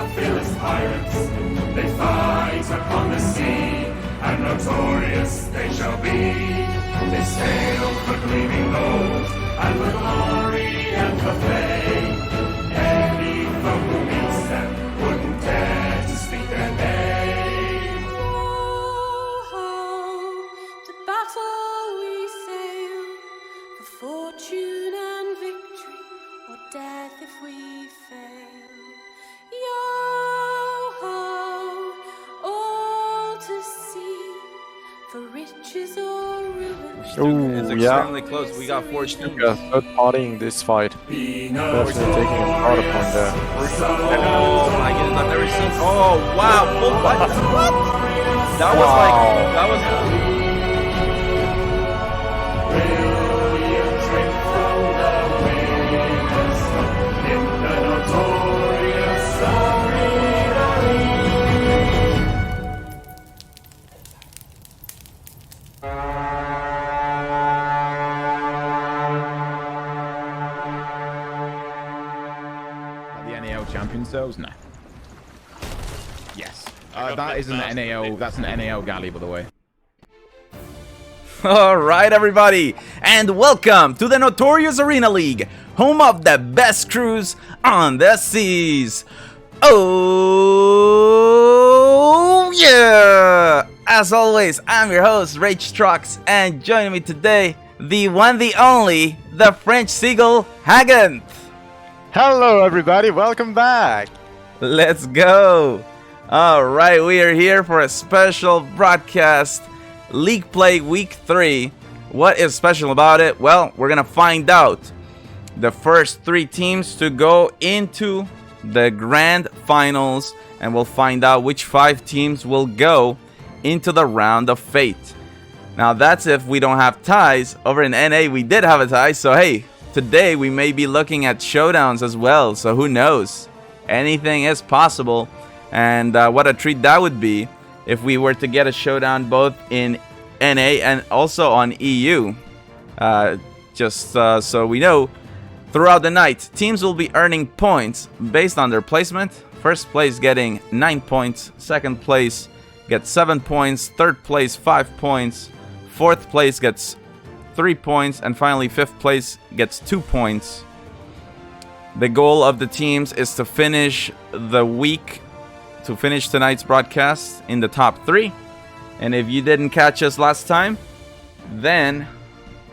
the fearless pirates. They fight upon the sea, and notorious they shall be. They sail for gleaming gold, and for glory and for fame. Any foe who meets them wouldn't dare to speak their name. Oh, to battle we sail, for fortune and victory, or death if we fail. Yo-ho, all to see, for riches or ruin. Ooh, It's yeah. extremely close. We got 14. Yeah, third partying this fight. Definitely taking a part upon there. Oh my goodness, I've never seen. Oh wow, full fight. What? That was like. That was. Will you drink from the winners in the notorious arena? The NAL champions those? No. Yes. That is an NAL. That's an NAL galley, by the way. All right, everybody, and welcome to the Notorious Arena League, home of the best crews on the seas. Oh yeah! As always, I'm your host, Rage Trucks, and joining me today, the one, the only, the French Seagull, Hagen. Hello, everybody. Welcome back. Let's go. All right, we are here for a special broadcast, League Play Week 3. What is special about it? Well, we're gonna find out. The first 3 teams to go into the grand finals, and we'll find out which 5 teams will go into the round of fate. Now that's if we don't have ties. Over in NA we did have a tie, so hey, today we may be looking at showdowns as well, so who knows? Anything is possible, and what a treat that would be if we were to get a showdown both in NA and also on EU. So we know, throughout the night, teams will be earning points based on their placement. First place getting 9 points, second place gets 7 points, third place 5 points, fourth place gets 3 points, and finally fifth place gets 2 points. The goal of the teams is to finish the week, to finish tonight's broadcast in the top 3. And if you didn't catch us last time, then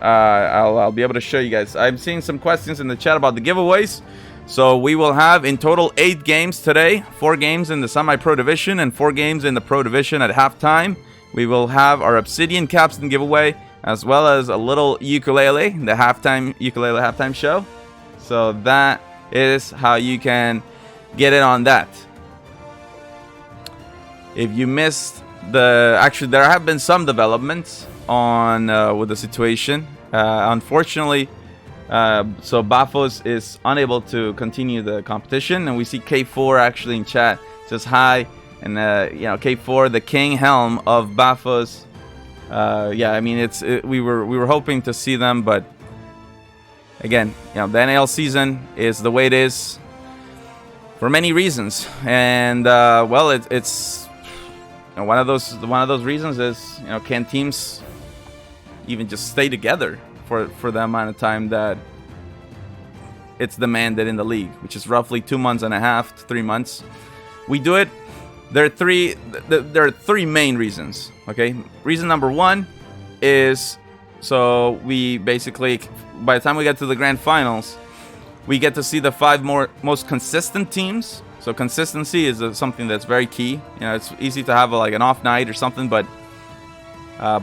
I'll be able to show you guys. I'm seeing some questions in the chat about the giveaways. So we will have in total 8 games today, 4 games in the semi-pro division and 4 games in the pro division at halftime. We will have our Obsidian Capstan giveaway, as well as a little ukulele, the ukulele halftime show. So that is how you can get in on that. If you missed actually there have been some developments on with the situation. Unfortunately, so Bafos is unable to continue the competition, and we see K4 actually in chat says hi, and K4, the king helm of Bafos. Yeah, I mean we were hoping to see them, but again, the NAL season is the way it is for many reasons, and well, it's one of those reasons is, can teams even just stay together for the amount of time that it's demanded in the league, which is roughly 2.5 months to 3 months. We do it. There are three main reasons. Okay, reason number 1 is so we basically, by the time we get to the grand finals, we get to see the 5 most consistent teams. So consistency is something that's very key. It's easy to have like an off night or something, but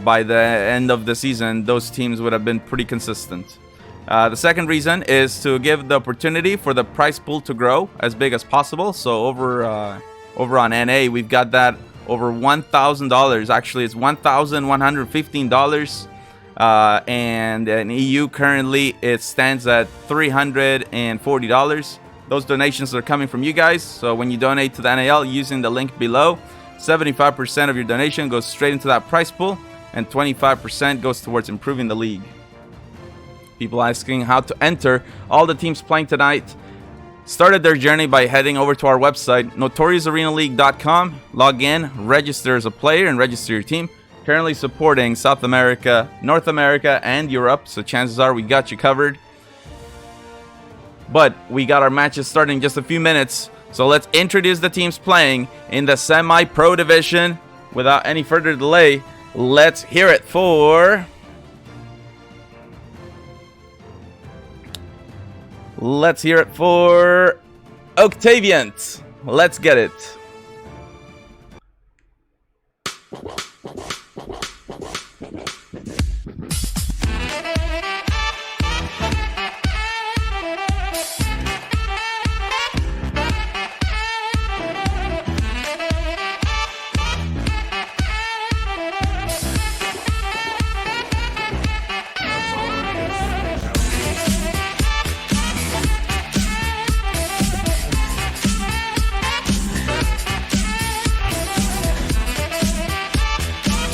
by the end of the season, those teams would have been pretty consistent. The second reason is to give the opportunity for the prize pool to grow as big as possible. So over on NA, we've got that over $1,000. Actually, it's $1,115. And in EU currently it stands at $340. Those donations are coming from you guys. So when you donate to the NAL using the link below, 75% of your donation goes straight into that prize pool, and 25% goes towards improving the league. People asking how to enter. All the teams playing tonight started their journey by heading over to our website, notoriousarenaleague.com. Log in, register as a player, and register your team. Currently supporting South America, North America, and Europe, so chances are we got you covered. But we got our matches starting in just a few minutes, so let's introduce the teams playing in the semi-pro division. Without any further delay, let's hear it for... Let's hear it for Octavians. Let's get it.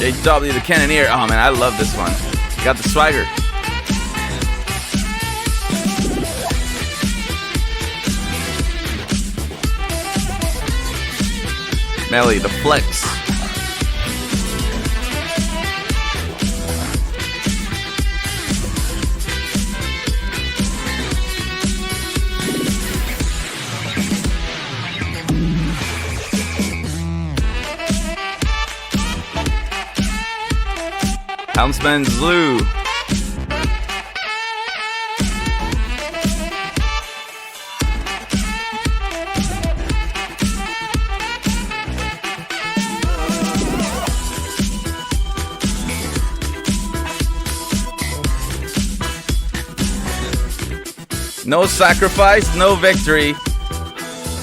JW the Cannoneer. Oh man, I love this one. Got the swagger. Melly, the flex. Helmsman Zlu. No sacrifice, no victory.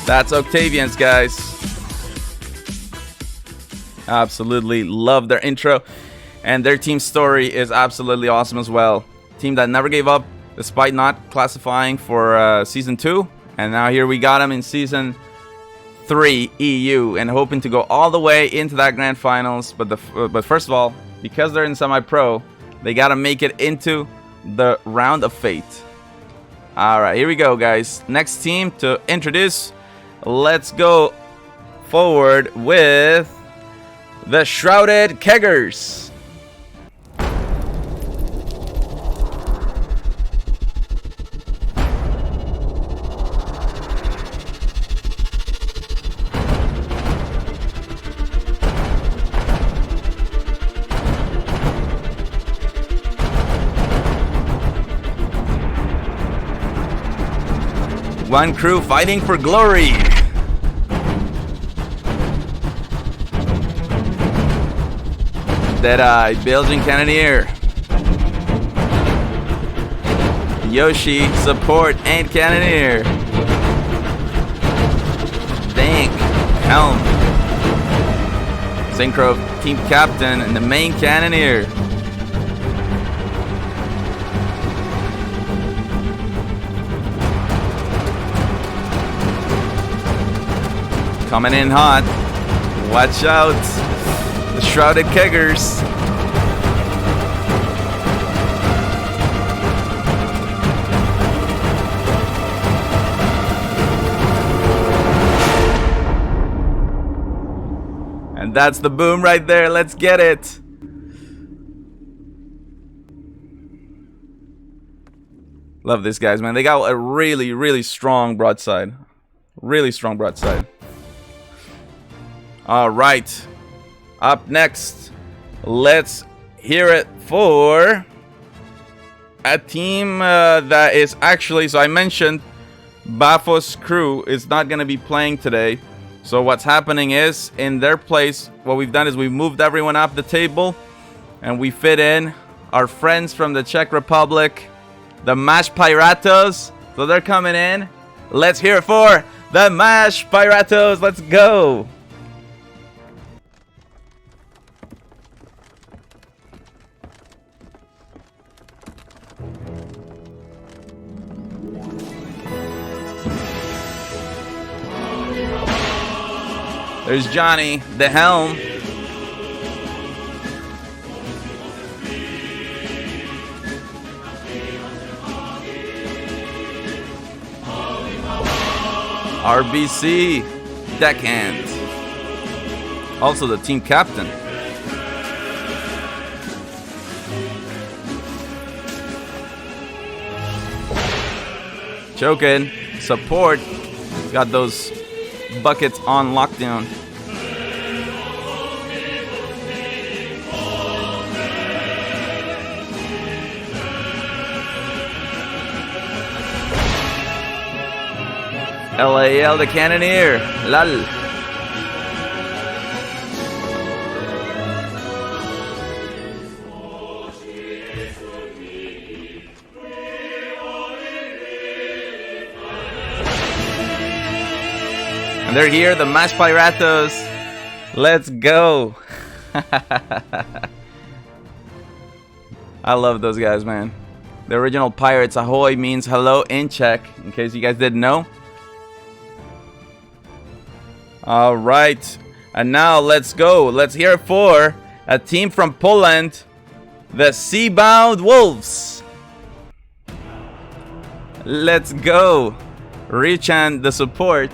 That's Octavians, guys. Absolutely love their intro. And their team story is absolutely awesome as well. Team that never gave up despite not classifying for Season 2. And now here we got them in Season 3 EU and hoping to go all the way into that Grand Finals. But first of all, because they're in Semi-Pro, they got to make it into the Round of Fate. Alright, here we go, guys. Next team to introduce. Let's go forward with the Shrouded Keggers. One crew fighting for glory. Deadeye, Belgian Cannoneer. Yoshi, support and Cannoneer. Dank, Helm. Synchro, team captain, and the main Cannoneer. Coming in hot. Watch out. The Shrouded Keggers. And that's the boom right there. Let's get it. Love these guys, man. They got a really, really strong broadside. Really strong broadside. All right, up next, let's hear it for a team that is actually, so I mentioned Bafos crew is not going to be playing today. So what's happening is, in their place, what we've done is we've moved everyone up the table and we fit in our friends from the Czech Republic, the Mash Piratos. So they're coming in. Let's hear it for the Mash Piratos. Let's go. There's Johnny, the Helm. RBC deckhand. Also the team captain. Chokin, support. Got those buckets on lockdown. LAL the Cannoneer. Lal. And they're here, the Mash Piratos. Let's go. I love those guys, man. The original Pirates Ahoy means hello in Czech, in case you guys didn't know. All right. And now let's go. Let's hear it for a team from Poland, the Seabound Wolves. Let's go. Richan, the support.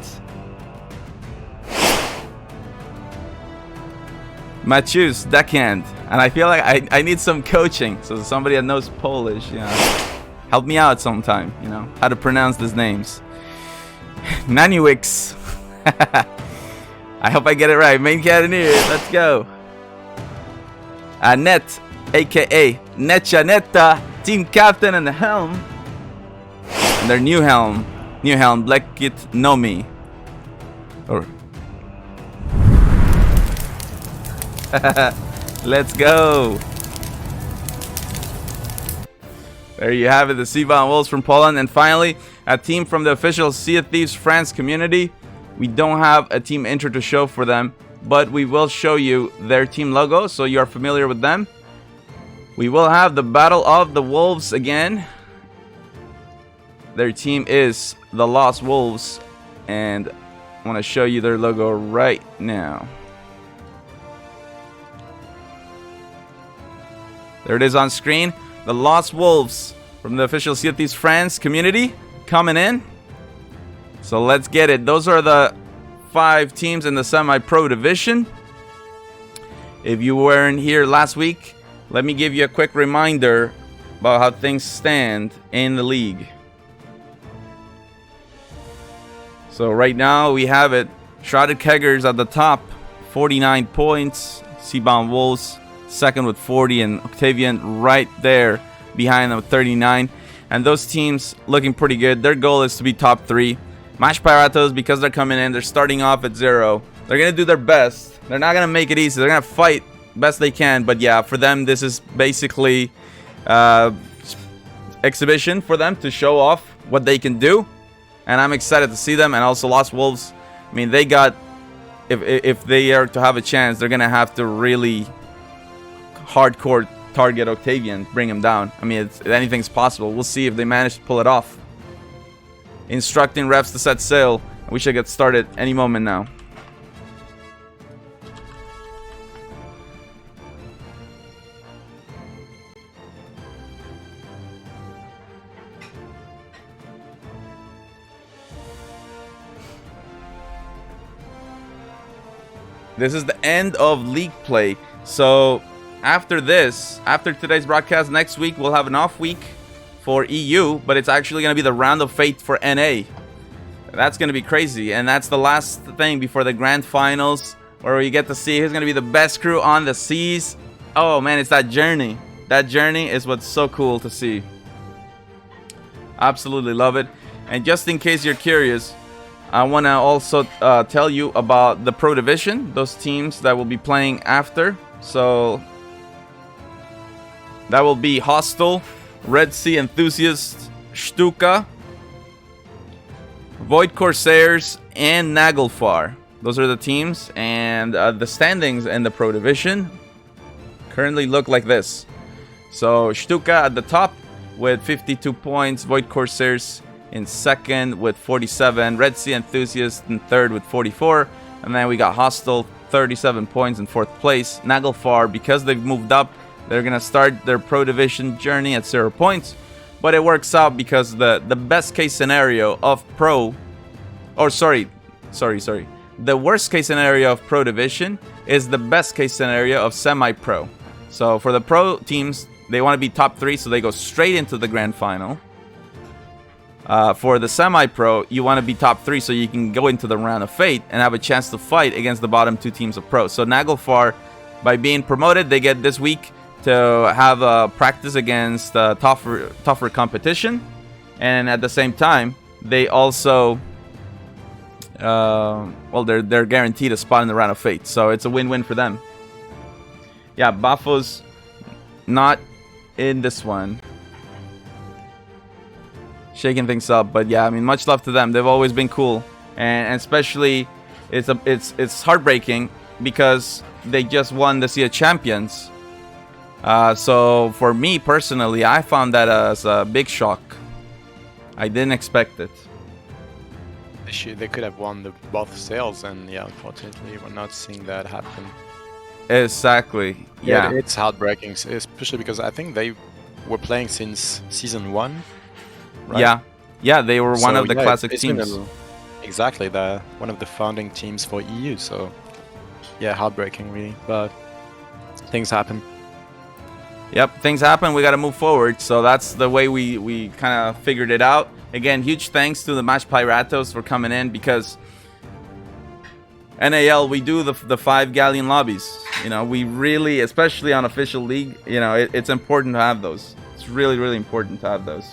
Macius, deckhand. And I feel like I need some coaching. So somebody that knows Polish, you know, help me out sometime, you know, how to pronounce these names. Naniwix. I hope I get it right. Main Cannoneer, let's go. Annette, aka Netcha, team captain and the helm. And their new helm, Blackit Nomi. Or let's go. There you have it, the Seabound Wolves from Poland. And finally, a team from the official Sea of Thieves France community. We don't have a team intro to show for them, but we will show you their team logo so you are familiar with them. We will have the Battle of the Wolves again. Their team is the Lost Wolves, and I want to show you their logo right now. There it is on screen. The Lost Wolves from the official Sea of Thieves France community coming in. So let's get it. Those are the 5 teams in the semi-pro division. If you weren't here last week, let me give you a quick reminder about how things stand in the league. So right now we have it. Shrouded Keggers at the top, 49 points. Seabound Wolves second with 40, and Octavian right there behind them with 39. And those teams looking pretty good. Their goal is to be top 3. Mash Piratos, because they're coming in, they're starting off at 0. They're going to do their best. They're not going to make it easy. They're going to fight best they can. But yeah, for them, this is basically exhibition for them to show off what they can do. And I'm excited to see them. And also Lost Wolves, I mean, they got, if they are to have a chance, they're going to have to really hardcore target Octavian, bring him down. I mean, anything's possible. We'll see if they manage to pull it off. Instructing refs to set sail. We should get started any moment now. This is the end of league play. So after this, after today's broadcast, next week we'll have an off week for EU, but it's actually going to be the round of fate for NA. That's going to be crazy, and that's the last thing before the grand finals, where we get to see who's going to be the best crew on the seas. Oh man, it's that journey. That journey is what's so cool to see. Absolutely love it. And just in case you're curious, I want to also tell you about the Pro Division, those teams that will be playing after. So that will be Hostel, Red Sea Enthusiast, Stuka, Void Corsairs, and Naglfar. Those are the teams, and the standings in the Pro Division currently look like this. So Stuka at the top with 52 points, Void Corsairs in second with 47, Red Sea Enthusiast in third with 44, and then we got Hostel, 37 points in fourth place. Naglfar, because they've moved up, they're gonna start their Pro Division journey at 0 points, but it works out because the best case scenario of Pro Oh, sorry. The worst case scenario of Pro Division is the best case scenario of semi-pro. So for the pro teams, they want to be top 3, so they go straight into the grand final. For the semi-pro, you want to be top 3 so you can go into the round of fate and have a chance to fight against the bottom 2 teams of pro. So Naglfar, by being promoted, they get this week to have a practice against tougher competition, and at the same time, they also, well, they're guaranteed a spot in the round of fate. So it's a win-win for them. Yeah, Bafo's not in this one. Shaking things up, but yeah, I mean, much love to them. They've always been cool, and especially it's heartbreaking because they just won the Sea of Champions. So for me personally, I found that as a big shock. I didn't expect it. They could have won both sales, and yeah, unfortunately, we're not seeing that happen. Exactly. Yeah. It's heartbreaking, especially because I think they were playing since season 1. Right? Yeah, they were one of the classic teams. Exactly, they're one of the founding teams for EU. So, yeah, heartbreaking, really. But things happen. Yep, things happen. We got to move forward. So that's the way we kind of figured it out. Again, huge thanks to the Match Piratos for coming in, because NAL, we do the 5 galleon lobbies. You know, we really, especially on official league, you know, it's important to have those. It's really, really important to have those.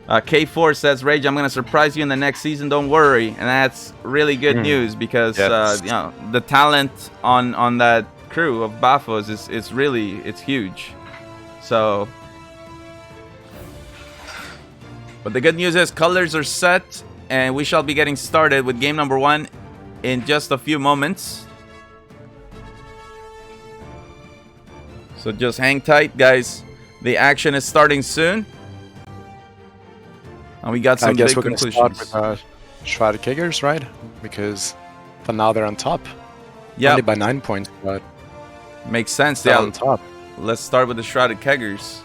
K4 says, Rage, I'm going to surprise you in the next season, don't worry. And that's really good news, because you know, the talent on that crew of Bafos is really, it's huge. So, but the good news is colors are set, and we shall be getting started with game number 1 in just a few moments. So just hang tight, guys. The action is starting soon. And we got some big conclusions. I guess we're going to start with Shrouded Kickers, right? Because for now they're on top. Yeah. Only by 9 points, but makes sense. They're Yeah. on top. Let's start with the Shrouded Keggers.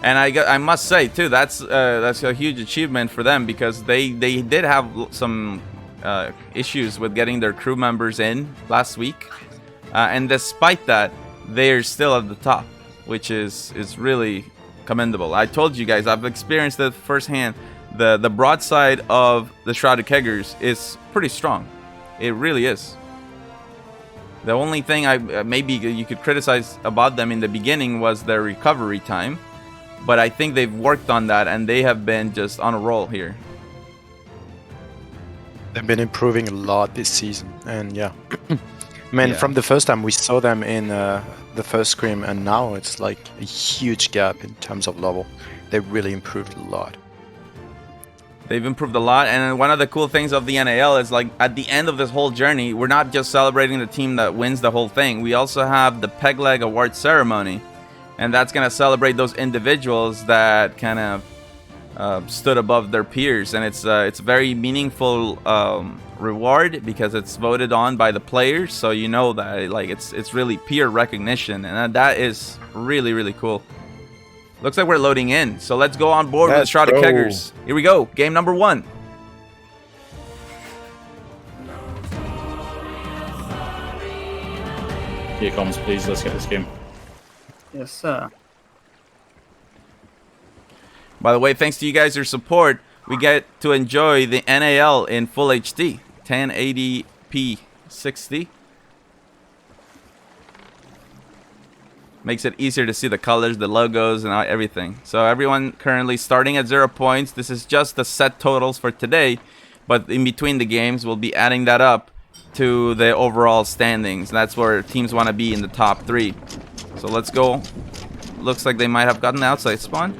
And I must say too, that's a huge achievement for them, because they did have some issues with getting their crew members in last week, and despite that, they're still at the top, which is really commendable. I told you guys, I've experienced it firsthand. The broadside of the Shrouded Keggers is pretty strong. It really is. The only thing maybe you could criticize about them in the beginning was their recovery time, but I think they've worked on that, and they have been just on a roll here. They've been improving a lot this season, and yeah, man, from the first time we saw them in the first scrim, and now it's like a huge gap in terms of level. They really improved a lot. They've improved a lot, and one of the cool things of the NAL is, like, at the end of this whole journey, we're not just celebrating the team that wins the whole thing. We also have the Peg Leg Award ceremony, and that's going to celebrate those individuals that kind of stood above their peers, and it's a very meaningful reward, because it's voted on by the players, so you know that, like, it's really peer recognition, and that is really, really cool. Looks like we're loading in, so let's go on board with the Shrouded Keggers. Here we go, game number 1. Here comes, please. Let's get this game. Yes, sir. By the way, thanks to you guys, your support, we get to enjoy the NAL in full HD, 1080p 60. Makes it easier to see the colors, the logos, and everything. So everyone currently starting at 0 points. This is just the set totals for today, but in between the games, we'll be adding that up to the overall standings. That's where teams want to be in the top 3. So let's go. Looks like they might have gotten the outside spawn.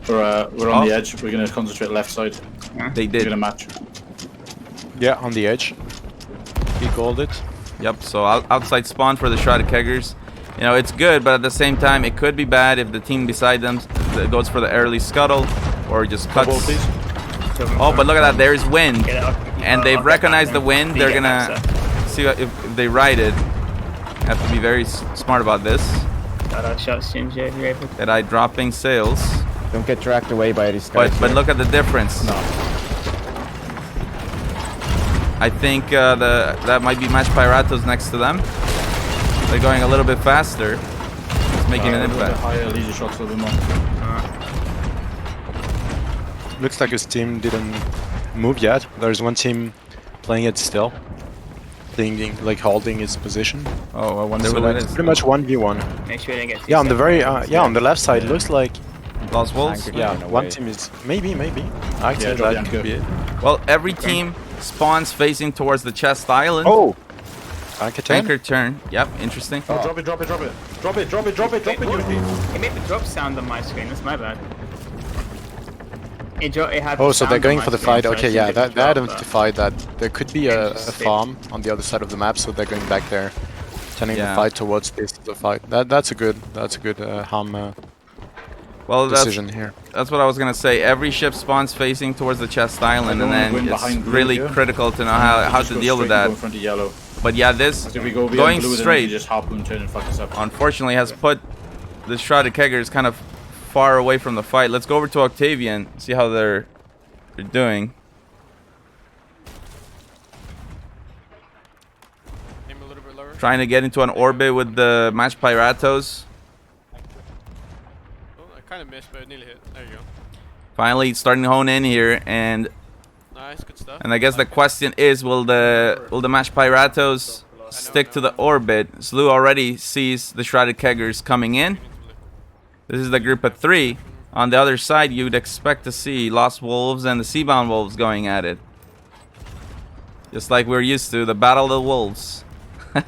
We're on the edge. We're going to concentrate left side. They did. We're going to match. Yeah, on the edge. He called it. Yep, so outside spawn for the Shrouded Keggers. You know, it's good, but at the same time, it could be bad if the team beside them goes for the early scuttle or just cuts. Oh, but look at that. There's wind. And they've recognized the wind. They're going to see if they ride it. Have to be very smart about this. Deadeye dropping sails. Don't get dragged away by these guys. But look at the difference. No. I think that might be Match Pyratos next to them. They're going a little bit faster. It's making an A little bit impact. higher, leisure shots a little bit more. Looks like his team didn't move yet. There's one team playing it still. Playing, like holding its position. Oh, I wonder So who that it's is. pretty much 1v1. Make sure they get. Yeah, on the very on the left side looks like Lost Wolves? yeah, in a one way. team is maybe. Actually, drop that down, could be it. Well, every team spawns facing towards the chest island. Oh, anchor turn. Anchor turn. Yep, interesting. Oh, drop it, drop it, drop it. Drop it, drop it, drop it, drop it, USP. It made the drop sound on my screen. That's my bad. It had Oh, the so they're sound going on for my the screen, fight. so I Okay, assumed yeah, it that was that drop, but- identified that there could be a Interesting. farm on the other side of the map, so they're going back there, turning Yeah. the fight towards this the fight. That's a good harm Well, decision here. that's what I was gonna say. Every ship spawns facing towards the chest island, and don't wanna then go in it's behind blue really here. critical to know how Just to go deal with straight and that. Go in front of yellow. But yeah, this If we go going blue, then straight, we just harpoon, turn, and fuck us up. unfortunately, has put the Shrouded Keggers kind of far away from the fight. Let's go over to Octavian, see how they're doing. Aim a little bit lower. Trying to get into an orbit with the Match Pyratos. Oh, I kind of missed, but it nearly hit. There you go. Finally starting to hone in here, and Nice, good stuff. I guess the question is, will the Match Pyratos stick to the orbit? Slew already sees the Shrouded Keggers coming in. This is the group of 3. On the other side, you'd expect to see Lost Wolves and the Seabound Wolves going at it. Just like we're used to, the Battle of the Wolves. We'll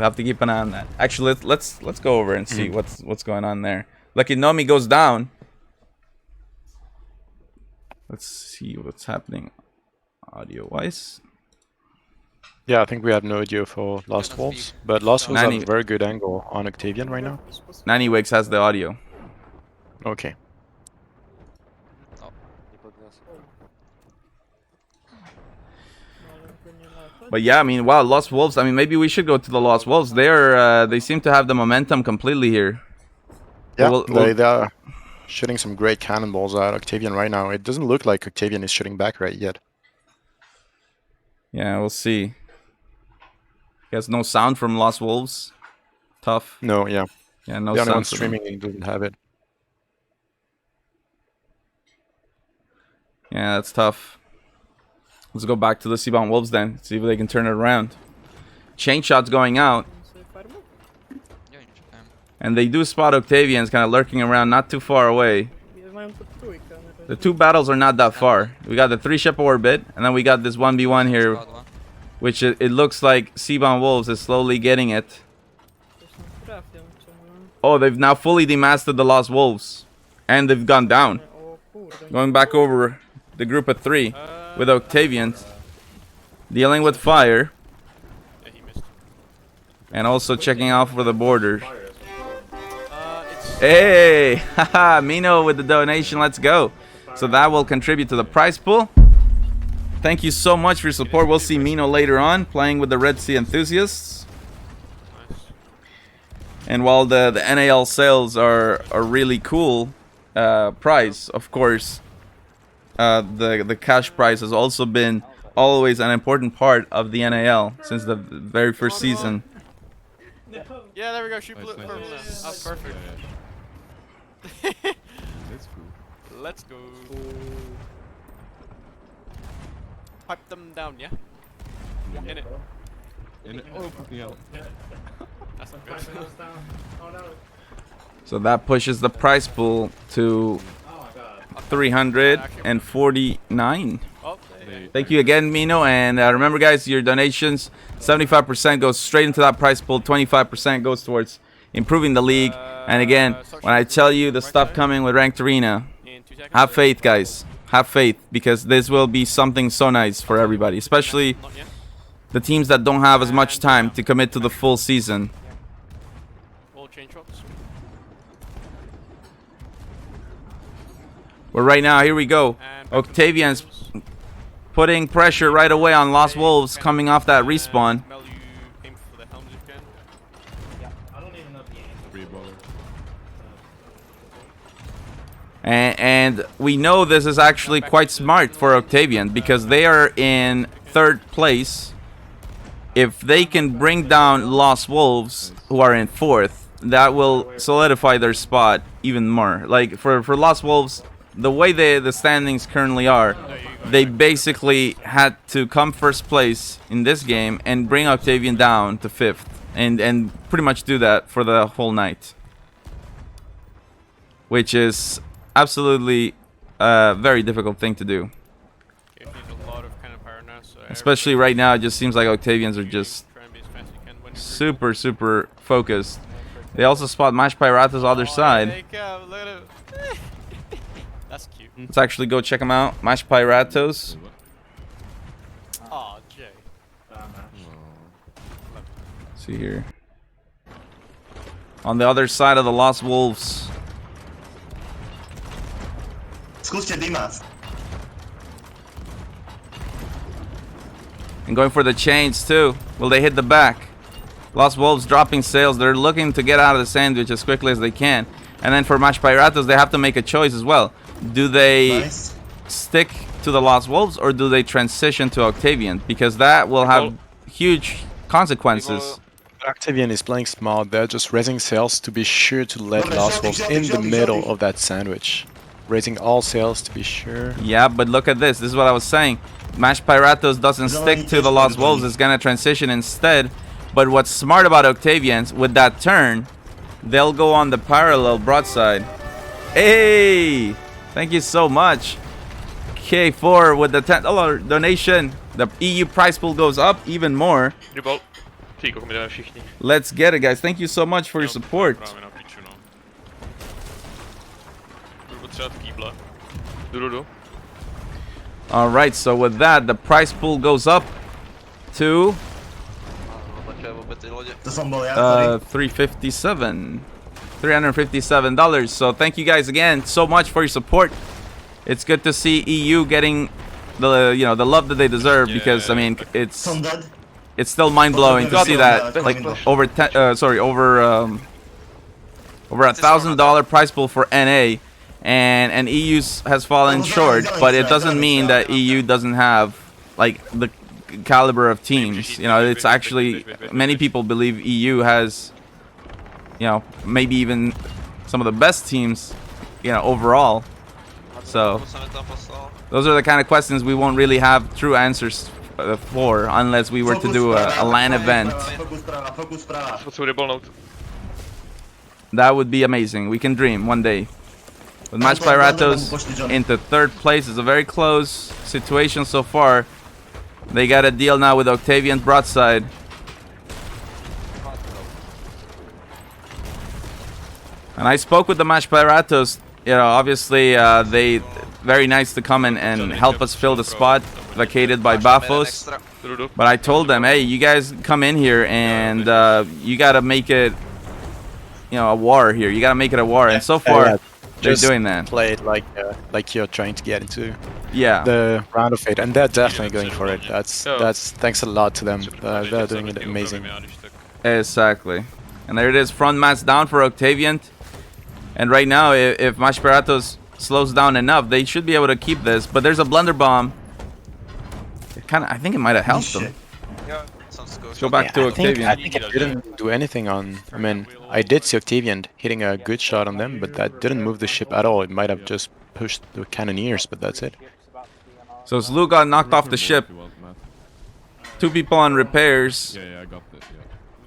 have to keep an eye on that. Actually, let's go over and see what's going on there. Lucky Nomi goes down. Let's see what's happening audio-wise. Yeah, I think we have no audio for Lost Wolves, but Lost Wolves have a very good angle on Octavian right now. Nannywigs has the audio. Okay. But yeah, I mean, wow, Lost Wolves. I mean, maybe we should go to the Lost Wolves. They seem to have the momentum completely here. Yeah, We'll- they are shooting some great cannonballs at Octavian right now. It doesn't look like Octavian is shooting back right yet. Yeah, we'll see. He has no sound from Lost Wolves. Tough. No, yeah. Yeah, no The only one sound. from them. streaming doesn't have it. Yeah, that's tough. Let's go back to the Seabound Wolves then. See if they can turn it around. Chain shot's going out. And they do spot Octavians kind of lurking around not too far away. The 2 battles are not that far. We got the 3-ship orbit, and then we got this 1v1 here, which it looks like Seabound Wolves is slowly getting it. Oh, they've now fully demastered the Lost Wolves. And they've gone down. Going back over the group of 3 with Octavians. Dealing with fire. Yeah, he missed. And also checking out for the borders. It's Hey! Haha! Mino with the donation. Let's go. So that will contribute to the prize pool. Thank you so much for your support. We'll see Mino later on playing with the Red Sea Enthusiasts. nice. And while the NAL sales are a really cool prize, of course, the cash prize has also been always an important part of the NAL since the very first season. Yeah, there we go. Shoot blue purple then. That's perfect. Let's go. Pipe them down, yeah? In it. Oh, fucking hell. That's not good. So that pushes the prize pool to 349. Oh, Thank you again, Mino. And remember, guys, your donations, 75% goes straight into that prize pool. 25% goes towards improving the league. And again, when I tell you the stuff coming with Ranked Arena, in 2 seconds. have faith, guys. Have faith, because this will be something so nice for everybody, especially Not yet. the teams that don't have as much time to commit to the full season. All chain shots. But right now, here we go. And Octavian's putting pressure right away on Lost Wolves coming off that respawn. Mel, you aim for the helms if you can. And we know this is actually quite smart for Octavian because they are in 3rd place. If they can bring down Lost Wolves, who are in 4th, that will solidify their spot even more. Like for Lost Wolves, the way the standings currently are, they basically had to come 1st place in this game and bring Octavian down to 5th, and pretty much do that for the whole night, which is absolutely a very difficult thing to do. It needs a lot of kind of power now, so Especially right now, it just seems like Octavians are just try and be as fast as you can when super focused. They also spot Mash Pirato's other side. There you go, look at him. That's cute. Let's actually go check them out. Mash Piratos. Aw, Jay. See here. On the other side of the Lost Wolves. Skúste Dimas. And going for the chains too. Will they hit the back? Lost Wolves dropping sails. They're looking to get out of the sandwich as quickly as they can. And then for Mash Piratos, they have to make a choice as well. Do they stick to the Lost Wolves or do they transition to Octavian? Because that will have huge consequences. Octavian is playing smart. They're just raising sails to be sure to let Lost Wolves in the middle of that sandwich. Raising all sails to be sure. Yeah, but look at this. This is what I was saying. Mash Piratos doesn't stick to the Lost Wolves. It's going to transition instead. But what's smart about Octavians, with that turn, they'll go on the parallel broadside. Hey! Thank you so much. K4 with the $10 donation. The EU prize pool goes up even more. Let's get it, guys. Thank you so much for your support. Alright, so with that, the prize pool goes up to 357. So thank you guys again so much for your support. It's good to see EU getting the the love that they deserve, because I mean it's still mind-blowing to see that like over $1,000 prize pool for NA, and EU has fallen short, but it doesn't mean that EU doesn't have like the caliber of teams. It's actually, many people believe EU has maybe even some of the best teams overall. So those are the kind of questions we won't really have true answers for unless we were to do a LAN event. That would be amazing. We can dream one day. With Match Piratos into 3rd place, is a very close situation so far. They got a deal now with Octavian broadside. And I spoke with the Match Piratos. Obviously they very nice to come in and help us fill the spot vacated by Bafos. But I told them, hey, you guys come in here and you gotta make it a war here. You gotta make it a war. And so far they're doing that. Play it like you're trying to get into the round of fate, and they're definitely going for it. That's thanks a lot to them. They're doing it amazing. Exactly. And there it is, front mats down for Octavian. And right now, if Mash Piratos slows down enough, they should be able to keep this. But there's a blunder bomb. I think it might have helped them. Let's go back to Octavian. I think it didn't do anything on. I mean, I did see Octavian hitting a good shot on them, but that didn't move the ship at all. It might have just pushed the cannoneers, but that's it. So Zlu got knocked off the ship. 2 people on repairs.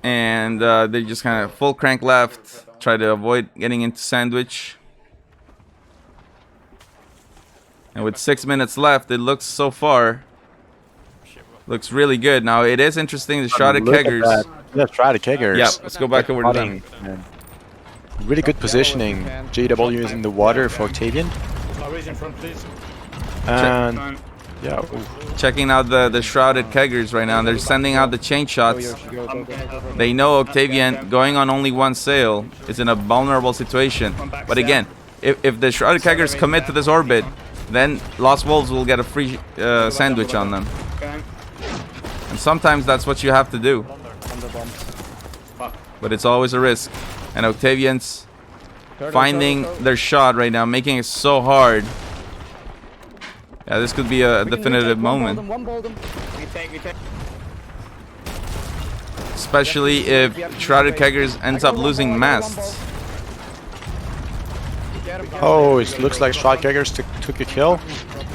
And they just kind of full crank left. Try to avoid getting into sandwich. And with 6 minutes left, it looks so far. Looks really good. Now it is interesting, the shrouded keggers. Yeah, shrouded keggers. Yeah, let's go back over to them. Really good positioning. JW is in the water for Octavian. And yeah, checking out the shrouded keggers right now. They're sending out the chain shots. They know Octavian going on only one sail is in a vulnerable situation. But again, if the shrouded keggers commit to this orbit, then Lost Wolves will get a free sandwich on them. And sometimes that's what you have to do. But it's always a risk. And Octavians finding their shot right now, making it so hard. Yeah, this could be a definitive moment. Especially if Shrouded Keggers ends up losing masts. Oh, it looks like Shrouded Keggers took a kill.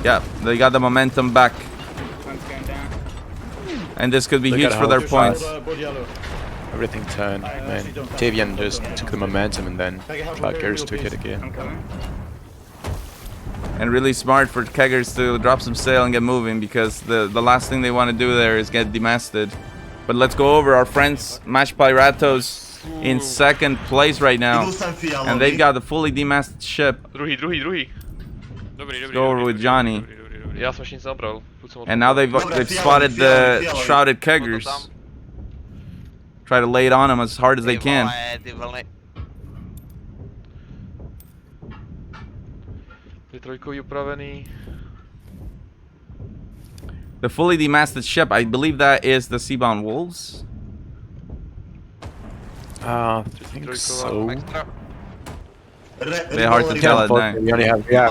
Yeah, they got the momentum back. And this could be huge for their points. Everything turned, man. Octavian just took the momentum and then Shrouded Keggers took it again. And really smart for Keggers to drop some sail and get moving, because the last thing they want to do there is get demasted. But let's go over our friends Match Piratos in second place right now. And they've got the fully demasted ship. Druhý. Let's go over with Johnny. Já jsem nic zabral. And now they've spotted the Shrouded Keggers. Try to lay it on them as hard as they can. Trojkový upravený. The fully demasted ship, I believe that is the Seabound Wolves. I think so. They're hard to tell at night. We only have, yeah.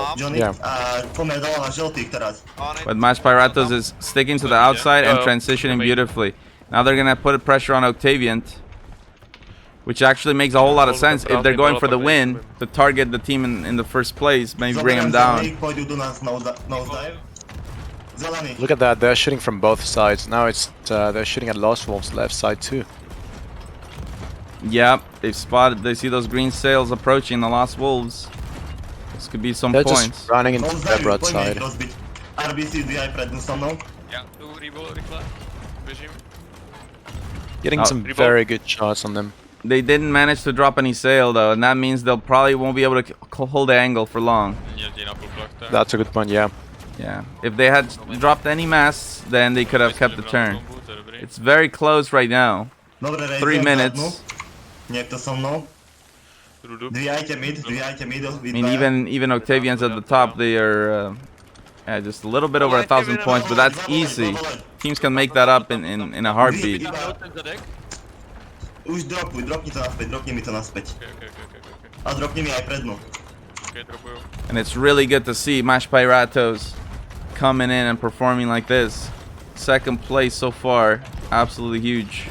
But Match Piratos is sticking to the outside and transitioning beautifully. Now they're gonna put a pressure on Octavian, which actually makes a whole lot of sense if they're going for the win, to target the team in the first place, maybe bring them down. Look at that, they're shooting from both sides. Now it's they're shooting at Lost Wolves left side too. Yep, they've spotted, they see those green sails approaching the Lost Wolves. This could be some They're points. just running into their broadside. Getting some very good shots on them. They didn't manage to drop any sail though, and that means they'll probably won't be able to hold the angle for long. That's a good point, yeah. Yeah, if they had dropped any masts, then they could have kept the turn. It's very close right now. 3 minutes. I mean, even Octavian's at the top. They are just a little bit over 1,000 points, but that's easy. Teams can make that up in a heartbeat. And it's really good to see Match Piratos coming in and performing like this. Second place so far, absolutely huge.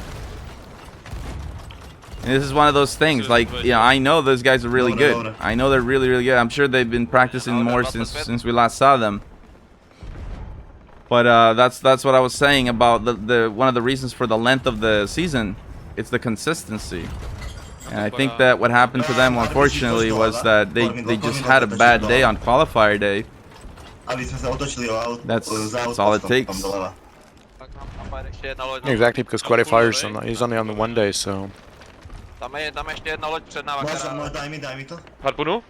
And this is one of those things, like, you know, I know those guys are really good. I know they're really, really good. I'm sure they've been practicing more since we last saw them. But that's what I was saying about the one of the reasons for the length of the season. It's the consistency. And I think that what happened to them, unfortunately, was that they just had a bad day on qualifier day. That's all it takes. Exactly, because qualifiers is only on the 1 day, so. Tam ještě jedna loď před náma. Daj mi to. Harpunu?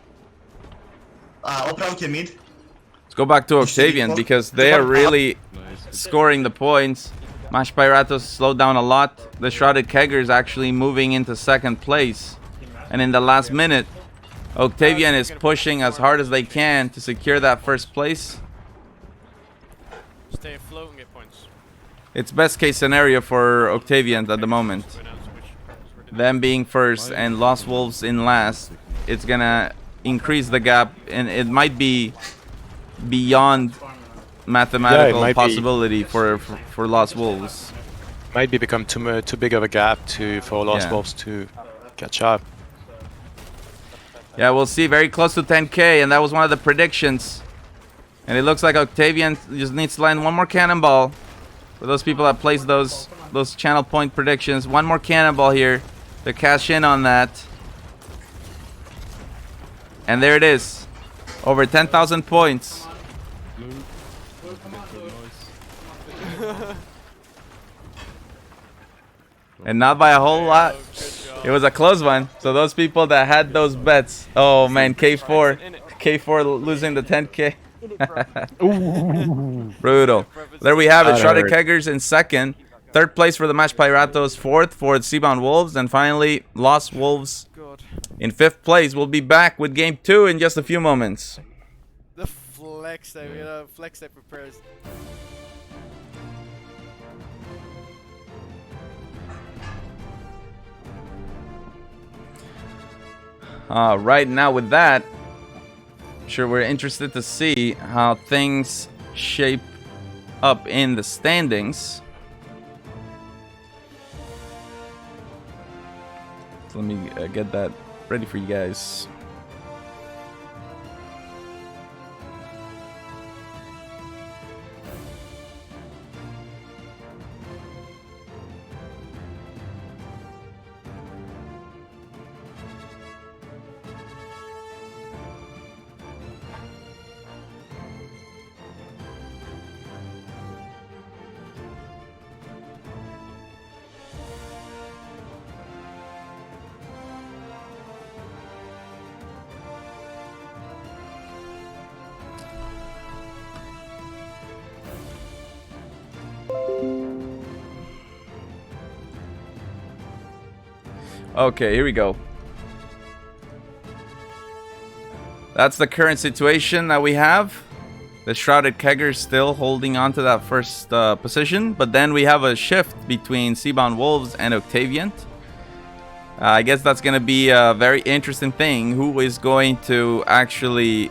Opravte mid. Let's go back to Octavian, because they are really scoring the points. Match Piratos slowed down a lot. The Shrouded Keggers actually moving into second place. And in the last minute, Octavian is pushing as hard as they can to secure that first place. Stay afloat and get points. It's best case scenario for Octavian at the moment. Them being first and Lost Wolves in last, it's gonna increase the gap, and it might be beyond mathematical possibility for Lost Wolves. Might be become too big of a gap for Lost Wolves to catch up. Yeah, we'll see. Very close to 10k, and that was one of the predictions. And it looks like Octavian just needs to land one more cannonball. For those people that place those channel point predictions, one more cannonball here to cash in on that. And there it is, over 10,000 points. And not by a whole lot. It was a close one. So those people that had those bets, oh man, K4 losing the 10k. Brutal. There we have it. Shrouded Keggers in second. Third place for the Match Piratos. Fourth for the Seabound Wolves. And finally, Lost Wolves in fifth place. We'll be back with game 2 in just a few moments. The flex that prepares. Right now with that, sure, we're interested to see how things shape up in the standings. So let me get that ready for you guys. Okay, here we go. That's the current situation that we have. The Shrouded Kegger still holding on to that first position, but then we have a shift between Seabound Wolves and Octavian. I guess that's going to be a very interesting thing. Who is going to actually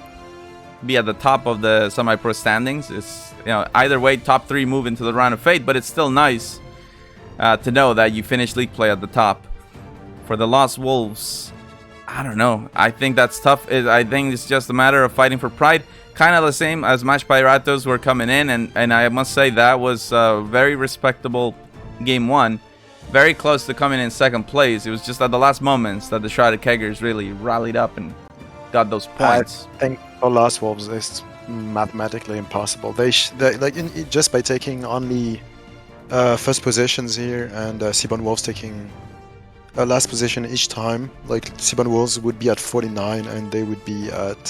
be at the top of the semi-pro standings? It's, you know, either way, top 3 move into the round of fate, but it's still nice to know that you finish league play at the top. For the Lost Wolves, I don't know. I think that's tough. I think it's just a matter of fighting for pride. Kind of the same as Match Piratos were coming in, and I must say that was a very respectable game 1. Very close to coming in second place. It was just at the last moments that the Shrouded Keggers really rallied up and got those points. I think for Lost Wolves it's mathematically impossible. They just by taking only first positions here, and Seabound Wolves taking last position each time, like Seabound Wolves would be at 49 and they would be at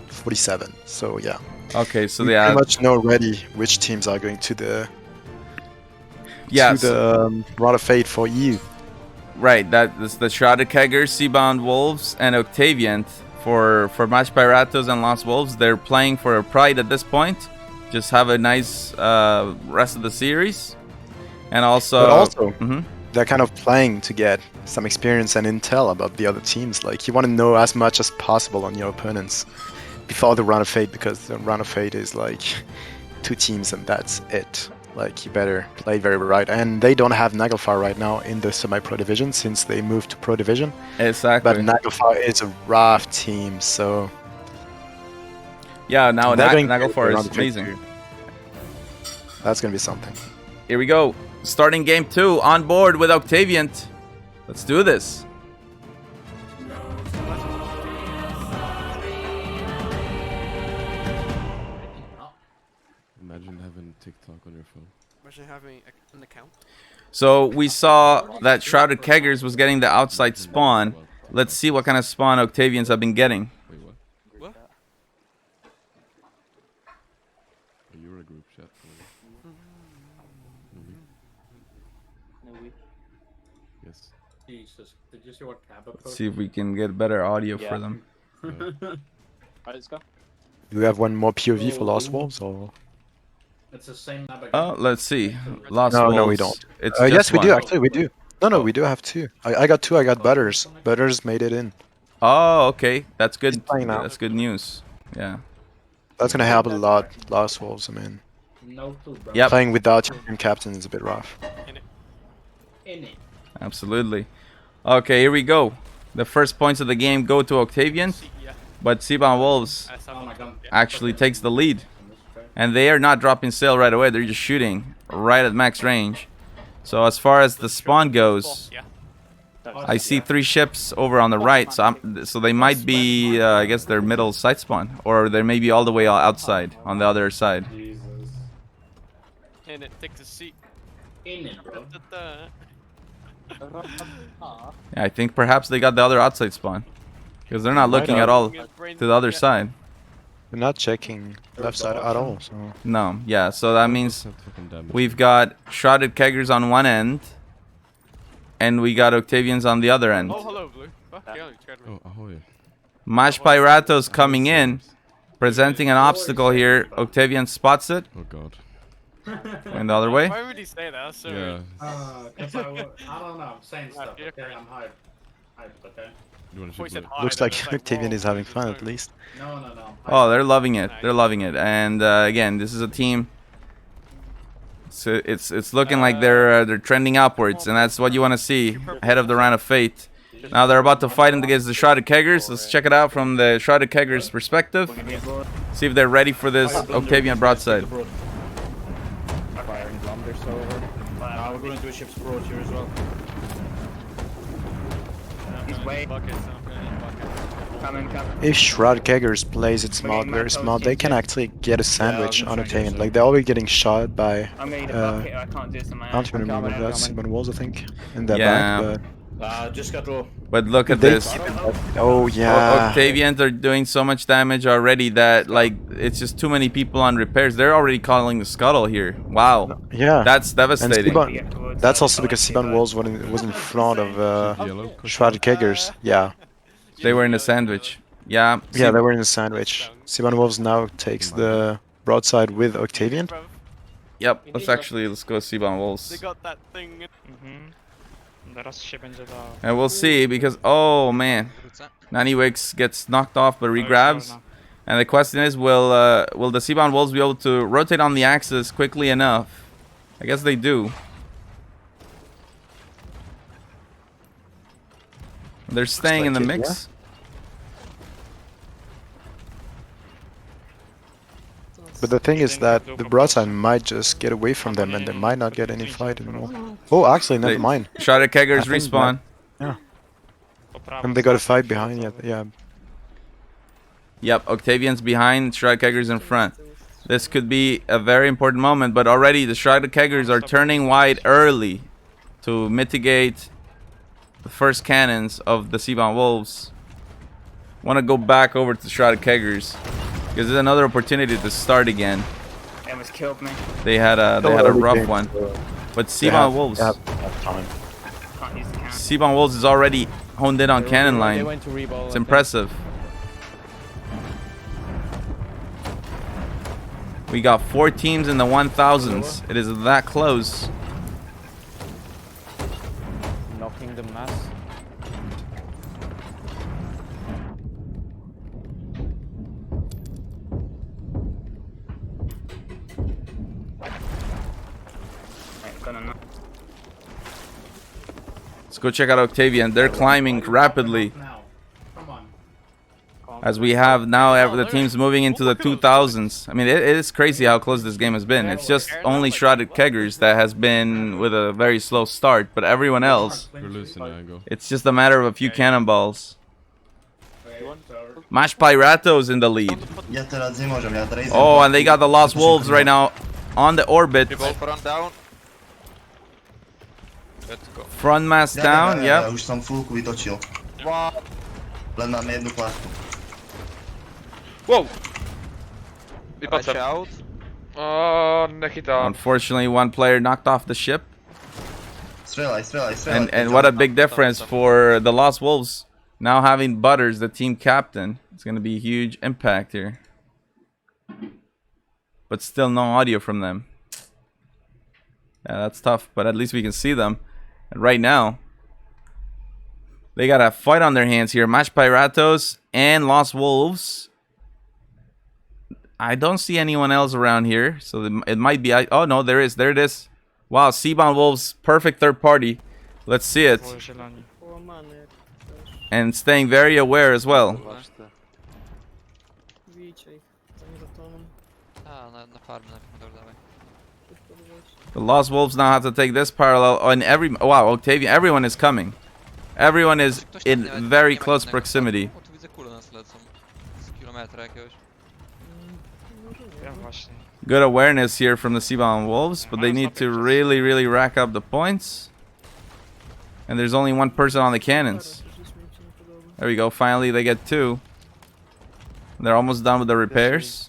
47. So yeah. Okay, so we they pretty much know already which teams are going to the round of fate for EU. Right, that is the Shrouded Keggers, Seabound Wolves, and Octavian. For Match Piratos and Lost Wolves, they're playing for a pride at this point. Just have a nice rest of the series, and also they're kind of playing to get some experience and intel about the other teams. Like, you want to know as much as possible on your opponents before the round of fate, because the round of fate is like 2 teams and that's it. Like, you better play very right. And they don't have Naglfar right now in the semi-pro division since they moved to pro division. Exactly. But Naglfar is a rough team, so yeah, now Naglfar is amazing. That's gonna be something. Here we go. Starting game 2 on board with Octavian. Let's do this. Imagine having TikTok on your phone. Imagine having an account. So we saw that Shrouded Keggers was getting the outside spawn. Let's see what kind of spawn Octavians have been getting. Wait, what? What? You were a group chat. Yes. Jesus, did you see what Kappa Let's see if we can get better audio for them. Alright, let's go. Do we have one more POV for Lost Wolves, or? It's the same map again. Oh, let's see. Lost No, Wolves. no, we don't. It's yes, we one. do. Actually, we do. No, we do have 2. I got 2. I got Butters. Butters made it in. Oh, okay. That's good. He's playing now. That's good news. Yeah. That's gonna help a lot. Lost Wolves. I mean, No clue, bro. Yep. playing without your captain is a bit rough. In it. Absolutely. Okay, here we go. The first points of the game go to Octavian, but Seabound Wolves Oh my god. actually takes the lead. And they are not dropping sail right away. They're just shooting right at max range. So as far as the spawn goes, I see 3 ships over on the right. So they might be, I guess, their middle side spawn, or they may be all the way outside on the other side. Jesus. In it, take the seat. In it, bro. Yeah, I think perhaps they got the other outside spawn, because they're not looking at all to the other side. We're not checking left side at all. So No, yeah. So that means we've got Shrouded Keggers on one end, and we got Octavians on the other end. Oh, hello, Blue. Fuck yeah, you scared me. Oh, ahoy. Mash Piratos coming in, presenting an obstacle here. Octavian spots it. Oh god. And the other way. Why would he say that? That's so Yeah. weird. Cause I don't know, I'm saying stuff. Yeah. Okay, I'm hyped. Hype, okay? You want Before to he said shoot hi, Looks then like it's Octavian whoa, is having there's fun no- at least. No, no, no. Oh, they're loving it. They're loving it. And again, this is a team. So it's looking like they're trending upwards, and that's what you want to see ahead of the round of fate. Now they're about to fight against the Shrouded Keggers. Let's check it out from the Shrouded Keggers' perspective. See if they're ready for this Octavian broadside. Firing blunder over. Now we're going to a ship's broad here as well. He's way Buckets, and I'm gonna need buckets. coming. If Shroud Keggers plays it smart, very smart, they can actually get a sandwich on Octavian. Like they're already getting shot by. I'm gonna need a bucket. I can't do this on my I own. don't even remember coming, what I'm that's. coming. But walls, I think, in their Yeah. back. Just got low. But look at They- this. Oh yeah. Octavians are doing so much damage already that like it's just too many people on repairs. They're already calling the scuttle here. Wow, Yeah. that's And devastating. That's also because Siban was in front of yellow? Shrouded Keggers. Yeah. They were in a sandwich. Yeah. Yeah, they were in a sandwich. Siban Wolves now takes the broadside with Octavian. Yep. Let's go see Bon They Wolves. got that thing. Zaraz się będzie dało. And we'll see because oh man, Naniwix gets knocked off but regrabs. And the question is, will the Seabound Wolves be able to rotate on the axis quickly enough? I guess they do. They're staying in the like it, mix. But the thing is that the broadside might just get away from them and they might not get any fight anymore. Oh, actually, never mind. Shrouded Keggers I think respawn. Yeah. And they got a fight behind yet. Yeah. Yep, Octavian's behind, Shrouded Keggers in front. This could be a very important moment, but already the Shrouded Keggers are turning wide early to mitigate the first cannons of the Seabound Wolves. Want to go back over to the Shrouded Keggers because there's another opportunity to start again. They almost killed me. They had a rough one, but Seabound Wolves. Have time. Can't use the cannon. Seabound Wolves is already honed in on cannon line. It's impressive. We got 4 teams in the 1000s. It is that close. Knocking the mass. Right, gonna knock. Let's go check out Octavian. They're climbing rapidly. Now. Come on. As we have now the teams moving into the 2000s. I mean, it is crazy how close this game has been. It's just only Shrouded Keggers that has been with a very slow start, but everyone else, We're losing angle. it's just a matter of a few cannonballs. Okay, so Mash Pyrato's in the lead. Ja teraz nie możemy, ja teraz Oh, and they got the Lost Wolves right now on the orbit. People front down. Let's go. Front mass down, Ja yep. już sam fullku vytočil. Len máme jednu plašku. Wow! Vypad sem. Nechytám. Unfortunately, one player knocked off the ship. Strelaj. And what a big difference for the Lost Wolves. Now having Butters, the team captain, it's going to be a huge impact here. But still no audio from them. Yeah, that's tough, but at least we can see them. And right now, they got a fight on their hands here. Mash Piratos and Lost Wolves. I don't see anyone else around here, so it might be... Oh, no, there is. There it is. Wow, Seabound Wolves, perfect third party. Let's see it. And staying very aware as well. The Lost Wolves now have to take this parallel on every... Wow, Octavian, everyone is coming. Everyone is in very close proximity. Good awareness here from the Seabound Wolves, but they need to really, really rack up the points. And there's only one person on the cannons. There we go, finally they get 2. They're almost done with the repairs.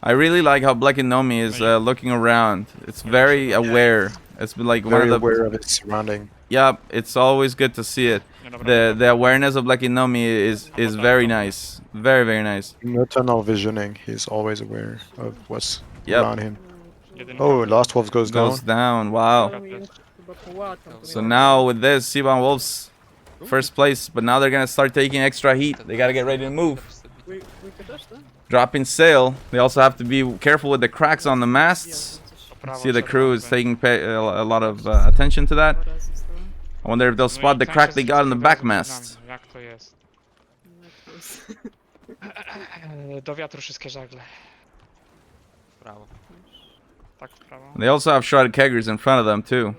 I really like how Black and Nomi is looking around. It's very aware. It's been like Very one of the... aware of its surrounding. Yeah, it's always good to see it. the awareness of Black Inomi is very nice. Very nice. No tunnel visioning. He's always aware of what's Yep. around him. Oh, Last Wolf goes down. Goes down. Wow. So now with this, Siban Wolves first place, but now they're gonna start taking extra heat. They gotta get ready to move. Dropping sail. They also have to be careful with the cracks on the masts. See, the crew is taking a lot of attention to that. I wonder if they'll spot the crack they got in the back mast. Jak to jest? Do wiatru wszystkie żagle. Prawo. Tak, w prawo. They also have shrouded keggers in front of them too.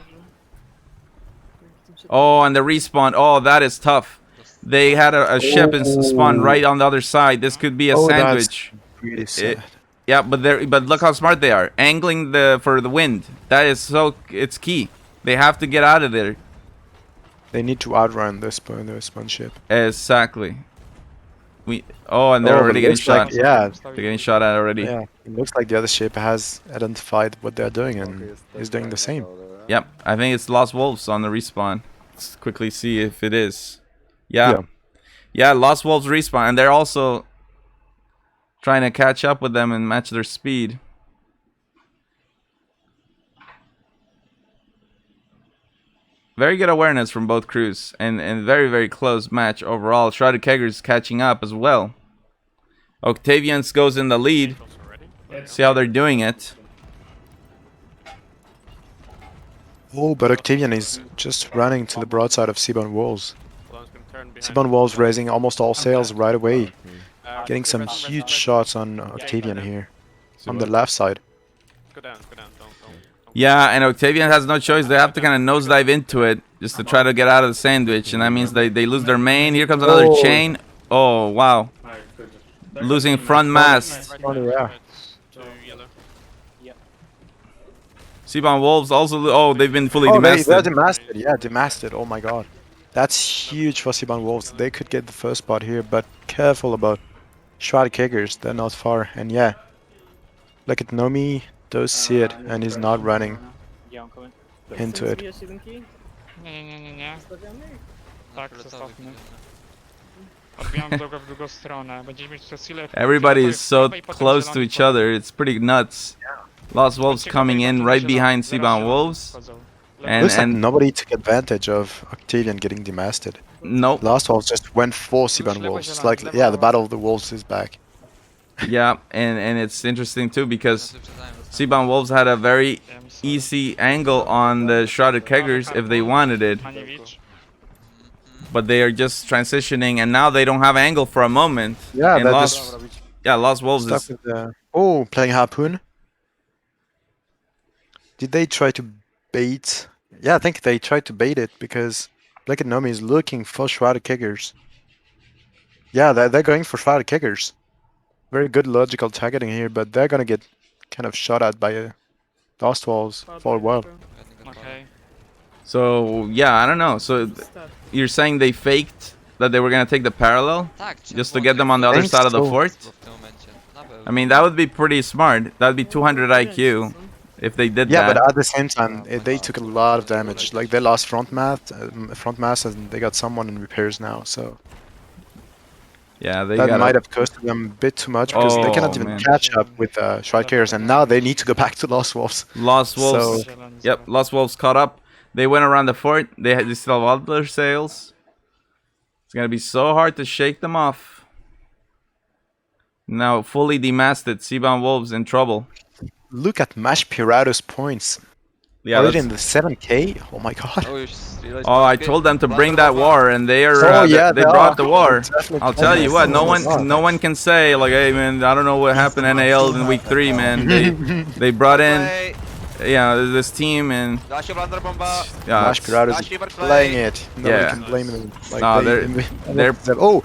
Oh, and the respawn. Oh, that is tough. They had a ship and spawned right on the other side. This could be a sandwich. That's really sad. Yeah, but look how smart they are. Angling for the wind. That is it's key. They have to get out of there. They need to outrun the spawn ship. Exactly. And they're already getting shot. Like, yeah, They're getting shot at already. yeah. It looks like the other ship has identified what they're doing and is doing the same. Yep, I think it's Lost Wolves on the respawn. Let's quickly see if it is. Yeah, Lost Wolves respawn, and they're also trying to catch up with them and match their speed. Very good awareness from both crews, and very close match overall. Shrouded Keggers catching up as well. Octavians goes in the lead. See how they're doing it. Oh, but Octavian is just running to the broadside of Seaborn Wolves. Seaborn Wolves raising almost all sails right away. Getting some huge shots on Octavian here. On the left side. Go down, don't. Yeah, and Octavian has no choice. They have to kind of nosedive into it just to try to get out of the sandwich. And that means they lose their main. Here comes another chain. Oh, wow. Losing front mast. Seaborn Wolves also... they've been fully demasted. They're demasted. Yeah, demasted. Oh my god. That's huge for Seaborn Wolves. They could get the first spot here, but careful about Shrouded Keggers. They're not far. And yeah, look at Nomi. Does see it, and he's not running into it. Nie. Tak, zostawmy. Odbijam drogę w drugą stronę. Będziemy mieć te sile... Everybody is so close to each other. It's pretty nuts. Lost Wolves coming in right behind Seaborn Wolves. Looks like nobody took advantage of Octavian getting demasted. Nope. Lost Wolves just went for Seaborn Wolves. It's like, yeah, the Battle of the Wolves is back. Yeah, and it's interesting too because Seaborn Wolves had a very easy angle on the Shrouded Keggers if they wanted it. But they are just transitioning, and now they don't have angle for a moment. Yeah, and Lost Wolves is... Oh, playing Harpoon. Did they try to bait? Yeah, I think they tried to bait it because Black Nomi is looking for Shrouded Keggers. Yeah, they're going for Shrouded Keggers. Very good logical targeting here, but they're gonna get kind of shot at by Lost Wolves for a while. Okay. So, yeah, I don't know. So, you're saying they faked that they were gonna take the parallel? Just to get them on the other side of the fort? I mean, that would be pretty smart. That would be 200 IQ if they did that. Yeah, but at the same time, they took a lot of damage. Like, they lost front mast, and they got someone in repairs now, so... Yeah, that might have costed them a bit too much because they cannot even catch up with Shrouded Keggers, and now they need to go back to Lost Wolves. Lost Wolves. So, yep, Lost Wolves caught up. They went around the fort. They still have all their sails. It's gonna be so hard to shake them off. Now fully demasted, Seaborn Wolves in trouble. Look at Mash Piratus points. Yeah, already in the 7k. Oh my god. Oh, I told them to bring that war, and they are. They brought the war. I'll tell you what. No one can say like, hey man, I don't know what happened in NAL in week 3, man. They brought in, this team and. Mash Piratus is playing it. Nobody can blame them. Like oh.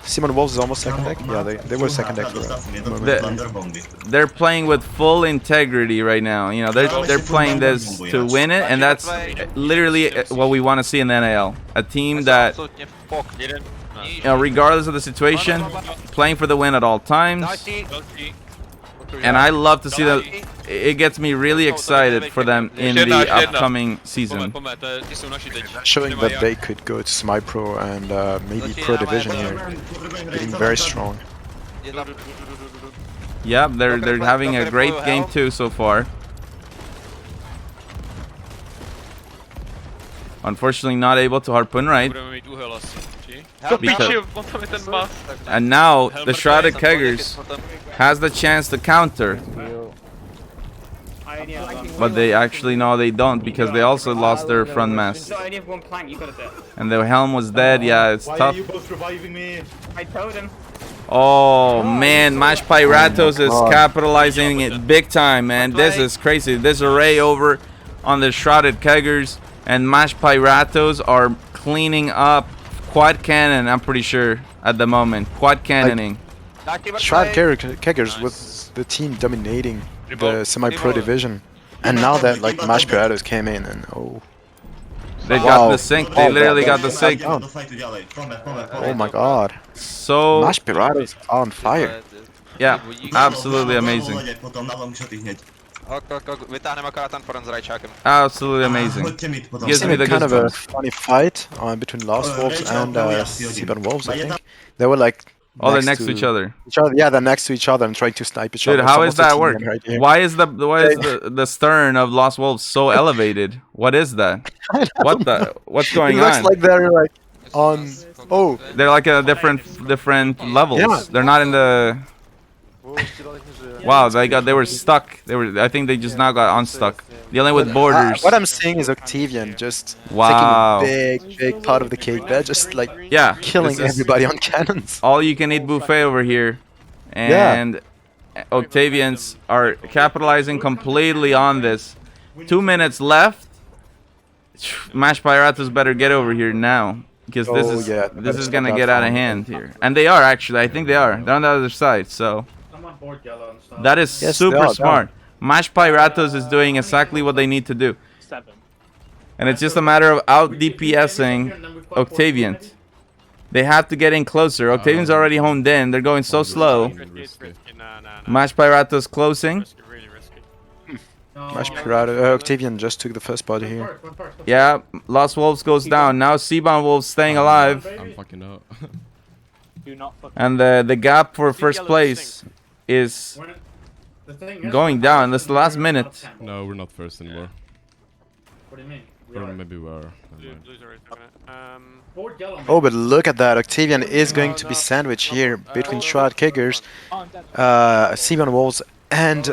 Seaborn Wolves is almost second deck? Yeah, they were second deck for a moment. They're playing with full integrity right now. You know, they're playing this to win it, and that's literally what we want to see in the NAL. A team that, regardless of the situation, playing for the win at all times. and I love to see that. It gets me really excited for them in the upcoming season. Showing that they could go to semi-pro and maybe pro division here, getting very strong. Yeah, they're having a great game too so far. Unfortunately, not able to harpoon right. And now the Shrouded Keggers has the chance to counter. But they actually, no, they don't, because they also lost their front mast. And the helm was dead. Yeah, it's tough. I told him. Oh man, Mash Pyratos is capitalizing it big time, man. This is crazy. This array over on the Shrouded Keggers, and Mash Pyratos are cleaning up quad cannon, I'm pretty sure, at the moment. Quad cannoning. Shrouded Keggers with the team dominating the semi-pro division, and now that like Mash Pyratos came in and they got the sync. They literally got the sync. Oh my god. So Mash Pyratos are on fire. Yeah, absolutely amazing. Absolutely amazing. Gives me the kind of a goosebumps. funny fight between Lost Wolves and Seaborn Wolves, I think. They were like Oh, they're next to each other. Yeah, they're next to each other and trying to snipe each other. Dude, how It's is almost a that team work? game right here. Why is the stern of Lost Wolves so elevated? What is that? What's going It looks on? like they're like on. Oh, They're like a different levels. Yeah. They're not in the. Wow, they were stuck. I think they just now got unstuck. Dealing with borders. what I'm seeing is Octavian just Wow. taking a big part of the cake. They're just like killing this is everybody on cannons. All you can eat buffet over here, and Octavians are capitalizing completely on this. 2 minutes left. Mash Pyratos better get over here now, because this is gonna get out of hand here. And they are actually. I think they are. They're on the other side. So that is super smart. Mash Pyratos is doing exactly what they need to do. And it's just a matter of out DPSing Octavian. They have to get in closer. Octavian's already honed in. They're going so slow. Mash Pyratos closing. Mash Pyratos, Octavian just took the first body here. Yeah, Lost Wolves goes down. Now Seaborn Wolves staying alive. I'm fucking up. And the gap for first place is going down. This is the last minute. No, we're not first anymore. What do you mean? Or maybe we are. Oh, but look at that. Octavian is going to be sandwiched here between Shroud Keggers, Seaborn Wolves, and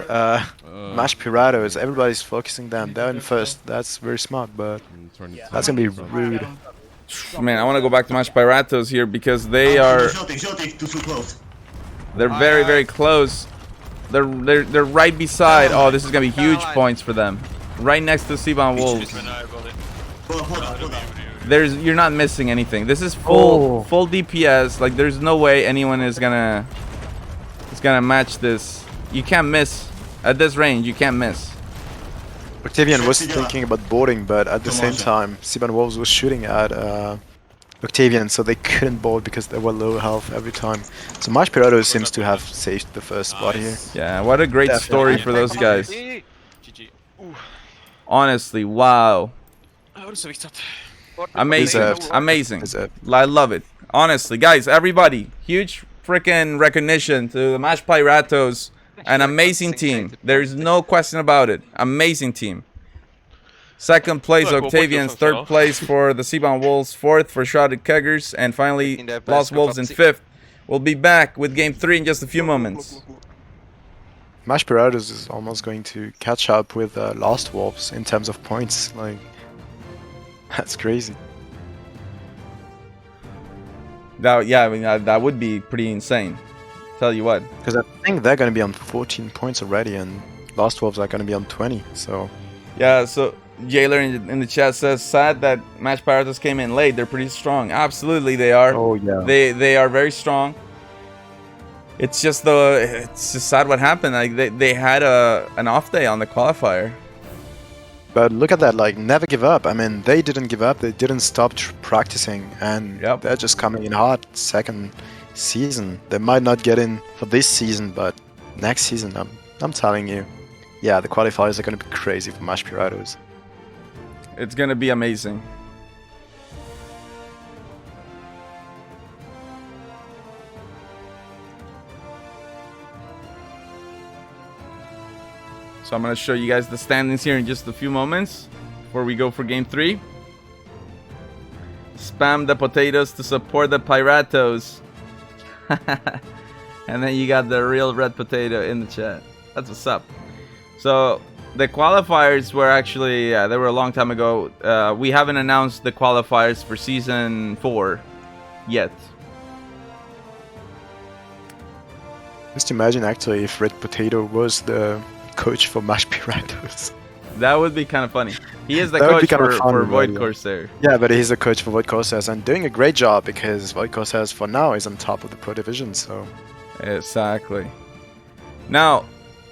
Mash Pyratos. Everybody's focusing them. They're in first. That's very smart, but that's gonna be rude. Man, I want to go back to Mash Pyratos here because they are. They're very, very close. They're right beside. Oh, this is gonna be huge points for them. Right next to Seaborn Wolves. You're not missing anything. This is full DPS. Like there's no way anyone is gonna match this. You can't miss at this range. You can't miss. Octavian was thinking about boarding, but at the same time, Seaborn Wolves was shooting at Octavian, so they couldn't board because they were low health every time. So Mash Pyratos seems to have saved the first spot here. Yeah, what a great story for those guys. Honestly, wow. Amazing, amazing. I love it. Honestly, guys, everybody, huge freaking recognition to the Mash Pyratos. An amazing team. There's no question about it. Amazing team. Second place, Octavians. Third place for the Seaborn Wolves. Fourth for Shrouded Keggers. And finally, Lost Wolves in fifth. We'll be back with Game 3 in just a few moments. Mash Pyratos is almost going to catch up with Lost Wolves in terms of points. Like, that's crazy. That would be pretty insane. Tell you what. Because I think they're going to be on 14 points already, and Lost Wolves are going to be on 20. So. Yeah. So Jailer in the chat says, sad that Mash Pyratos came in late. They're pretty strong. Absolutely, they are. Oh yeah. They are very strong. It's just sad what happened. Like they had an off day on the qualifier. But look at that, like, never give up. I mean, they didn't give up. They didn't stop practicing, and they're just coming in hot. Second season. They might not get in for this season, but next season, I'm I'm telling you. Yeah, the qualifiers are going to be crazy for Mash Piratos. It's gonna be amazing. So I'm gonna show you guys the standings here in just a few moments before we go for game 3. Spam the potatoes to support the Piratos. And then you got the real red potato in the chat. That's what's up. So the qualifiers were actually, they were a long time ago. We haven't announced the qualifiers for season 4 yet. Just imagine actually if Red Potato was the coach for Mash Piratos. That would be kind of funny. He is the That would be coach kind of fun, for Void yeah. Corsair. Yeah, but he's the coach for Void Corsairs and doing a great job because Void Corsairs for now is on top of the Pro Division, so... Exactly. Now,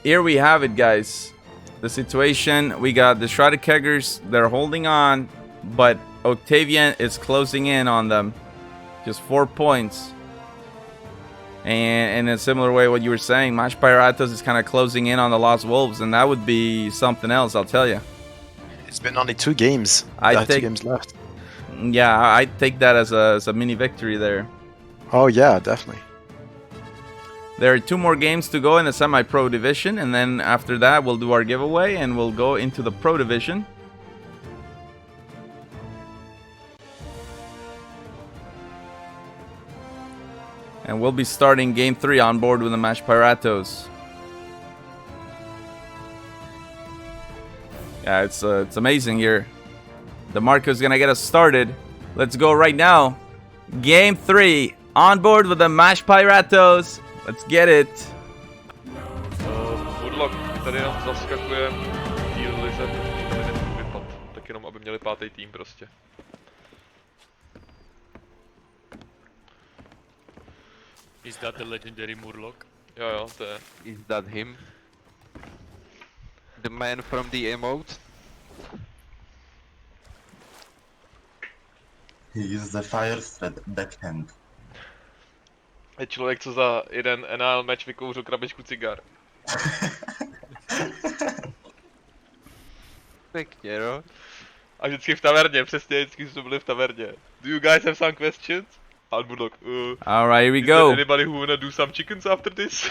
here we have it, guys. The situation, we got the Shrouded Keggers, they're holding on, but Octavian is closing in on them. Just 4 points. And in a similar way, what you were saying, Mash Piratos is kind of closing in on the Lost Wolves, and that would be something else, I'll tell you. It's been only 2 games. I 2 games left. Yeah, I take that as a mini victory there. Oh yeah, definitely. There are 2 more games to go in the semi-pro division, and then after that we'll do our giveaway and we'll go into the pro division. And we'll be starting game 3 on board with the Mash Piratos. Yeah, it's amazing here. DeMarco's gonna get us started. Let's go right now. Game 3 on board with the Mash Piratos. Let's get it. Woodlock tady jenom zaskakuje díl lize, to mi nevypad. Tak jenom, aby měli 5. tým prostě. Is that the legendary Murloc? Jo, to je. Is that him? The man from the emote? He uses the fire thread backhand. Je člověk, co za jeden NAL match vykouřil krabičku cigar. Pěkně, no. A vždycky v taverně, přesně vždycky jsme byli v taverně. Do you guys have some questions? And Woodlock, Alright, here we is go. there anybody who wanna do some chickens after this?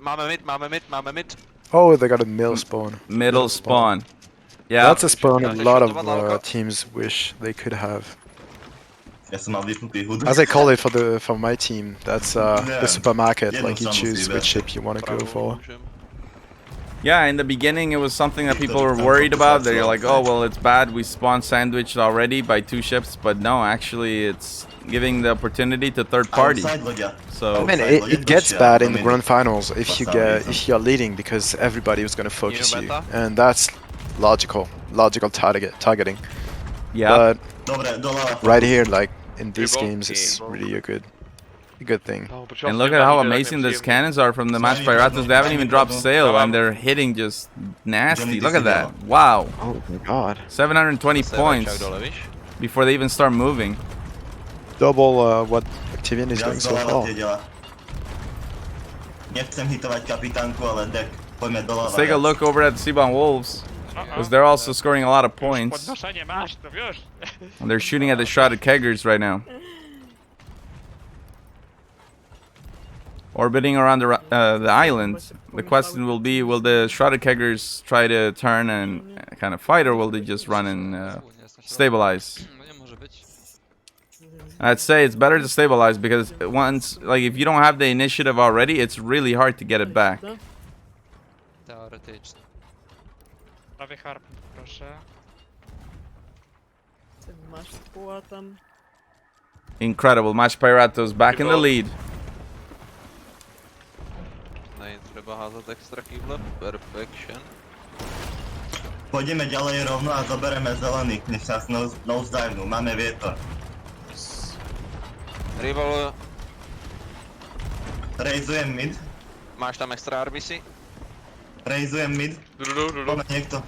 Máme mid. Oh, they got a middle spawn. Middle spawn. Yeah. That's a spawn a lot of teams wish they could have. As I call it for my team, that's the supermarket. Like you choose which ship you want to go for. Yeah, in the beginning it was something that people were worried about. They're like, oh well, it's bad, we spawn sandwiched already by 2 ships, but no, actually it's giving the opportunity to third party. So I mean, it gets bad in the grand finals if you're leading because everybody was gonna focus you, and that's logical targeting. Yeah. But right here, like in these games, it's really a good thing. And look at how amazing these cannons are from the Mash Piratos. They haven't even dropped sail and they're hitting just nasty. Look at that. Wow. Oh my god. 720 points before they even start moving. Double what Octavian is doing so far. Let's take a look over at the Seabound Wolves, because they're also scoring a lot of points. And they're shooting at the Shrouded Keggers right now. Orbiting around the island. The question will be, will the Shrouded Keggers try to turn and kind of fight, or will they just run and stabilize? I'd say it's better to stabilize, because once, like, if you don't have the initiative already, it's really hard to get it back. Prawie harp, proszę. Incredible. Mash Piratos back in the lead. Třeba házet extra kýble, perfection. Pôjdeme ďalej rovno a zobereme zelených, než nás nosedivenú, máme vietor. Rival. Rejzujem mid. Máš tam extra armisy? Rejzujem mid. Poďme niekto.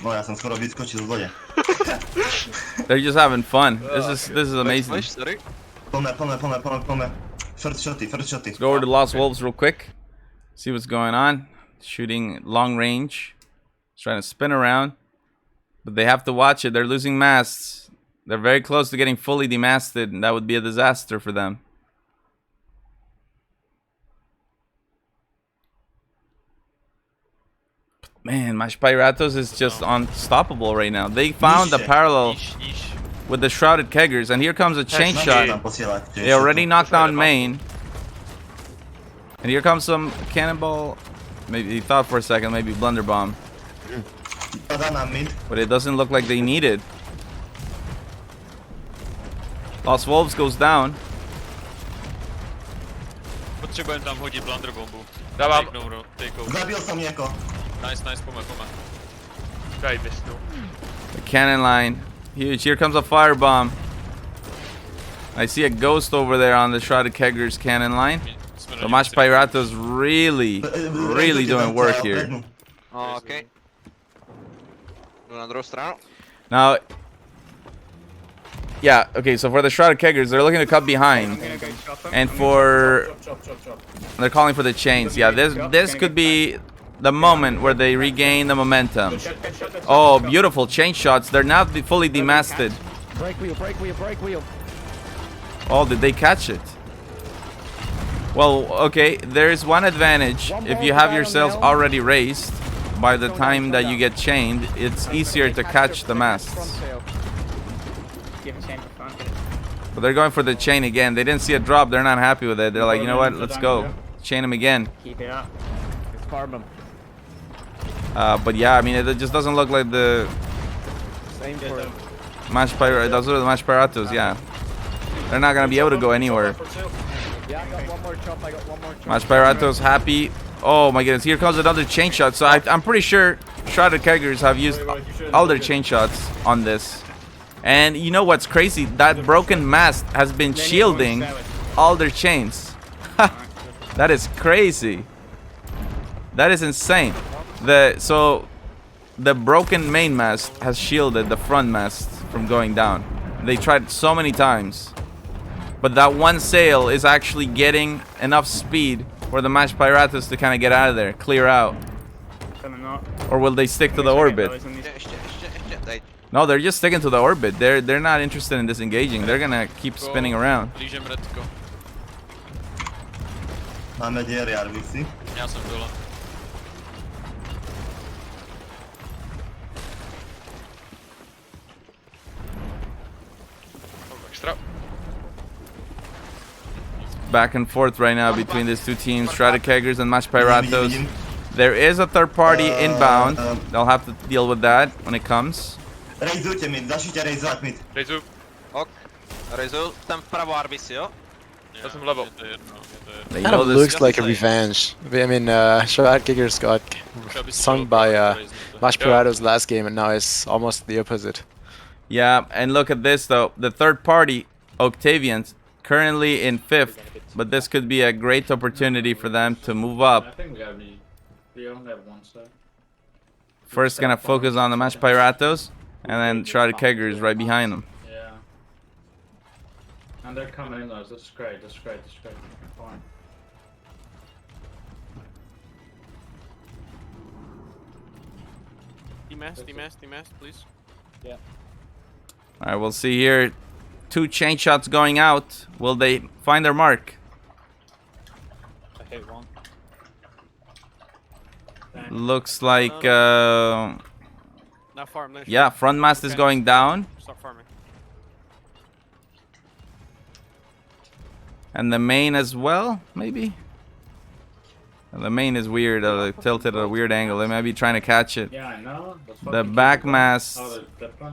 No ja som skoro vyskočil z lode. They're just having fun. This is amazing. Poďme. First shoty. Let's go over to Lost Wolves real quick. See what's going on. Shooting long range. Trying to spin around. But they have to watch it. They're losing masts. They're very close to getting fully demasted, and that would be a disaster for them. Man, Mash Piratos is just unstoppable right now. They found the parallel with the Shrouded Keggers, and here comes a chain shot. They already knocked down main. And here comes some cannonball. Maybe he thought for a second, maybe blunder bomb. But it doesn't look like they need it. Lost Wolves goes down. Potřebujeme tam hodit blunder bombu. Dávám. Zabil som niekoho. Nice, pome. Guy missed no. The cannon line. Huge. Here comes a firebomb. I see a ghost over there on the Shrouded Keggers cannon line. So Mash Piratos really doing work here. OK. Jdu na druhou stranu. Now, yeah, okay, so for the Shrouded Keggers, they're looking to cut behind. And for... They're calling for the chains. Yeah, this could be the moment where they regain the momentum. Oh, beautiful chain shots. They're now fully demasted. Break wheel. Oh, did they catch it? Well, okay, there's one advantage. If you have your sails already raised, by the time that you get chained, it's easier to catch the masts. But they're going for the chain again. They didn't see a drop. They're not happy with it. They're like, you know what? Let's go. Chain him again. Keep it up. Just farm him. But yeah, I mean, it just doesn't look like the Same for Mash Piratos. Those are the Mash Piratos, yeah. They're not going to be able to go anywhere. Yeah, I got one more chop. Mash Piratos happy. Oh my goodness, here comes another chain shot. So I'm pretty sure Shrouded Keggers have used all their chain shots on this. And you know what's crazy? That broken mast has been shielding all their chains. That is crazy. That is insane. So the broken main mast has shielded the front mast from going down. They tried so many times. But that one sail is actually getting enough speed for the Mash Piratos to kind of get out of there, clear out. Or will they stick to the orbit? No, they're just sticking to the orbit. They're not interested in disengaging. They're gonna keep spinning around. Máme diery, Arvisi. Já jsem dole. Extra. Back and forth right now between these two teams, Shrouded Keggers and Mash Piratos. There is a third party inbound. They'll have to deal with that when it comes. Rejzujte mid, začnite rejzovat mid. Rejzu. Ok. Rejzu, tam vpravo Arbisi, jo? Já jsem vlevo. They Kind know of this. looks like a revenge. I mean, Shrouded Keggers got sung by Mash Piratos last game, and now it's almost the opposite. Yeah, and look at this though. The third party, Octavians, currently in 5th, but this could be a great opportunity for them to move up. I think we only have one side. First gonna focus on the Mash Piratos, and then Shrouded Keggers right behind them. Yeah. And they're coming in though, this is great, Fine. Demast, please. Yeah. Alright, we'll see here. 2 chain shots going out. Will they find their mark? I hit one. Looks like Now farm. yeah, front mast is going down. Stop farming. And the main as well, maybe? The main is weird, tilted at a weird angle. They might be trying to catch it. Yeah, I know. The back mast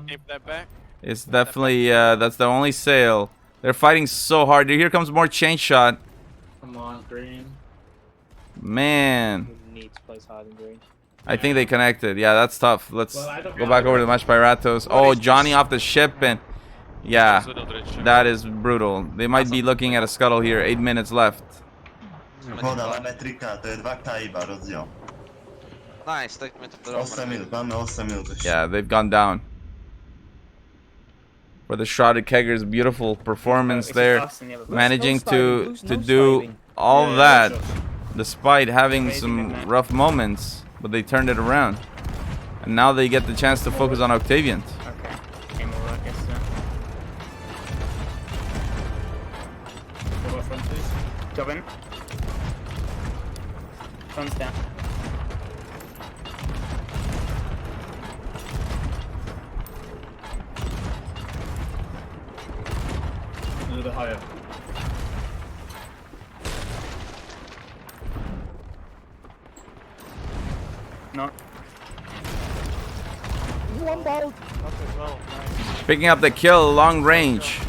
Keep that back. is definitely, that's the only sail. They're fighting so hard. Here comes more chain shot. Come on, green. Man. Needs place hard and green. I think they connected. Yeah, that's tough. Let's go back over to the Mash Piratos. Oh, Johnny off the ship, and yeah, that is brutal. They might be looking at a scuttle here. 8 minutes left. Voda, máme 3K, to je 2K iba rozdiel. Nice, tak mi to 8 minút, máme 8 minút ešte. Yeah, they've gone down. for the Shrouded Keggers. Beautiful performance there, managing to do all that despite having some rough moments, but they turned it around, and now they get the chance to focus on Octavian. Okay. Game over, I guess. Go front, please. Job in. Front's down. A little bit higher. No. One ball. Picking up the kill long range.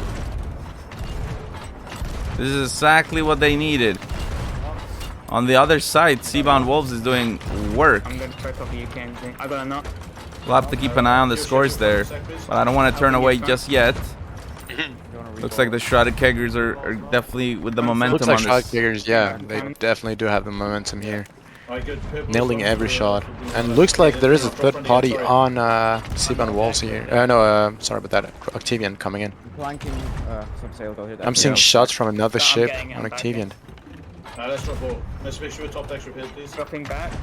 This is exactly what they needed. On the other side, Seabound Wolves is doing work. I'm gonna try copy UKNG. I got a knock. We'll have to keep an eye on the scores there, but I don't want to turn away just yet. Looks like the Shrouded Keggers are definitely with the momentum Looks like on Shrouded this. Keggers, yeah, they definitely do have the momentum here. Alright, good. Purple Nailing front every to, shot. to And the looks like there is a proper third party on the on Seabound Walls here. Sorry about that. Octavian coming in. Planking some sail go here. I'm seeing shots from another I'm ship getting it, on I'm back Octavian. let's drop all. Let's make sure top decks repaired, please. Dropping back.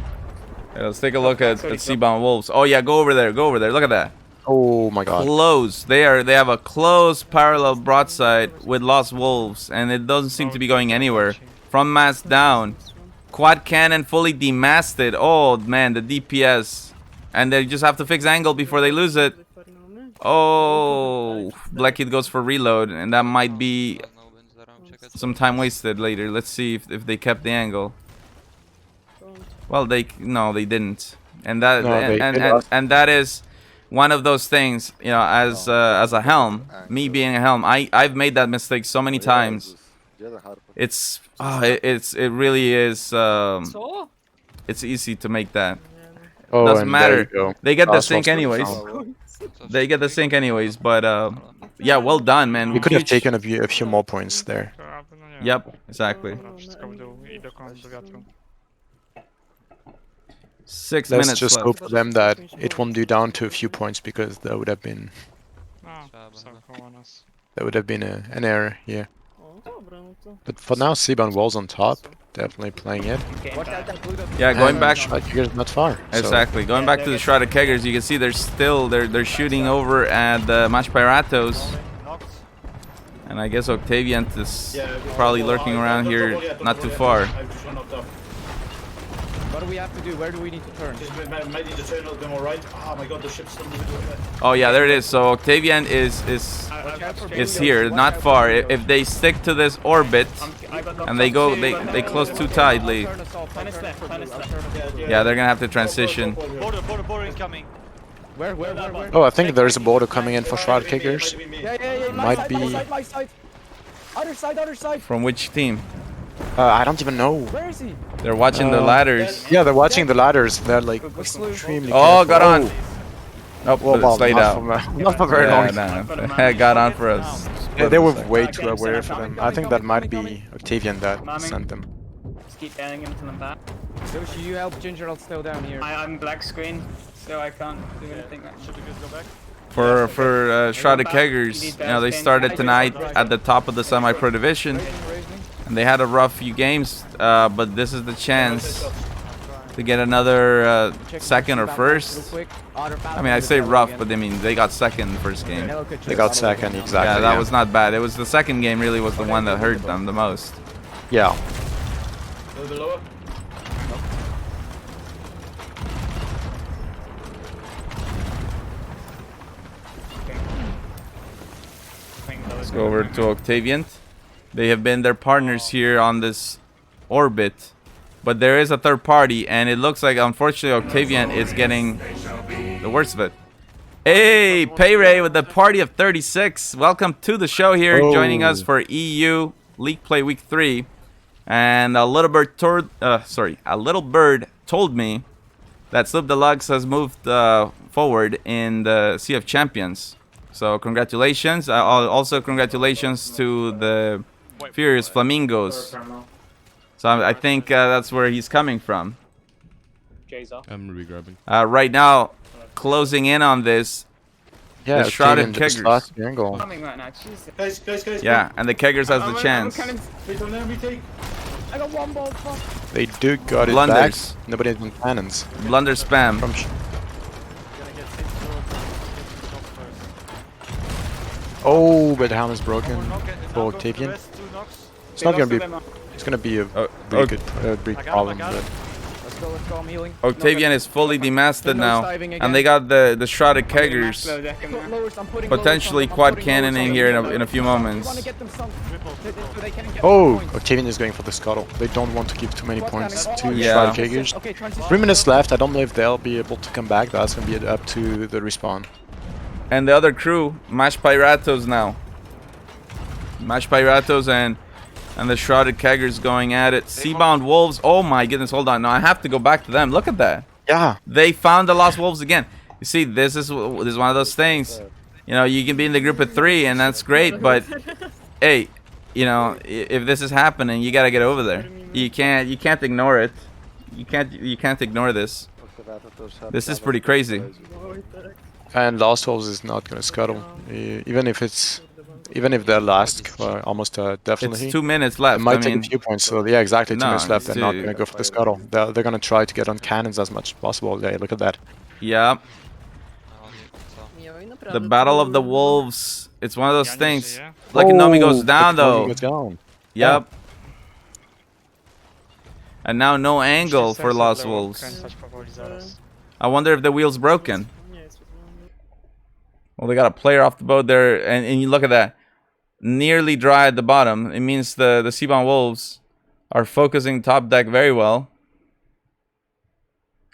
Yeah, let's take a look at Seabound Wolves. Oh yeah, go over there, go over there. Look at that. Oh my god. Close. They have a close parallel broadside with Lost Wolves, and it doesn't seem to be going anywhere. From mast down. Quad cannon fully demasted. Oh man, the DPS. And they just have to fix angle before they lose it. Oh, Black Kid goes for reload, and that might be some time wasted later. Let's see if they kept the angle. Well, they didn't. And that and that is one of those things, you know, as a helm, me being a helm, I've made that mistake so many times. It really is. It's easy to make that. Oh, Doesn't and matter. there you go. They get the Lost sync Wolves anyways. found. They get the sync anyways. But yeah, well done, man. We could have Huge- taken a few more points there. Yep, exactly. Wszystko w dół i do wiatru. 6 Let's minutes just left. hope for them that it won't do down to a few points, because that would have been an error here. But for now, Seabound Walls on top, definitely playing it. Yeah, going back. Shrouded Keggers not far. so- Exactly. Going back to the Shrouded Keggers, you can see they're shooting over at the Match Piratos. And I guess Octavian is probably lurking around here, not too far. What do we have to do? Where do we need to turn? Might need to turn a little bit more right. Oh my god, the ship's still moving right there. Oh yeah, there it is. So Octavian is here, not far. If they stick to this orbit and they close too tightly, yeah, they're gonna have to transition. Border incoming. Where? Oh, I think there's a border coming in for Shrouded Keggers. Yeah. Might be. My side. Other side. From which team? I don't even know. Where is he? They're watching the ladders. Yeah, they're watching the ladders. They're like extremely. Oh, got on. careful. Nope, Well, it's laid out. Not for very long. Nah, got on for us. Yeah, they were way too aware for them. I think that might be Octavian that sent them. Just keep getting him to them back. Sushi, you help Ginger. I'll still down here. I'm black screen, so I can't do anything right now. For Shrouded Keggers, you know, they started tonight at the top of the semi-pro division, and they had a rough few games, but this is the chance to get another second or first. I mean, I say rough, but I mean they got second in the first game. They got second, exactly. Yeah, that was not bad. It was the second game really was the one that hurt them the most. Yeah. A little bit lower. Let's go over to Octavian. They have been their partners here on this orbit, but there is a third party, and it looks like unfortunately Octavian is getting the worst of it. Hey, Payray with the party of 36. Welcome to the show here, joining us for EU League Play Week 3. And a little bird told me that Sloop Deluxe has moved forward in the Sea of Champions. So congratulations. Also congratulations to the Furious Flamingos. So I think that's where he's coming from. I'm re-grabbing. Right now, closing in on this Yeah, the Shrouded Octavian just Keggers. lost the angle. Coming right now, Jesus. Guys. Yeah, and the Keggers has the chance. Wait, don't let me take. I got one ball, fuck. They do got it Blunders. back. Nobody has been cannons. Blunder spam. From oh, but the helm is broken for Octavian. It's not gonna be. It's gonna be a really good, big problem. But Let's go, I'm healing. Octavian is fully demasted now, and they got the Shrouded Keggers. Potentially quad cannoning here in a few moments. oh, Octavian is going for the scuttle. They don't want to give too many points to Shrouded Keggers. 3 minutes left. I don't know if they'll be able to come back. That's gonna be up to the respawn. And the other crew, Mash Pyratos now. Mash Pyratos and the Shrouded Keggers going at it. Seabound Wolves. Oh my goodness, hold on. Now I have to go back to them. Look at that. Yeah. They found the Lost Wolves again. You see, this is one of those things. You know, you can be in the group of 3 and that's great, but hey, you know, if this is happening, you gotta get over there. You can't ignore it. You can't ignore this. This is pretty crazy. And Lost Wolves is not gonna scuttle, even if they're last, almost definitely. It's 2 minutes left. It might take a few points. So yeah, exactly. 2 minutes left. They're not gonna go for the scuttle. They're gonna try to get on cannons as much as possible. Yeah, look at that. Yeah. The Battle of the Wolves. It's one of those things. Like Nomi goes down though. Goes down. Yep. And now no angle for Lost Wolves. I wonder if the wheel's broken. Well, they got a player off the boat there, and you look at that. Nearly dry at the bottom. It means the Seabound Wolves are focusing top deck very well.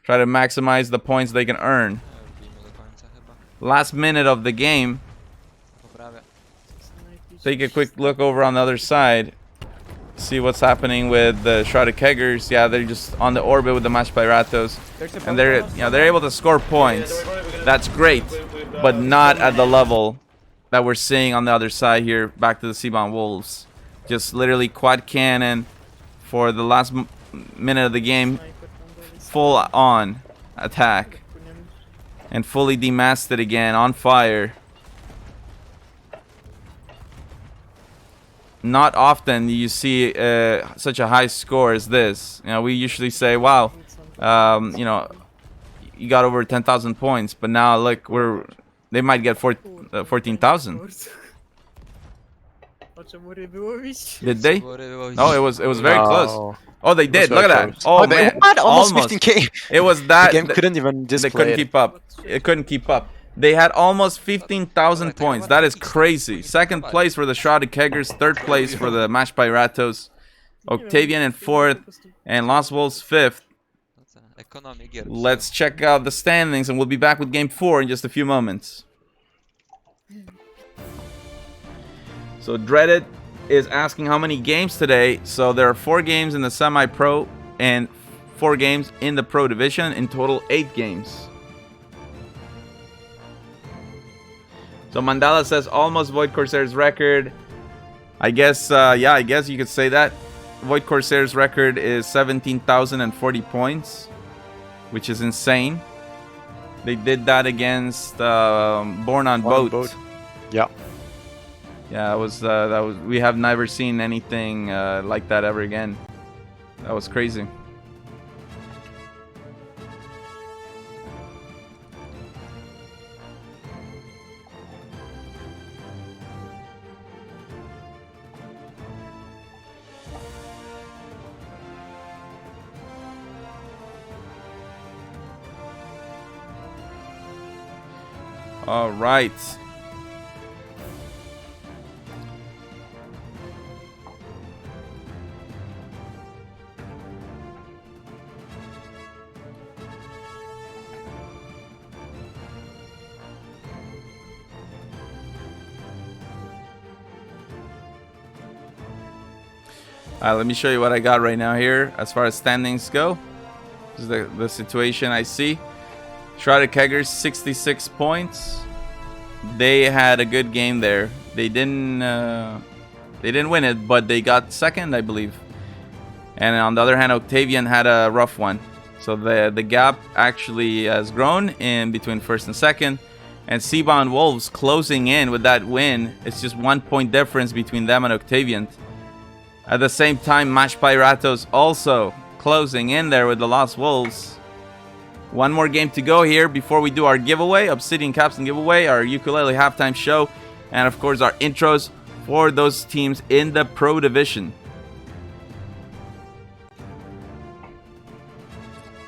Try to maximize the points they can earn. Last minute of the game. Take a quick look over on the other side. See what's happening with the Shrouded Keggers. Yeah, they're just on the orbit with the Mash Pyratos. And they're able to score points. That's great. But not at the level that we're seeing on the other side here. Back to the Seabound Wolves. Just literally quad cannon for the last minute of the game. Full on attack. And fully demasted again on fire. Not often you see such a high score as this. You know, we usually say, wow, you know, you got over 10,000 points, but now look, they might get 14,000. Did they? No, it was very close. Oh, they did. Look at that. Oh man, almost 15k. It was that the game couldn't even display. They couldn't keep up. It couldn't keep up. They had almost 15,000 points. That is crazy. Second place for the Shrouded Keggers. Third place for the Mash Pyratos. Octavian in fourth. And Lost Wolves fifth. Let's check out the standings and we'll be back with game 4 in just a few moments. So Dreaded is asking how many games today. So there are 4 games in the semi-pro and 4 games in the pro division. In total 8 games. So Mandala says almost Void Corsair's record. I guess, yeah, I guess you could say that. Void Corsair's record is 17,040 points, which is insane. They did that against Born on Boat. Yeah. Yeah, that was. We have never seen anything like that ever again. That was crazy. All right. Let me show you what I got right now here as far as standings go. This is the situation I see. Shrouded Keggers 66 points. They had a good game there. They didn't win it, but they got second, I believe. And on the other hand, Octavian had a rough one. So the gap actually has grown in between first and second. And Seabound Wolves closing in with that win. It's just 1 point difference between them and Octavian. At the same time, Mash Pyratos also closing in there with the Lost Wolves. One more game to go here before we do our giveaway, Obsidian Capstan giveaway, our ukulele halftime show, and of course our intros for those teams in the Pro Division.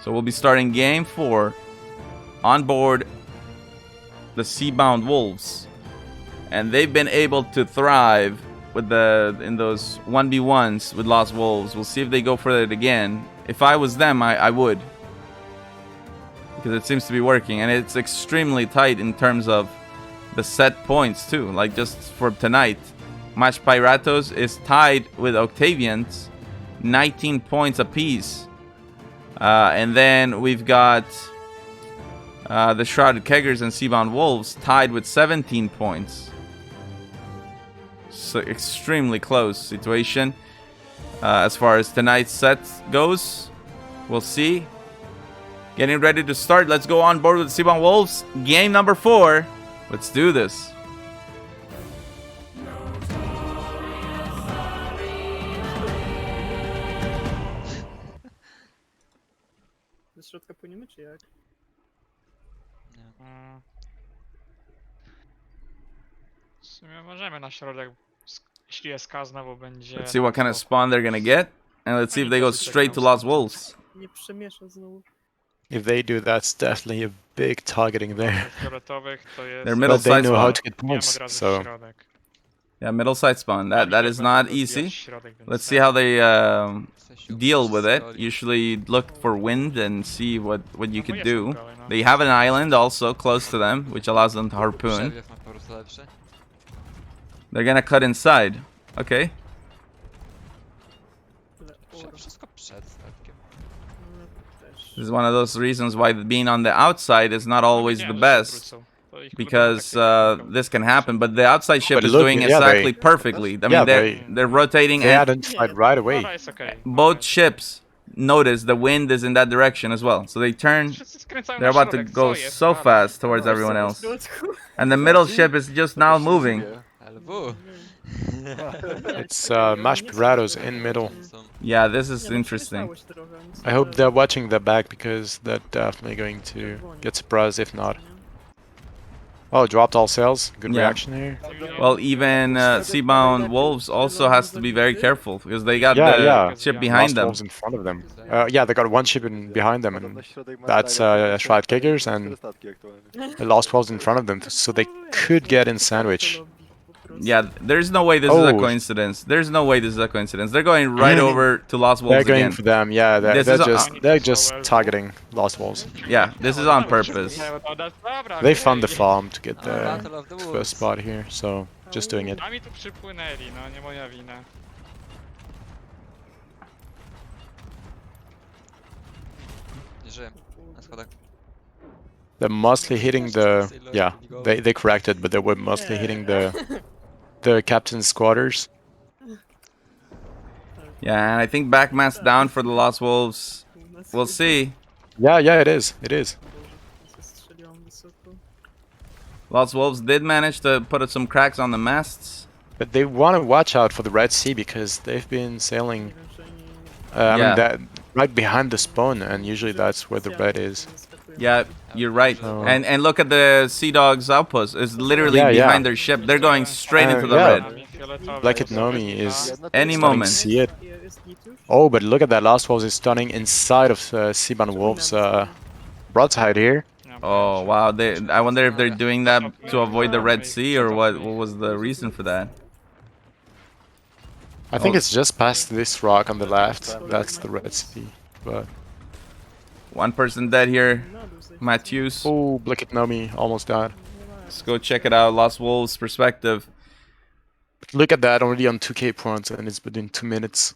So we'll be starting game 4 on board the Seabound Wolves. And they've been able to thrive with in those 1v1s with Lost Wolves. We'll see if they go for it again. If I was them, I would. Because it seems to be working. And it's extremely tight in terms of the set points too. Like just for tonight, Mash Pyratos is tied with Octavians, 19 points apiece. And then we've got the Shrouded Keggers and Seabound Wolves tied with 17 points. So extremely close situation. As far as tonight's set goes, we'll see. Getting ready to start. Let's go on board with the Seabound Wolves. Game number 4. Let's do this. Ze środka płyniemy, czy jak? W sumie możemy na środek, jeśli SK znowu będzie... Let's see what kind of spawn they're gonna get. And let's see if they go straight to Lost Wolves. Nie przemiesza znowu. If they do, that's definitely a big targeting there. Their middle But they side know how spawn. to get points, so... Yeah, middle side spawn. That is not easy. Let's see how they deal with it. Usually look for wind and see what you could do. They have an island also close to them, which allows them to harpoon. They're gonna cut inside. Okay. This is one of those reasons why being on the outside is not always the best. Because this can happen, but the outside ship is doing exactly perfectly. I mean, they're rotating they and identified right away. Both ships notice the wind is in that direction as well, so they turn. They're about to go so fast towards everyone else, and the middle ship is just now moving. It's Mash Pyratos in middle. Yeah, this is interesting. I hope they're watching the back because they're definitely going to get surprised if not. Oh, dropped all sails. Good reaction here. Well, even Seabound Wolves also has to be very careful because they got the ship behind them. Wolves in front of them. Yeah, they got one ship behind them, and that's Shroud Kickers, and the Lost Wolves in front of them, so they could get in sandwich. Yeah, there's no way this is a coincidence. There's no way this is a coincidence. They're going right over to Lost Wolves again. They're going again. for them, yeah. They're just targeting Lost Wolves. Yeah, this is on purpose. They found the farm to get the first spot here, so just doing it. Nami tu przypłynęli, no nie moja wina. They're mostly hitting the... Yeah, they corrected, but they were mostly hitting the captain's quarters. Yeah, and I think backmass down for the Lost Wolves. We'll see. Yeah, it is. It is. Lost Wolves did manage to put some cracks on the masts. But they want to watch out for the Red Sea because they've been sailing I mean, right behind the spawn, and usually that's where the red is. Yeah, you're right. And look at the Sea Dog's outpost. It's literally behind their ship. They're going straight into the red. Black Nomi is any moment. See it. Oh, but look at that. Lost Wolves is stunning inside of Seabound Wolves' broadside here. Oh wow! I wonder if they're doing that to avoid the Red Sea, or what was the reason for that? I think it's just past this rock on the left. That's the Red Sea. But one person dead here, Matthews. Oh, Black Nomi almost died. Let's go check it out. Lost Wolves perspective. Look at that, already on 2k points, and it's been 2 minutes.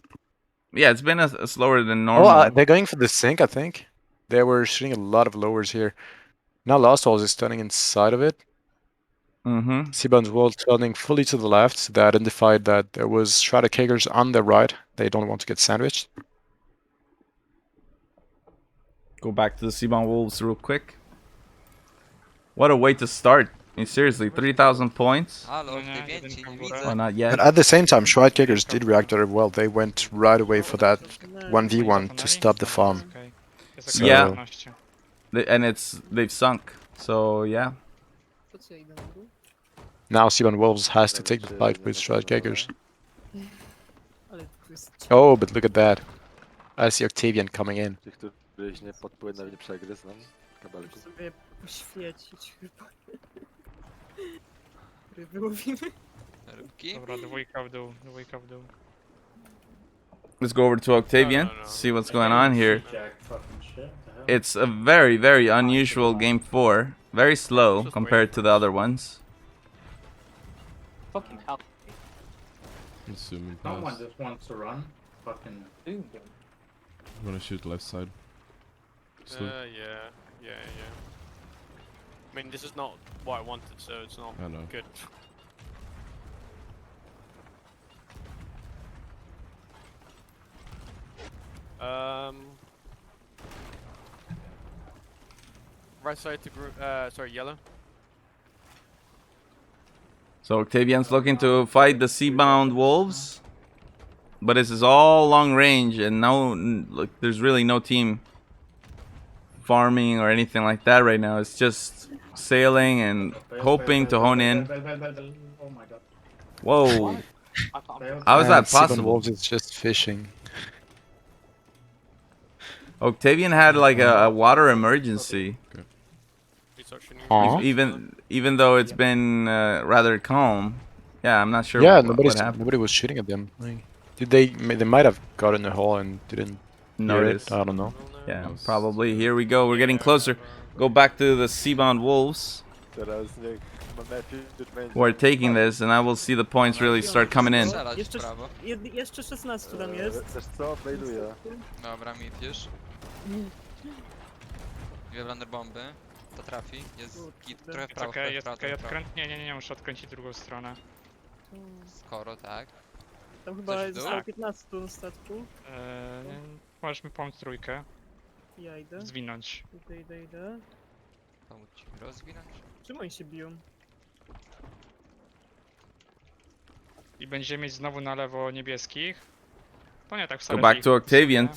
Yeah, it's been a slower than normal. Oh, they're going for the sink, I think. They were shooting a lot of lowers here. Now Lost Wolves is turning inside of it. Seabound Wolves turning fully to the left. So they identified that there was Shrouded Kegers on the right. They don't want to get sandwiched. Go back to the Seabound Wolves real quick. What a way to start. I mean, seriously, 3,000 points? Halo, Octavian cię nie widzę. Oh, not yet. But at the same time, Shroudkickers did react very well. They went right away for that 1v1 to stop the farm. So, Yeah. And they've sunk. So, yeah. now Seaborn Wolves has to take the fight with Shroudkickers. Oh, but look at that. I see Octavian coming in. Dobra, dwójka w dół, dwójka w dół. Let's go over to Octavian, see what's going on here. It's a very, very unusual game 4. Very slow compared to the other ones. Fucking hell. Assuming Someone pass. just wants to run. Fucking. I'm gonna shoot left side. Slow. Yeah. I mean, this is not what I wanted, so it's not I know. good. Right side to group. Sorry, yellow. So Octavian's looking to fight the Seabound Wolves. But this is all long range and look, there's really no team farming or anything like that right now. It's just sailing and hoping to hone in. Oh my god. Whoa. How is that Seaborn possible? Wolves is just fishing. Octavian had like a water emergency. Aw. Even though it's been rather calm. Yeah, I'm not sure Yeah, what happened. nobody was shooting at them. Like, they might have got in the hole and didn't Notice. hear it. I don't know. Yeah, probably. Here we go. We're getting closer. Go back to the Seabound Wolves. We're taking this, and I will see the points really start coming in. Jeszcze 16 tam jest. Dobra, mid już. Dwie blunderbomby. To trafi. Jest git. Trochę w prawo, Okej, trochę w prawo, jest okej, trochę w prawo. odkręt. Nie, muszę odkręcić drugą stronę. Skoro, tak. Tam chyba Coś w dół? zostało 15 na statku. Możesz mi pomóc trójkę. Ja idę. Zwinąć. Idę. Pomóc ci rozwinąć. Czym oni się biją? I będziemy mieć znowu na lewo niebieskich. To nie tak Go wcale back ich to Octavian.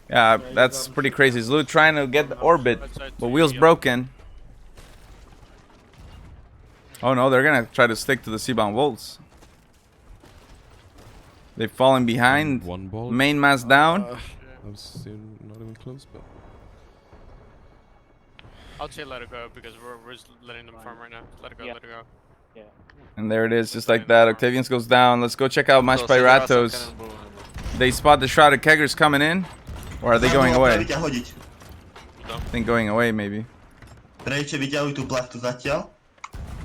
Yeah, that's pretty crazy. Zlu trying to get the orbit, but wheel's broken. Oh no, they're gonna try to stick to the Seabound Wolves. They've fallen behind. One ball. Main mass down. I'm still not even close, but I'd say let it go because we're just letting them farm right now. Let it go, let it go. Yeah. And there it is, just like that. Octavians goes down. Let's go check out Mash Pyratos. They spot the Shrouded Keggers coming in. Or are they going away? I think going away, maybe. Prejte vyťahuj tú plachtu zatiaľ.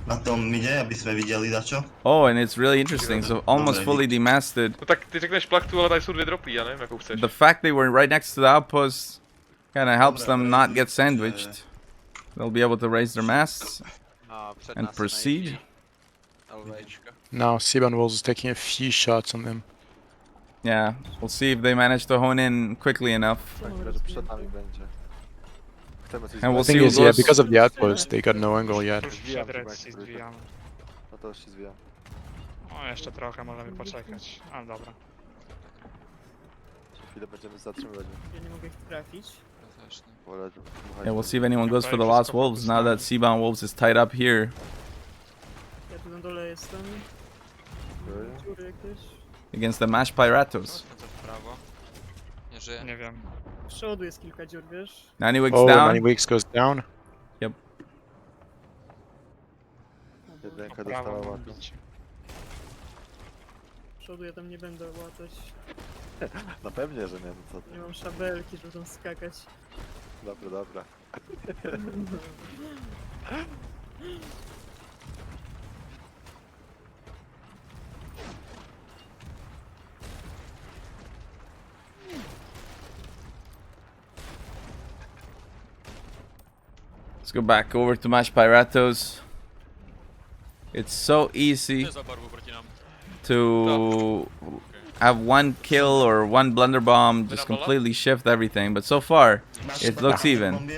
Na tom mide, aby sme videli dačo. Oh, and it's really interesting. So almost fully demasted. No tak ty řekneš plachtu, ale tady jsou dvě dropy, já nevím, jakou chceš. The fact they were right next to the outpost kind of helps them not get sandwiched. They'll be able to raise their masts and proceed. Now Seaborn Wolves is taking a few shots on them. Yeah, we'll see if they manage to hone in quickly enough. And we'll The thing see is, yeah, because of the outpost, they got no angle yet. Przed Red Sea zwijamy. O, jeszcze trochę możemy poczekać. A, dobra. Ja nie mogę ich trafić. Yeah, we'll see if anyone goes for the Lost Wolves now that Seabound Wolves is tied up here. Ja tu na dole jestem. Dziury jakieś. Against the Mash Pyratos. Co w prawo? Nie żyje. Nie wiem. Z przodu jest kilka dziur, wiesz? Nanywick's Oh, down. Nanywick's goes down. Yep. Prawo mam bić. Z przodu ja tam nie będę łatać. No pewnie, że nie, no co ty. Nie mam szabelki, żeby tam skakać. Dobra. Let's go back over to Mash Pyratos. It's so easy to have one kill or one blunder bomb just completely shift everything, but so far it looks even.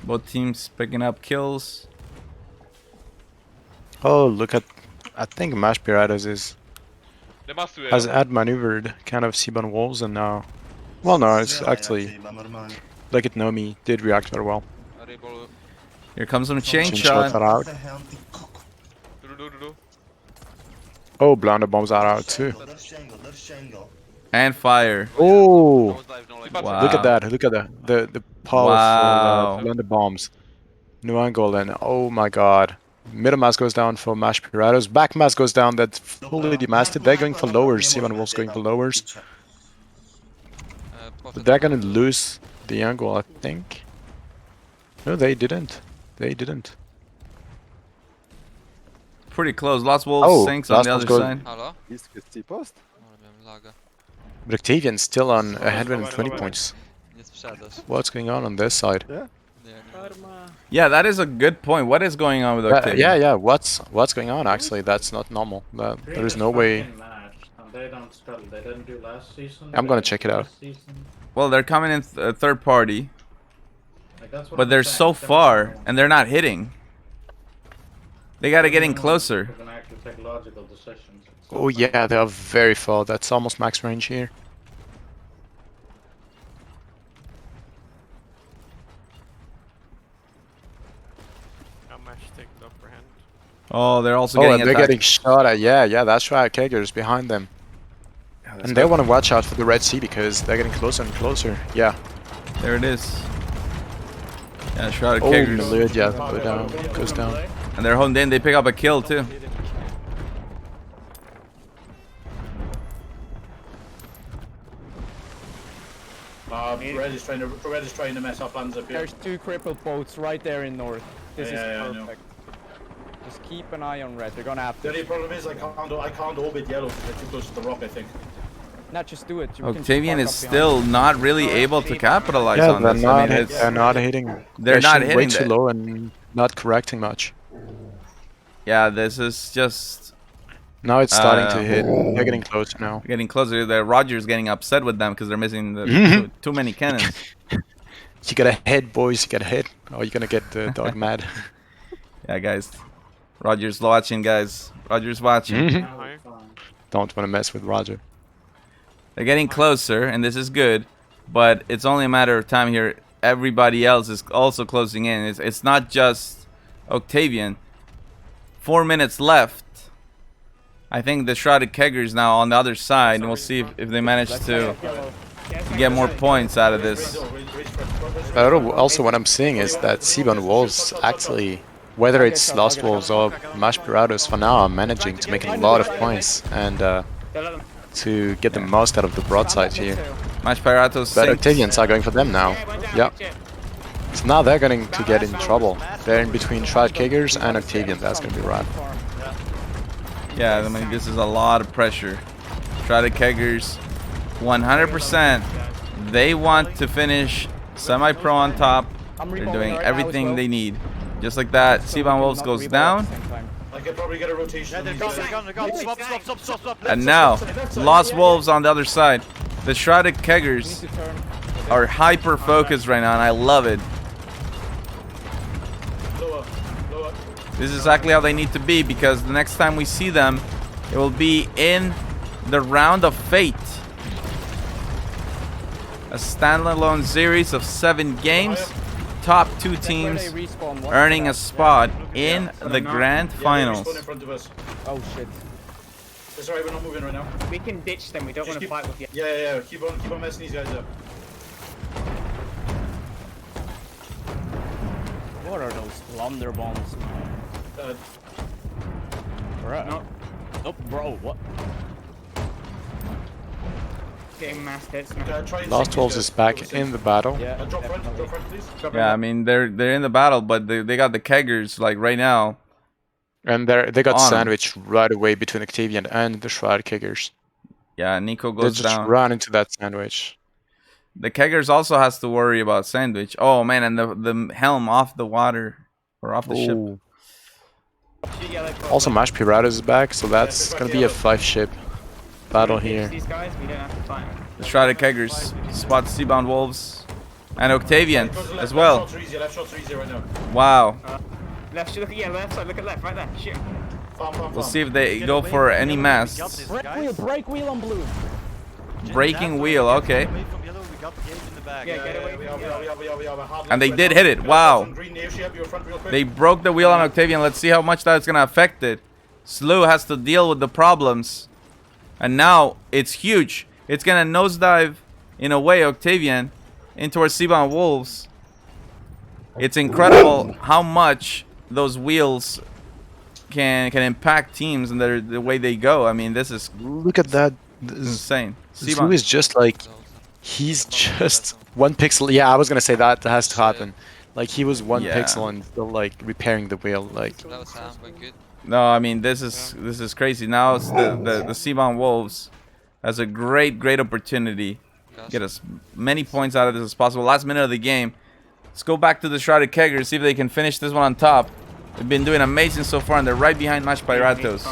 Both teams picking up kills. Oh, look at... I think Mash Piratas Nemastuje, has jo? outmaneuvered kind of Seaborn Wolves and now... Well, no, it's actually... Like it Nomi did react very well. Here comes some chain Chain shot. shots are out. Oh, blunder bombs are out too. And fire. Oh! Wow. Look at that, look at that. The powerful Wow. blunder bombs. New angle and oh my god. Middle mass goes down for Mash Piratas. Back mass goes down, that's fully demasted. They're going for lowers. Seaborn Wolves going for lowers. But they're gonna lose the angle, I think. No, they didn't. They didn't. Pretty close. Lost Wolves sinks on Last the Wolves other go- side. Halo? East is T-post? But Octavian's still on 120 points. Nie sprzedasz. What's going on this side? Yeah. Karma. Yeah, that is a good point. What is going on with Octavian? Yeah, what's going on actually? That's not normal. There is no way. And they don't spell. They didn't do last season. I'm gonna check it out. Well, they're coming in third party, Like, that's what but I'm they're saying. so Them far and they're not hitting. They gotta get in closer. We're gonna actually take logical decisions. It's Oh not yeah, they are very far. That's almost max range here. Now Mesh take the upper hand. Oh, they're also Oh, getting and they're attacked. getting shot at. Yeah, that's right. Kegers behind them. And they want to watch out for the Red Sea because they're getting closer and closer. Yeah. There it is. Yeah, shot at Oh, Keggers. Malud, yeah, goes down. And they're honed in. They pick up a kill too. Red is trying to mess up lands up here. There's two crippled boats right there in north. This Yeah, is I know. perfect. Just keep an eye on red. They're gonna have The to. only problem is I can't orbit yellow because they're too close to the rock, I think. Not just do it. You can Octavian just is park up behind. still not really able to capitalize Yeah, on they're this. not, I mean, it's, they're not hitting. They're not shooting hitting way too that. low and not correcting much. Yeah, this is just Now it's starting to hit. They're getting closer now. getting closer. The Rogers getting upset with them because they're missing the too many cannons. You gotta hit, boys. You gotta hit. Or you're gonna get the dog mad. Yeah, guys. Rogers watching, guys. Rogers watching. Don't want to mess with Roger. They're getting closer, and this is good. But it's only a matter of time here. Everybody else is also closing in. It's not just Octavian. 4 minutes left. I think the Shrouded Keggers now on the other side, and we'll see if they manage to get more points out of this. But also what I'm seeing is that Seaborn Wolves actually, whether it's Lost Wolves or Mash Piratas for now, are managing to make a lot of points and to get the most out of the broadside here. Mash Piratas But sinks. Octavians are going for them now. Yeah. So now they're going to get in trouble. They're in between Shrouded Keggers and Octavian. That's going to be right. Yeah, I mean, this is a lot of pressure. Shrouded Keggers, 100%. They want to finish semi-pro on top. They're doing everything they need. Just like that, Seaborn Wolves goes down. I could probably get a rotation. And now, Lost Wolves on the other side. The Shrouded Keggers are hyper-focused right now, and I love it. This is exactly how they need to be, because the next time we see them, it will be in the Round of Fate. A standalone series of 7 games. Top 2 teams earning a spot in the grand finals. Oh shit. It's alright, we're not moving right now. We can ditch them. We don't want to fight with you. Yeah. Keep on messing these guys up. What are those blunder bombs? No. Nope, bro. What? Getting mass hits. Lost Wolves is back in the battle. Yeah. Drop front, please. Yeah, I mean, they're in the battle, but they got the Keggers, like, right now. And they got On 'em. sandwiched right away between Octavian and the Shrouded Keggers. Yeah, Nico They goes just down. run into that sandwich. The Keggers also has to worry about Sandwich. Oh, man, and the helm off the water, or off the ship. Ooh. Also, Mash Piratas is back, so that's gonna be a 5-ship battle here. These guys, we don't have to fight them. The Shrouded Keggers spot Seabound Wolves. And Octavian Left, as well. Left shots are easier right now. Wow. Left, look at, yeah, left side, look at left, right there. Shoot. We'll see if they go for any masks. Break wheel on blue. Breaking wheel, okay. Yeah, get away. And they did hit it. Wow. They broke the wheel on Octavian. Let's see how much that's going to affect it. Slew has to deal with the problems. And now it's huge. It's going to nosedive, in a way, Octavian into our Seabound Wolves. It's incredible how much those wheels can impact teams and the way they go. I mean, this is... Look at that. Insane. Slew is just like... He's just 1 pixel. Yeah, I was gonna say that has to happen. Like he was 1 pixel and still like repairing the wheel. Like no, I mean this is crazy. Now it's the Seabound Wolves has a great opportunity. Get as many points out of this as possible. Last minute of the game. Let's go back to the Shrouded Keggers, see if they can finish this one on top. They've been doing amazing so far, and they're right behind Mash Piratos.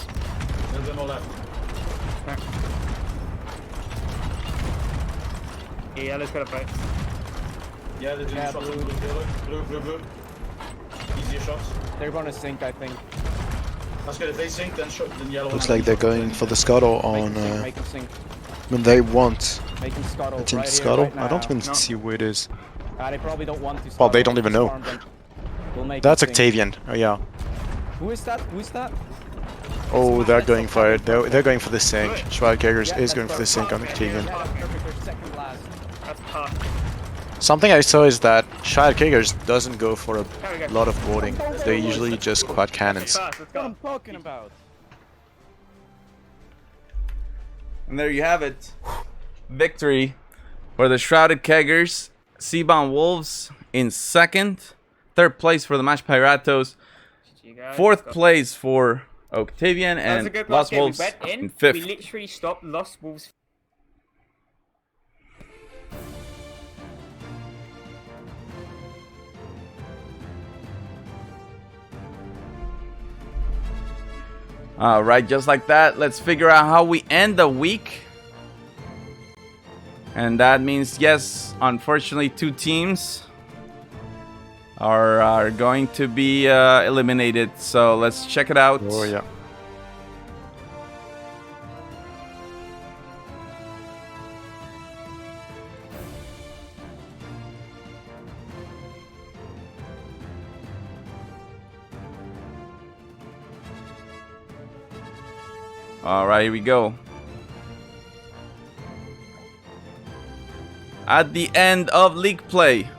Yeah, let's go back. Yeah, they're doing shots on blue. Easier shots. They're gonna sink, I think. That's good. If they sink, then yellow. looks like they're going for the scuttle on. Make them sink. When they want. Make them scuttle. I think right scuttle. Here, right I don't even now. see where it is. They probably don't want to. Well, they don't even know. We'll make That's them sink. Octavian. Oh yeah. Who is that? Who is that? Oh, they're going for it. They're going for the sink. Shrouded Keggers is going for the sink on Octavian. Something I saw is that Shrouded Keggers doesn't go for a lot of boarding. They usually just quad cannons. That's what I'm talking about. And there you have it. Victory for the Shrouded Keggers. Seabound Wolves in second. Third place for the Mash Piratos. Fourth place for Octavian and Lost Wolves in fifth. We literally stopped Lost Wolves. Alright, just like that, let's figure out how we end the week. And that means, yes, unfortunately, 2 teams are going to be eliminated. So let's check it out. Oh, yeah. Alright, here we go. At the end of league play,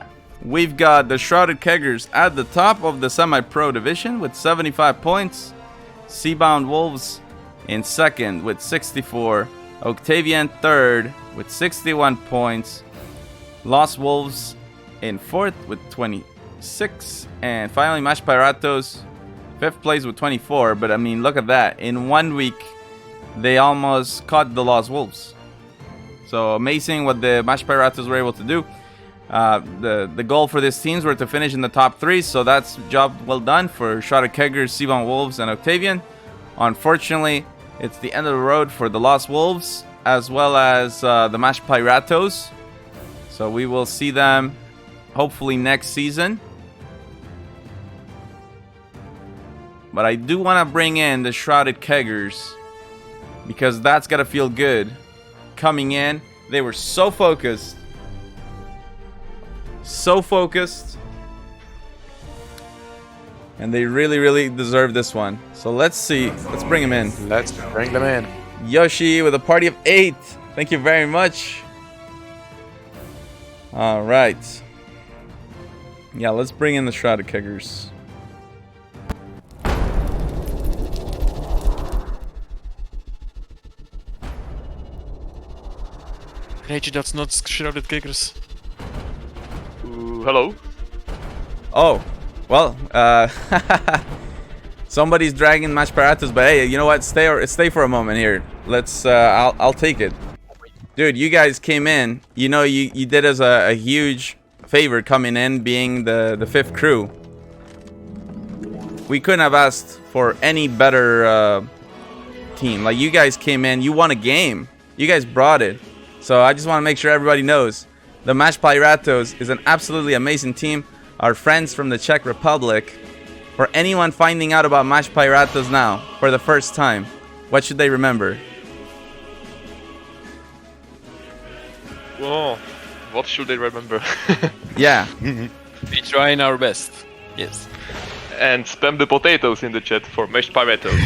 we've got the Shrouded Keggers at the top of the semi-pro division with 75 points. Seabound Wolves in second with 64. Octavian third with 61 points. Lost Wolves in fourth with 26. And finally, Mash Piratos, fifth place with 24. But I mean, look at that. In 1 week, they almost caught the Lost Wolves. So amazing what the Mash Piratos were able to do. The goal for these teams were to finish in the top 3, so that's job well done for Shrouded Keggers, Seabound Wolves, and Octavian. Unfortunately, it's the end of the road for the Lost Wolves, as well as the Mash Piratos. So we will see them hopefully next season. But I do want to bring in the Shrouded Keggers, because that's got to feel good. Coming in, they were so focused. So focused. And they really deserve this one. So let's see. Let's bring them in. Let's bring them in. Yoshi with a party of 8. Thank you very much. Alright. Yeah, let's bring in the Shrouded Keggers. Reggie, that's not Shrouded Keggers. Hello? Oh, well, somebody's dragging Mash Piratos, but hey, you know what? Stay for a moment here. Let's. I'll take it, dude. You guys came in. You know, you did us a huge favor coming in, being the fifth crew. We couldn't have asked for any better team. Like, you guys came in. You won a game. You guys brought it. So I just want to make sure everybody knows The Mash Piratos is an absolutely amazing team. Our friends from the Czech Republic. For anyone finding out about Mash Piratos now for the first time, what should they remember? Oh, what should they remember? Yeah. We trying our best. Yes. And spam the potatoes in the chat for mashed piratos.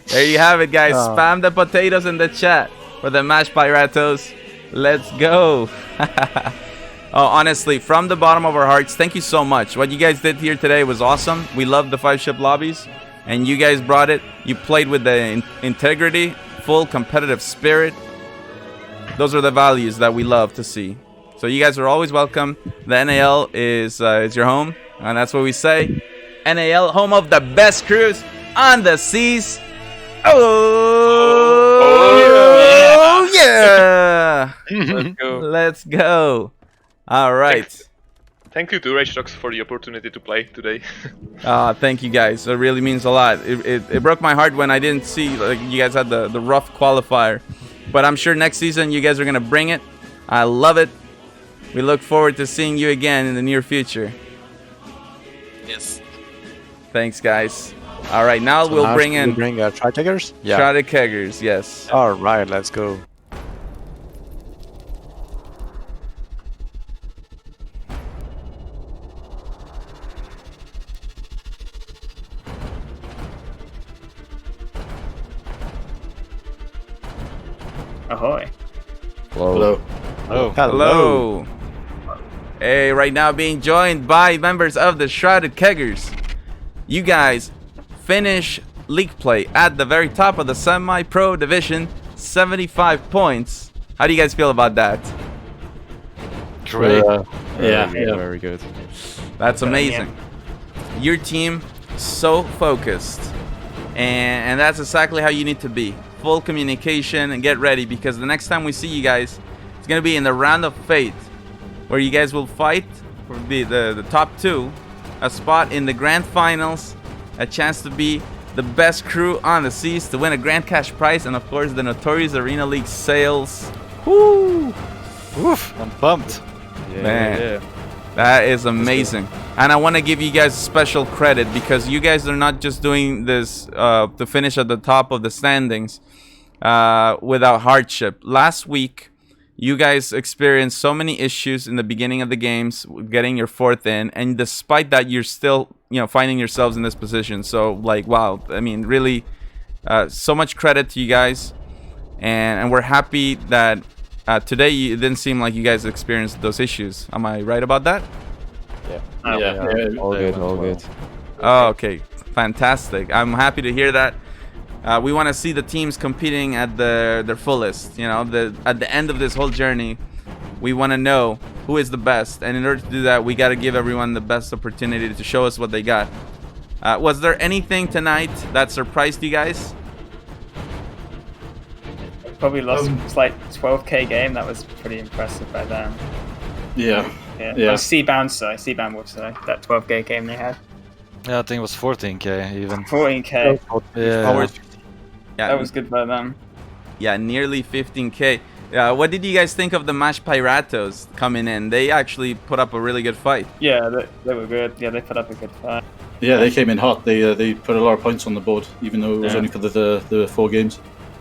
There you have it, guys. Spam the potatoes in the chat for the Mash Piratos. Let's go. Oh, honestly, from the bottom of our hearts, thank you so much. What you guys did here today was awesome. We loved the 5-ship lobbies, and you guys brought it. You played with the integrity, full competitive spirit. Those are the values that we love to see. So you guys are always welcome. The NAL is your home, and that's what we say. NAL, home of the best crews on the seas. Oh yeah! Let's go. Let's go. All right. Thank you to Rage for the opportunity to play today. Thank you guys. It really means a lot. It broke my heart when I didn't see like you guys had the rough qualifier. But I'm sure next season you guys are going to bring it. I love it. We look forward to seeing you again in the near future. Yes. Thanks, guys. All right, now So we'll now bring should in we bring Tri-Keggers? Yeah. Stratekeggers, yes. All right, let's go. Ahoy. Hello. Oh, Hello. Hey, right now being joined by members of the Shrouded Keggers. You guys finish league play at the very top of the semi-pro division, 75 points. How do you guys feel about that? Great. Very good. That's amazing. Your team so focused, and that's exactly how you need to be. Full communication and get ready, because the next time we see you guys, it's gonna be in the round of fate, where you guys will fight for the top two, a spot in the grand finals, a chance to be the best crew on the seas, to win a grand cash prize, and of course the Notorious Arena League sales. Woo! Oof, I'm pumped. Man, that is amazing. And I want to give you guys special credit, because you guys are not just doing this to finish at the top of the standings without hardship. Last week, you guys experienced so many issues in the beginning of the games, getting your fourth in, and despite that, you're still, finding yourselves in this position. So, like, wow, I mean, really, so much credit to you guys, and we're happy that today it didn't seem like you guys experienced those issues. Am I right about that? Yeah. All good, all good. Oh, okay, fantastic. I'm happy to hear that. We want to see the teams competing at their fullest. At the end of this whole journey, we want to know who is the best, and in order to do that, we got to give everyone the best opportunity to show us what they got. Was there anything tonight that surprised you guys? Probably lost like 12k game. That was pretty impressive by them. Yeah. Yeah. C-Bound would say that 12k game they had. Yeah, I think it was 14k even. 14k. Yeah. That was good by them. Yeah, nearly 15k. What did you guys think of the Mash Piratos coming in? They actually put up a really good fight. Yeah, they were good. Yeah, they put up a good fight. Yeah, they came in hot. They put a lot of points on the board, even though it was only for the 4 games.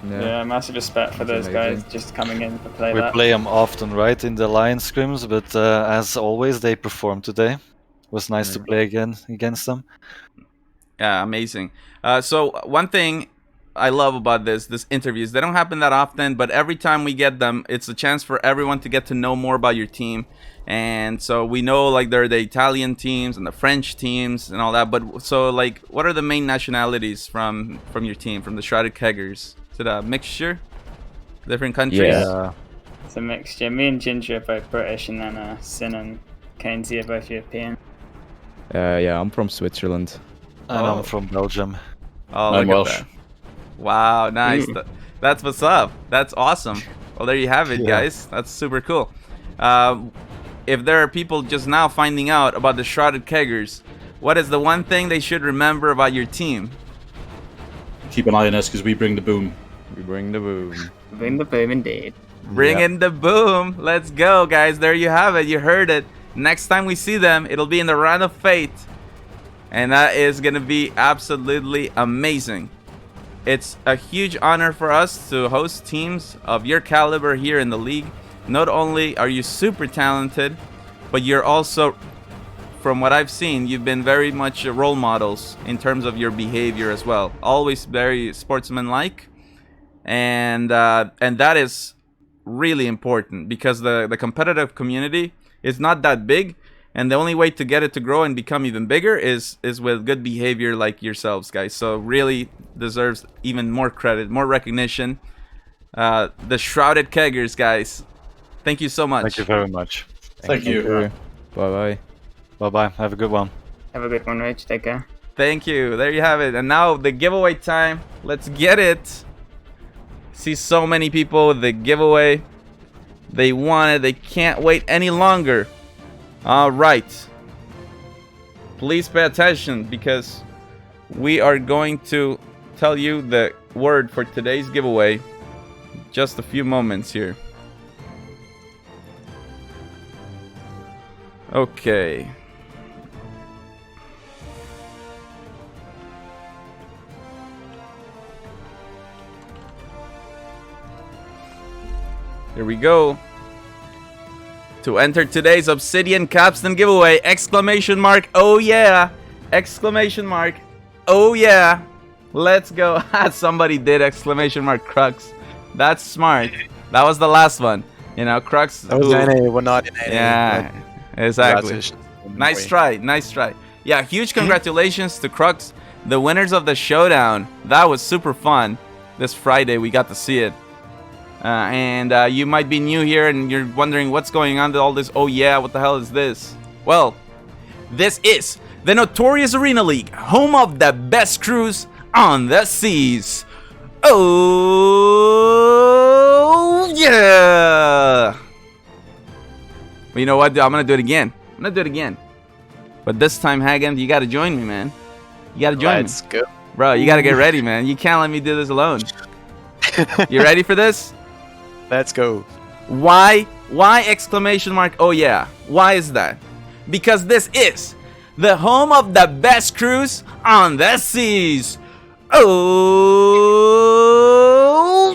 Yeah, massive respect for those guys just coming in to play We that. play them often, right, in the Lion scrims, but as always, they performed today. It was nice to play again against them. Yeah, amazing. So one thing I love about this interviews, they don't happen that often, but every time we get them, it's a chance for everyone to get to know more about your team. And so we know, like, there are the Italian teams and the French teams and all that, but so, like, what are the main nationalities from your team, from the Shrouded Keggers? Is it a mixture? Different countries? Yeah. It's a mixture. Me and Ginger are both British, and then Sin and Kainsey are both European. Yeah, I'm from Switzerland. And I'm from Belgium. Oh, I'm look Welsh. at that. Wow, nice. That's what's up. That's awesome. Well, there you have it, guys. That's super cool. If there are people just now finding out about the Shrouded Keggers, what is the one thing they should remember about your team? Keep an eye on us because we bring the boom. We bring the boom. Bring the boom indeed. Bring in the boom. Let's go, guys. There you have it. You heard it. Next time we see them, it'll be in the Round of Fate. And that is going to be absolutely amazing. It's a huge honor for us to host teams of your caliber here in the league. Not only are you super talented, but you're also, from what I've seen, you've been very much role models in terms of your behavior as well. Always very sportsmanlike. And that is really important because the competitive community is not that big, and the only way to get it to grow and become even bigger is with good behavior like yourselves, guys. So really deserves even more credit, more recognition. The Shrouded Keggers, guys, thank you so much. Thank you very much. Thank you. Bye-bye. Bye-bye. Have a good one. Have a good one, Rich. Take care. Thank you. There you have it. And now the giveaway time. Let's get it. See so many people with the giveaway. They want it. They can't wait any longer. All right. Please pay attention because we are going to tell you the word for today's giveaway. Just a few moments here. Okay. Here we go. To enter today's Obsidian Capstan giveaway, exclamation mark, oh yeah! Exclamation mark, oh yeah! Let's go. Somebody did exclamation mark Crux. That's smart. That was the last one. You know, Crux. That was NA, we're not in NA. Yeah, exactly. Nice try, nice try. Yeah, huge congratulations to Crux, the winners of the showdown. That was super fun. This Friday we got to see it. And you might be new here and you're wondering what's going on to all this. Oh yeah, what the hell is this? Well, this is the Notorious Arena League, home of the best crews on the seas. Oh yeah! But you know what? I'm gonna do it again. But this time, Hagen, you gotta join me, man. You gotta join me. Let's go. Bro, you gotta get ready, man. You can't let me do this alone. You ready for this? Let's go. Why exclamation mark, oh yeah? Why is that? Because this is the home of the best crews on the seas. Oh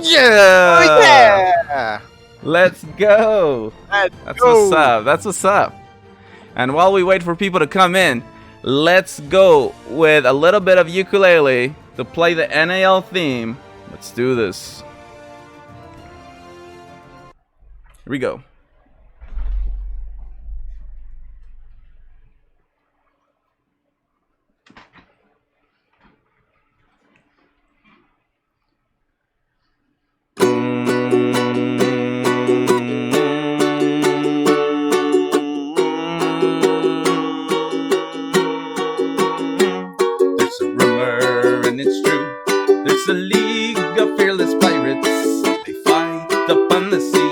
yeah! Oh yeah! Let's go. That's what's up. That's what's up. And while we wait for people to come in, let's go with a little bit of ukulele to play the NAL theme. Let's do this. Here we go. There's a rumor and it's true. There's a league of fearless pirates. They fight up on the sea.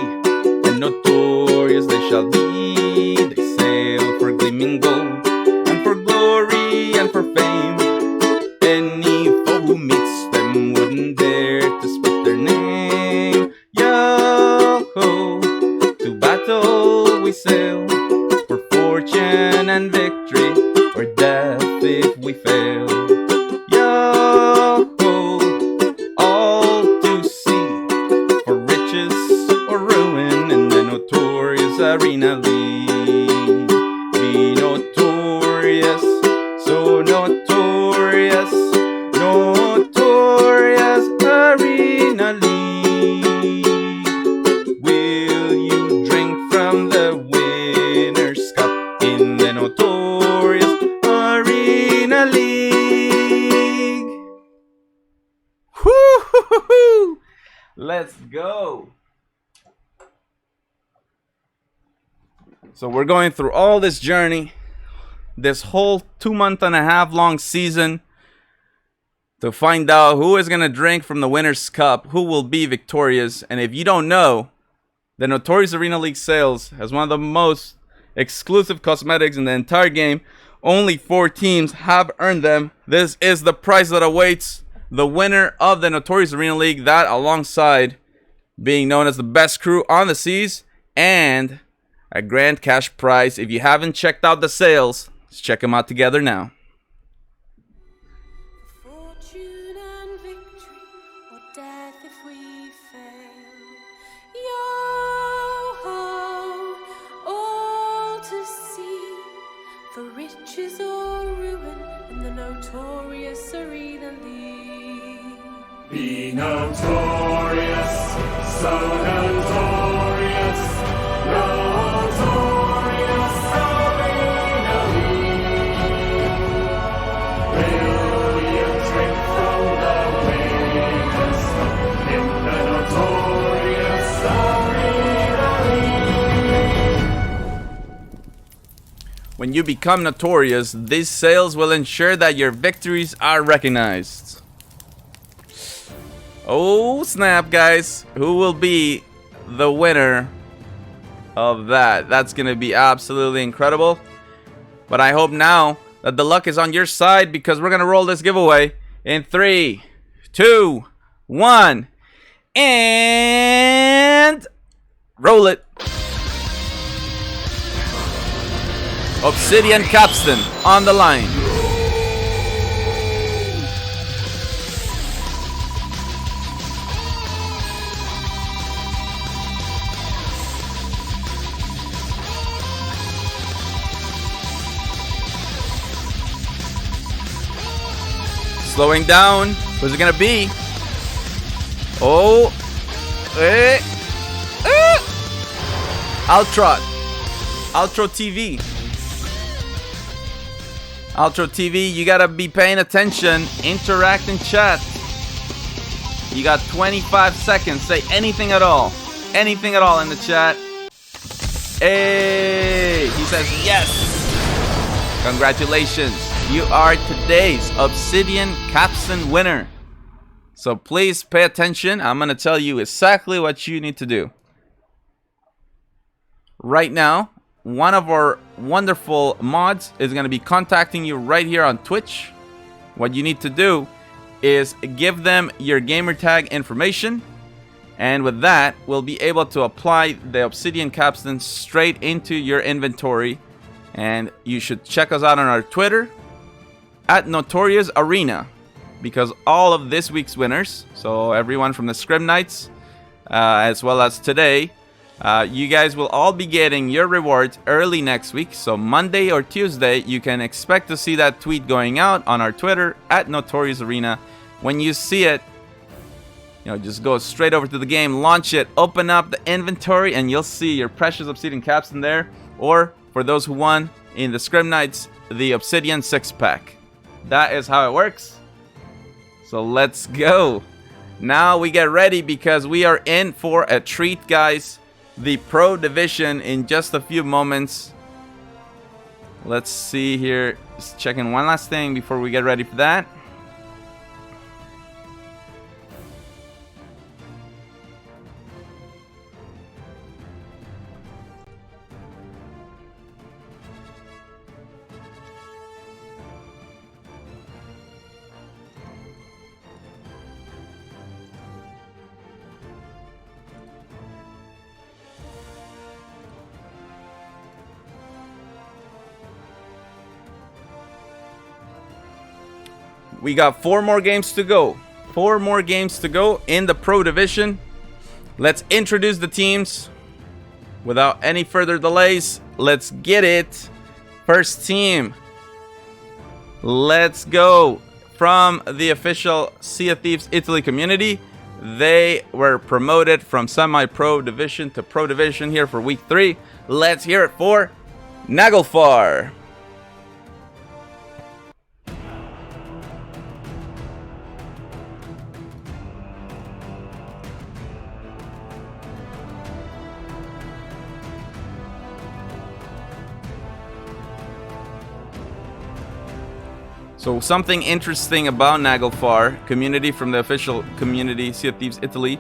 Notorious they shall be. They sail for gleaming gold and for glory and for fame. Any foe who meets them wouldn't dare to speak their name. Yo-ho, to battle we sail for fortune and victory, or death if we fail. Yo-ho, all to sea for riches or ruin in the Notorious Arena League. Be notorious, so notorious, Notorious Arena League. Will you drink from the winner's cup in the Notorious Arena League? Woo-hoo-hoo-hoo! Let's go. So we're going through all this journey, this whole 2.5-month long season, to find out who is going to drink from the winner's cup, who will be victorious. And if you don't know, the Notorious Arena League sales has one of the most exclusive cosmetics in the entire game. Only 4 teams have earned them. This is the prize that awaits the winner of the Notorious Arena League. That alongside being known as the best crew on the seas, and a grand cash prize. If you haven't checked out the sales, let's check them out together now. Fortune and victory, or death if we fail. Yo-ho, all to see, for riches or ruin, in the notorious arena league. Be notorious, so notorious, notorious arena league. Will you drink from the winner's cup in the notorious arena league? When you become notorious, these sales will ensure that your victories are recognized. Oh snap, guys. Who will be the winner of that? That's gonna be absolutely incredible. But I hope now that the luck is on your side, because we're gonna roll this giveaway in 3, 2, 1, and roll it. Obsidian Capstan on the line. Slowing down. Who's it gonna be? Oh. Ultra TV. Ultra TV, you gotta be paying attention. Interact in chat. You got 25 seconds. Say anything at all. Anything at all in the chat. Hey, he says yes. Congratulations. You are today's Obsidian Capstan winner. So please pay attention. I'm going to tell you exactly what you need to do. Right now, one of our wonderful mods is going to be contacting you right here on Twitch. What you need to do is give them your gamertag information. And with that, we'll be able to apply the Obsidian Capstan straight into your inventory. And you should check us out on our Twitter at Notorious Arena, because all of this week's winners, so everyone from the Scrim Nights, as well as today, you guys will all be getting your rewards early next week. So Monday or Tuesday, you can expect to see that tweet going out on our Twitter at Notorious Arena. When you see it, just go straight over to the game, launch it, open up the inventory, and you'll see your precious Obsidian Capstan there. Or for those who won in the Scrim Nights, the Obsidian 6-pack. That is how it works. So let's go. Now we get ready, because we are in for a treat, guys. The Pro Division in just a few moments. Let's see here. Just checking one last thing before we get ready for that. We got 4 more games to go. 4 more games to go in the Pro Division. Let's introduce the teams. Without any further delays, let's get it. First team. Let's go. From the official Sea of Thieves Italy community. They were promoted from semi-pro division to pro division here for week 3. Let's hear it for Naglfar. So something interesting about Naglfar community, from the official community Sea of Thieves Italy,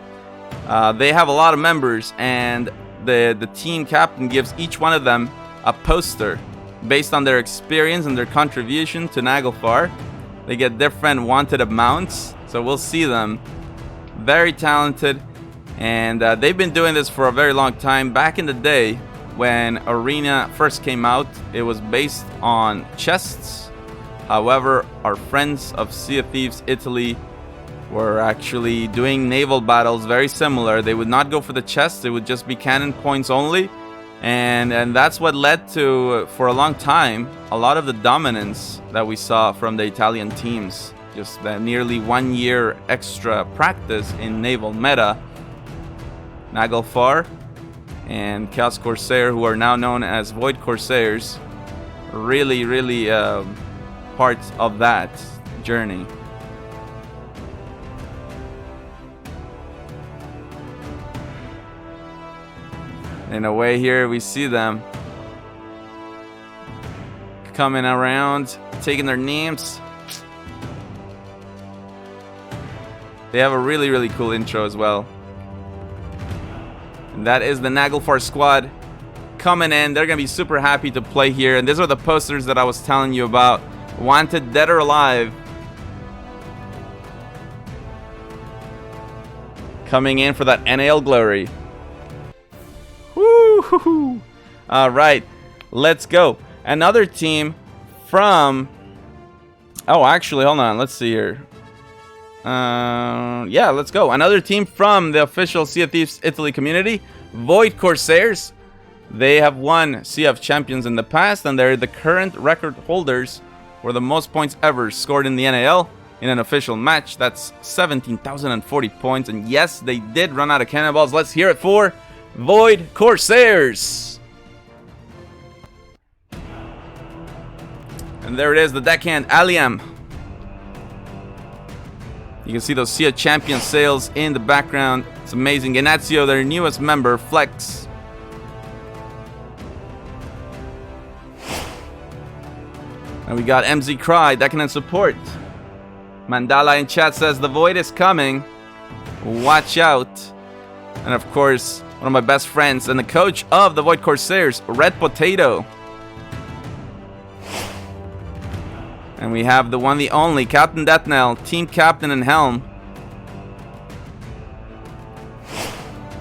they have a lot of members, and the team captain gives each one of them a poster based on their experience and their contribution to Naglfar. They get different wanted amounts, so we'll see them. Very talented. And they've been doing this for a very long time. Back in the day, when Arena first came out, it was based on chests. However, our friends of Sea of Thieves Italy were actually doing naval battles very similar. They would not go for the chests, it would just be cannon points only. And that's what led to, for a long time, a lot of the dominance that we saw from the Italian teams. Just that nearly 1 year extra practice in naval meta. Naglfar and Chaos Corsair, who are now known as Void Corsairs, really part of that journey. In a way, here we see them coming around, taking their names. They have a really cool intro as well. And that is the Naglfar squad coming in. They're gonna be super happy to play here. And these are the posters that I was telling you about. Wanted dead or alive. Coming in for that NAL glory. Woo! All right, let's go. Another team from... Oh, actually, hold on. Let's see here. Yeah, let's go. Another team from the official Sea of Thieves Italy community, Void Corsairs. They have won Sea of Champions in the past, and they're the current record holders for the most points ever scored in the NAL in an official match. That's 17,040 points. And yes, they did run out of cannonballs. Let's hear it for Void Corsairs. And there it is, the deckhand Aliam. You can see those Sea of Champions sails in the background. It's amazing. Ignazio, their newest member, Flex. And we got MZ Cry, deckhand support. Mandala in chat says the Void is coming. Watch out. And of course, one of my best friends and the coach of the Void Corsairs, Red Potato. And we have the one, the only, Captain Deathnell, team captain and helm.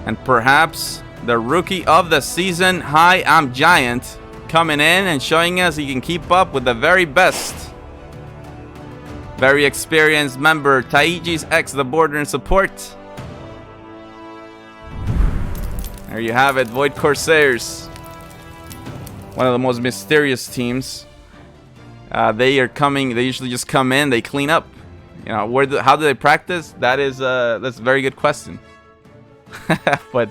And perhaps the rookie of the season, Hi, I'm Giant, coming in and showing us he can keep up with the very best. Very experienced member, Taiji's X, the border and support. There you have it, Void Corsairs. One of the most mysterious teams. They are coming. They usually just come in. They clean up. You know, how do they practice? that's a very good question. But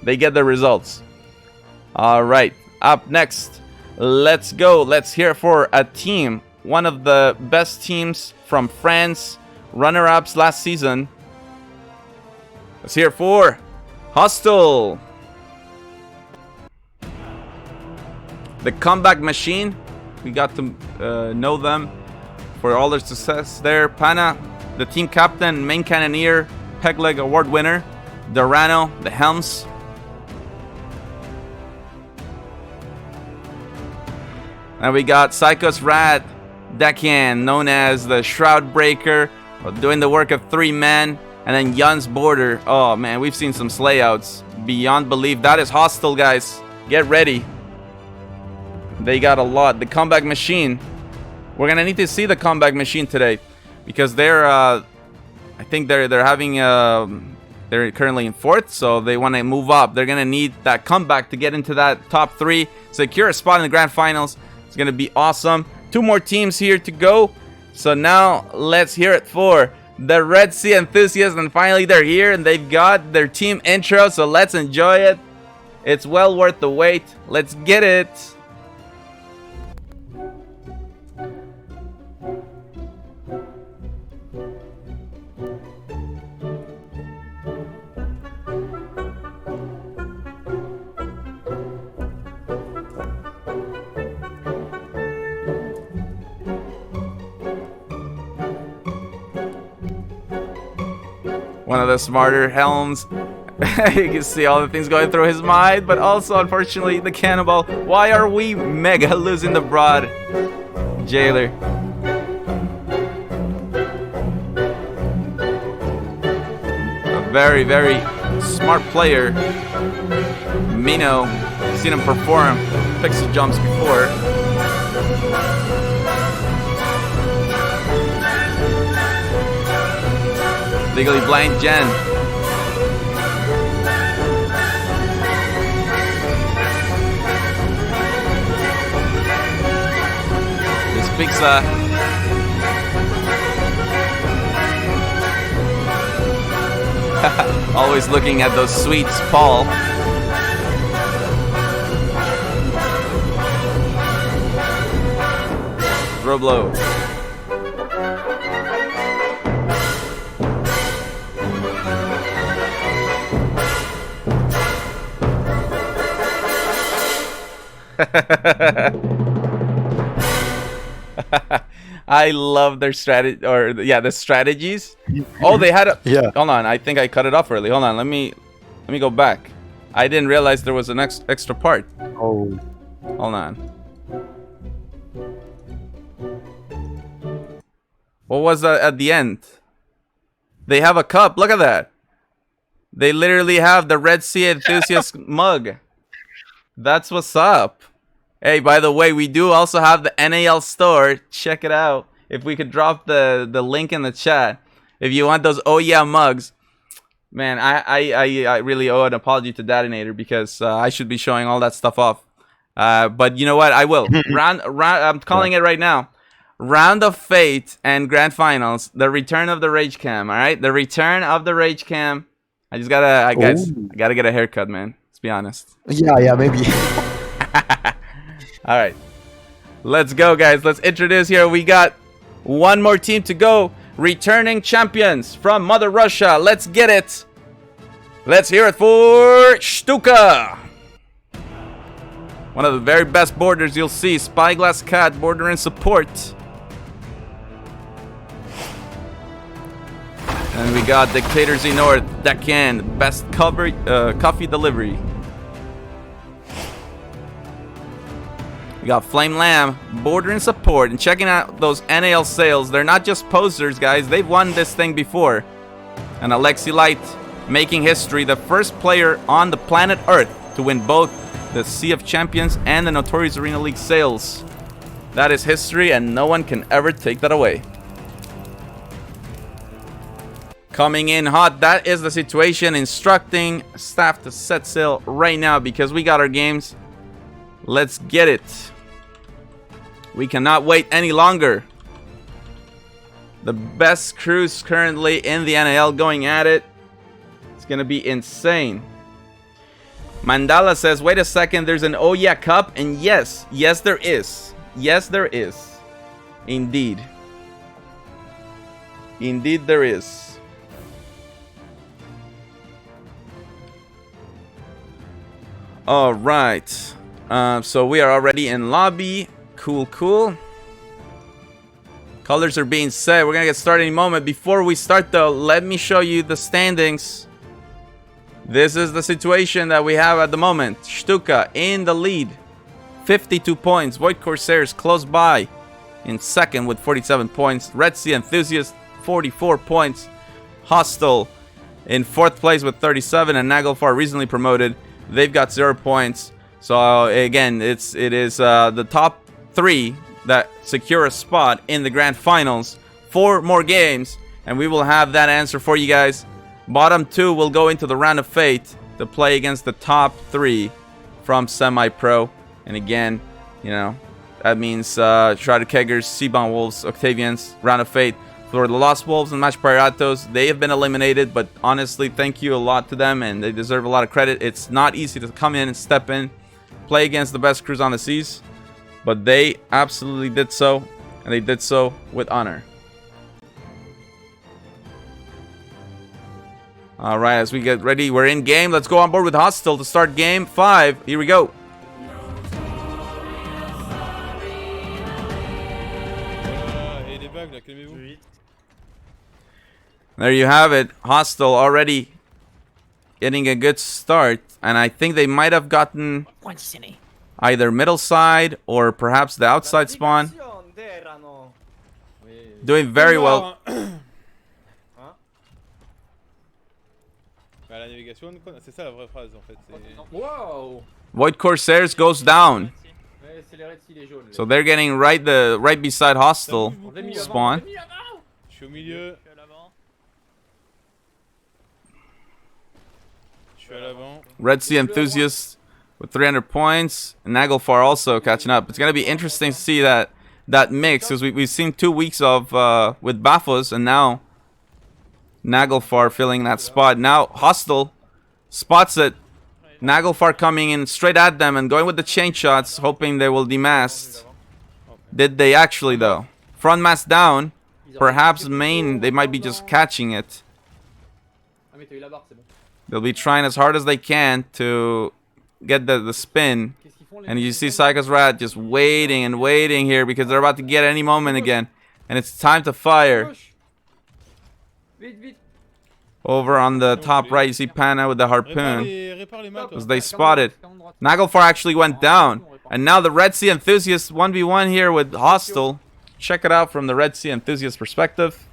they get the results. All right. Up next, let's go. Let's hear for a team. One of the best teams from France. Runner-ups last season. Let's hear for Hostile. The comeback machine. We got to know them for all their success there. Pana, the team captain, main cannoneer, Peg Leg award winner. Dorano, the helms. And we got Psychos Rat, deckhand, known as the Shroud Breaker, doing the work of 3 men. And then Yun's border. Oh man, we've seen some slayouts beyond belief. That is Hostile, guys. Get ready. They got a lot. The comeback machine. We're gonna need to see the comeback machine today, because they're I think they're having they're currently in 4th, so they want to move up. They're gonna need that comeback to get into that top 3, secure a spot in the grand finals. It's gonna be awesome. 2 more teams here to go. So now let's hear it for the Red Sea enthusiasts, and finally they're here and they've got their team intro. So let's enjoy it. It's well worth the wait. Let's get it. One of the smarter helms. You can see all the things going through his mind, but also, unfortunately, the cannonball. Why are we mega losing the broad? Jailer. A very Smart player. Mino. Seen him perform pixel jumps before. Legally Blind Jen. This pizza. Always looking at those sweets, Paul. Throw blow. I love their strategy, or yeah, the strategies. Oh, they had a. Yeah. Hold on, I think I cut it off early. Hold on, let me go back. I didn't realize there was an extra part. Oh. Hold on. What was that at the end? They have a cup. Look at that. They literally have the Red Sea Enthusiast mug. That's what's up. Hey, by the way, we do also have the NAL store. Check it out. If we could drop the link in the chat. If you want those oh yeah mugs. Man, I really owe an apology to Datinator because I should be showing all that stuff off. But you know what? I will. I'm calling it right now. Round of Fate and Grand Finals. The return of the Rage Cam. All right, the return of the Rage Cam. I just gotta, guys, I gotta get a haircut, man. Let's be honest. Yeah, maybe. All right, let's go, guys. Let's introduce here. We got one more team to go. Returning champions from Mother Russia. Let's get it. Let's hear it for Stuka. One of the very best borders you'll see. Spyglass Cat, border and support. And we got Dictator Z North, Deccan, best coffee delivery. We got Flame Lamb, border and support, and checking out those NAL sales. They're not just posters, guys. They've won this thing before. And Alexi Light making history, the first player on the planet Earth to win both the Sea of Champions and the Notorious Arena League sales. That is history, and no one can ever take that away. Coming in hot, that is the situation. Instructing staff to set sail right now because we got our games. Let's get it. We cannot wait any longer. The best crews currently in the NAL going at it. It's going to be insane. Mandala says, wait a second, there's an Oh Yeah Cup. And yes, there is. Yes, there is. Indeed. Indeed, there is. All right. So we are already in lobby. Cool. Colors are being set. We're going to get started in a moment. Before we start, though, let me show you the standings. This is the situation that we have at the moment. Stuka in the lead. 52 points. Void Corsairs close by in second with 47 points. Red Sea Enthusiast, 44 points. Hostile in fourth place with 37. And Naglfar recently promoted. They've got 0 points. So again, it is the top 3 that secure a spot in the grand finals. 4 more games, and we will have that answer for you guys. Bottom 2 will go into the round of fate to play against the top 3 from semi-pro. And again, you know, that means Shrouded Keggers, Seabound Wolves, Octavians, round of fate. For the Lost Wolves and Match Piratos, they have been eliminated, but honestly, thank you a lot to them, and they deserve a lot of credit. It's not easy to come in and step in, play against the best crews on the seas, but they absolutely did so, and they did so with honor. All right, as we get ready, we're in game. Let's go on board with Hostile to start game 5. Here we go. There you have it. Hostile already getting a good start, and I think they might have gotten either middle side or perhaps the outside spawn. Doing very well. Bah, la navigation, c'est ça la vraie phrase en fait. Wow. Void Corsairs goes down. Ouais, c'est les Red Sea, les jaunes. So they're getting right beside Hostile spawn. Je suis au milieu. Je suis à l'avant. Red Sea Enthusiast with 300 points. And Naglfar also catching up. It's going to be interesting to see that mix, because we've seen 2 weeks of with Bafos, and now Naglfar filling that spot. Now Hostile spots it. Naglfar coming in straight at them and going with the chain shots, hoping they will demast. Did they actually though? Front mast down. Perhaps main, they might be just catching it. They'll be trying as hard as they can to get the spin. And you see Psycho's Rat just waiting and waiting here because they're about to get any moment again. And it's time to fire. Over on the top right, you see Pana with the harpoon. As they spotted. Naglfar actually went down. And now the Red Sea Enthusiast 1v1 here with Hostile. Check it out from the Red Sea Enthusiast perspective.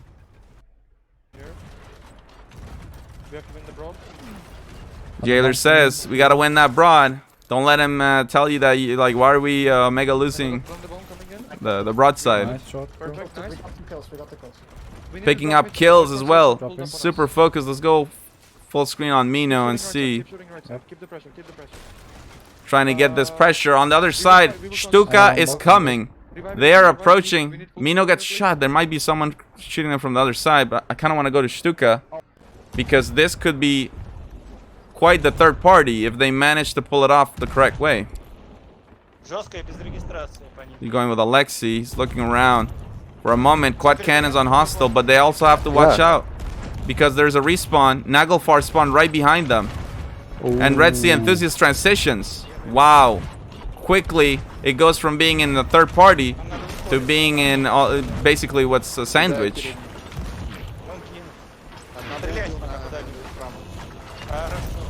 Jailer says, we gotta win that broad. Don't let him tell you that, like, why are we mega losing the broadside. Picking up kills as well. Super focused. Let's go full screen on Mino and see. Trying to get this pressure. On the other side, Stuka is coming. They are approaching. Mino gets shot. There might be someone shooting them from the other side, but I kind of want to go to Stuka because this could be quite the third party if they manage to pull it off the correct way. He's going with Alexi. He's looking around. For a moment, quad cannons on Hostile, but they also have to watch out because there's a respawn. Naglfar spawned right behind them. And Red Sea Enthusiast transitions. Wow. Quickly, it goes from being in the third party to being in basically what's a sandwich.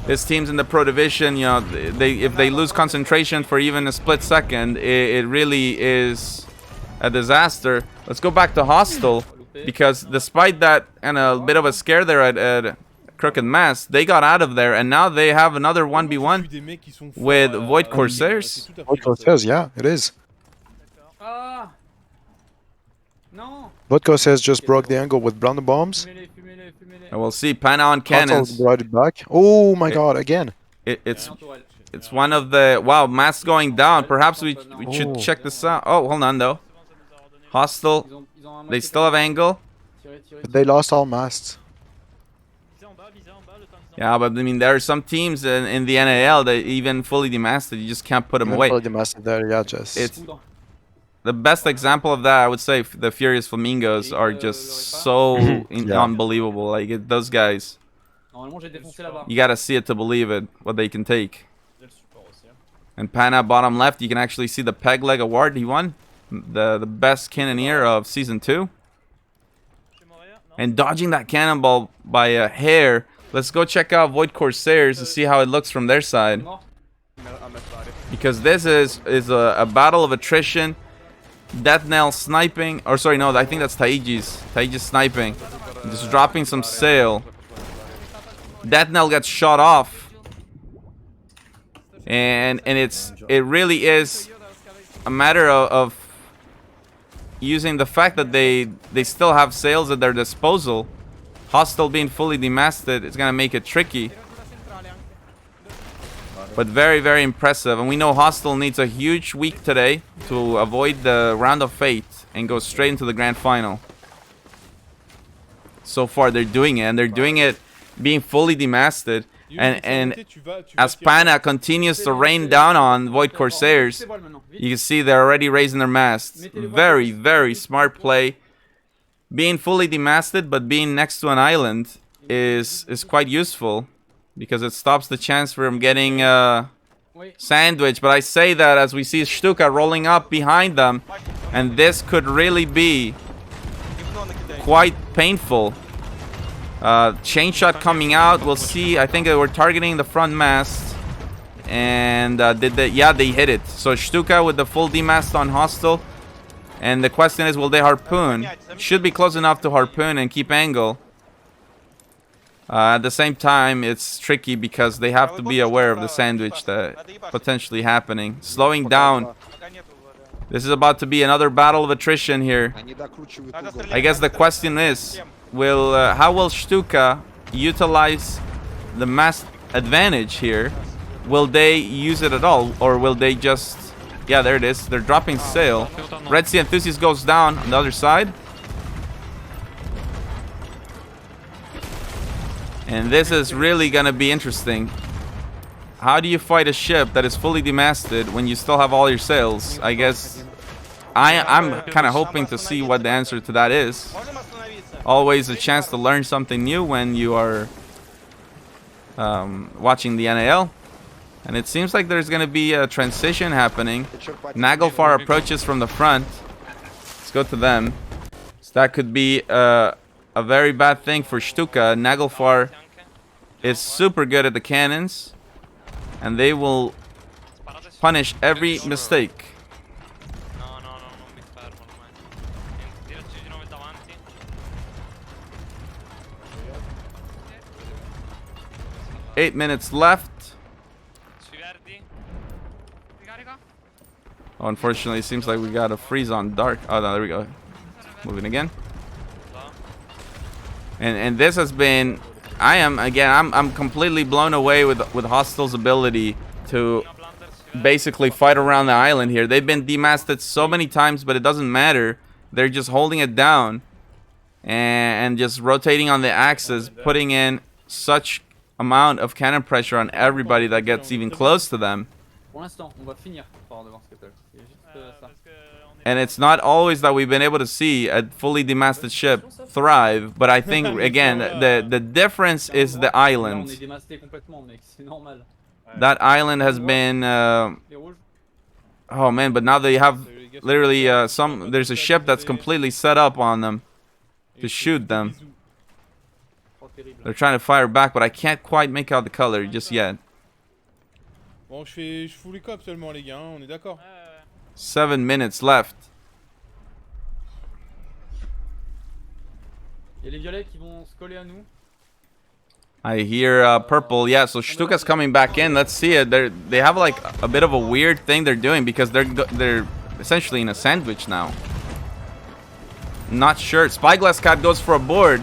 This team's in the Pro Division, you know, if they lose concentration for even a split second, it really is a disaster. Let's go back to Hostile, because despite that and a bit of a scare there at Crooked Mass, they got out of there, and now they have another 1v1 with Void Corsairs. Void Corsairs, yeah, it is. Void Corsairs just broke the angle with blunder bombs. And we'll see Pana on cannons. Brought it back. Oh my god, again. It's one of the... Wow, Mass going down. Perhaps we should check this out. Oh, hold on though. Hostile. They still have angle. But they lost all masts. Yeah, but I mean, there are some teams in the NAL that even fully demasted, you just can't put them away. Fully demasted there, yeah, just... It's the best example of that. I would say the Furious Flamingos are just so unbelievable. Like, those guys, you gotta see it to believe it, what they can take. And Pana bottom left, you can actually see the peg leg award he won. The best cannoneer of Season 2. And dodging that cannonball by a hair. Let's go check out Void Corsairs to see how it looks from their side. Because this is a battle of attrition. Death NAL sniping. Or sorry, no, I think that's Taiji's. Taiji's sniping. Just dropping some sail. Death NAL gets shot off. And it really is a matter of using the fact that they still have sails at their disposal. Hostile being fully demasted is gonna make it tricky. But very, very impressive. And we know Hostile needs a huge week today to avoid the round of fate and go straight into the grand final. So far they're doing it, and they're doing it being fully demasted. And as Pana continues to rain down on Void Corsairs, you can see they're already raising their masts. Very, very smart play. Being fully demasted but being next to an island is quite useful, because it stops the chance for him getting sandwiched. But I say that as we see Stuka rolling up behind them, and this could really be quite painful. Chain shot coming out. We'll see. I think they were targeting the front mast. And yeah, they hit it. So Stuka with the full demast on Hostile. And the question is, will they harpoon? Should be close enough to harpoon and keep angle. At the same time, it's tricky because they have to be aware of the sandwich that potentially happening. Slowing down. This is about to be another battle of attrition here. I guess the question is, how will Stuka utilize the mass advantage here? Will they use it at all, or will they just... Yeah, there it is. They're dropping sail. Red Sea Enthusiast goes down on the other side. And this is really gonna be interesting. How do you fight a ship that is fully demasted when you still have all your sails? I guess I'm kind of hoping to see what the answer to that is. Always a chance to learn something new when you are watching the NAL. And it seems like there's gonna be a transition happening. Naglfar approaches from the front. Let's go to them. So that could be a very bad thing for Stuka. Naglfar is super good at the cannons, and they will punish every mistake. 8 minutes left. Oh, unfortunately, it seems like we got a freeze on dark. Oh, no, there we go. Moving again. And this has been... I'm completely blown away with Hostile's ability to basically fight around the island here. They've been demasted so many times, but it doesn't matter. They're just holding it down and just rotating on the axis, putting in such amount of cannon pressure on everybody that gets even close to them. And it's not always that we've been able to see a fully demasted ship thrive, but I think, again, the difference is the island. That island has been... oh man, but now they have literally there's a ship that's completely set up on them to shoot them. They're trying to fire back, but I can't quite make out the color just yet. Bon, je fous les cops seulement, les gars, on est d'accord. 7 minutes left. I hear purple. Yeah, so Stuka's coming back in. Let's see it. They have like a bit of a weird thing they're doing because they're essentially in a sandwich now. Not sure. Spyglass Cat goes for a board,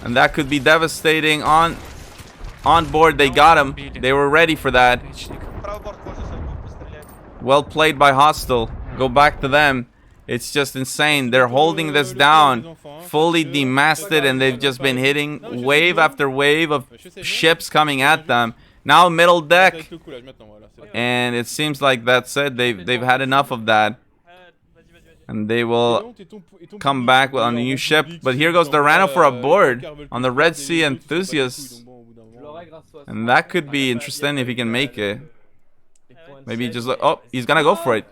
and that could be devastating. On board, they got him. They were ready for that. Well played by Hostile. Go back to them. It's just insane. They're holding this down, fully demasted, and they've just been hitting wave after wave of ships coming at them. Now middle deck, and it seems like that's it. They've had enough of that, and they will come back on a new ship. But here goes Dorano for a board on the Red Sea Enthusiast, and that could be interesting if he can make it. Maybe just oh, he's gonna go for it.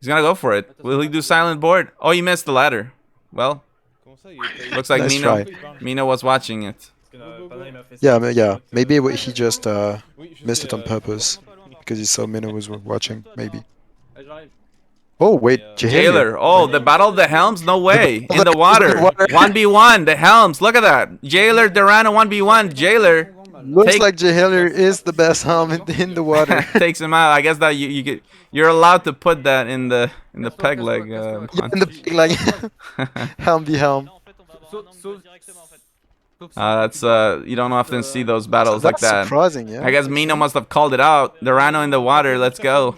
He's gonna go for it. Will he do silent board? Oh, he missed the ladder. Well, looks like Nice Mino was watching it. Yeah. Maybe he just missed it on purpose because he saw Mino was watching. Maybe. Oh wait, Jailer. Oh, the Battle of the Helms? No way. In the water. 1v1. The Helms. Look at that. Jailer, Dorano 1v1. Jailer. Looks like Jailer is the best helm in the water. Takes him out. I guess that you're allowed to put that in the peg leg. In the peg leg. Helm be helm. That's you don't often see those battles like that. Surprising, yeah. I guess Mino must have called it out. Dorano in the water. Let's go.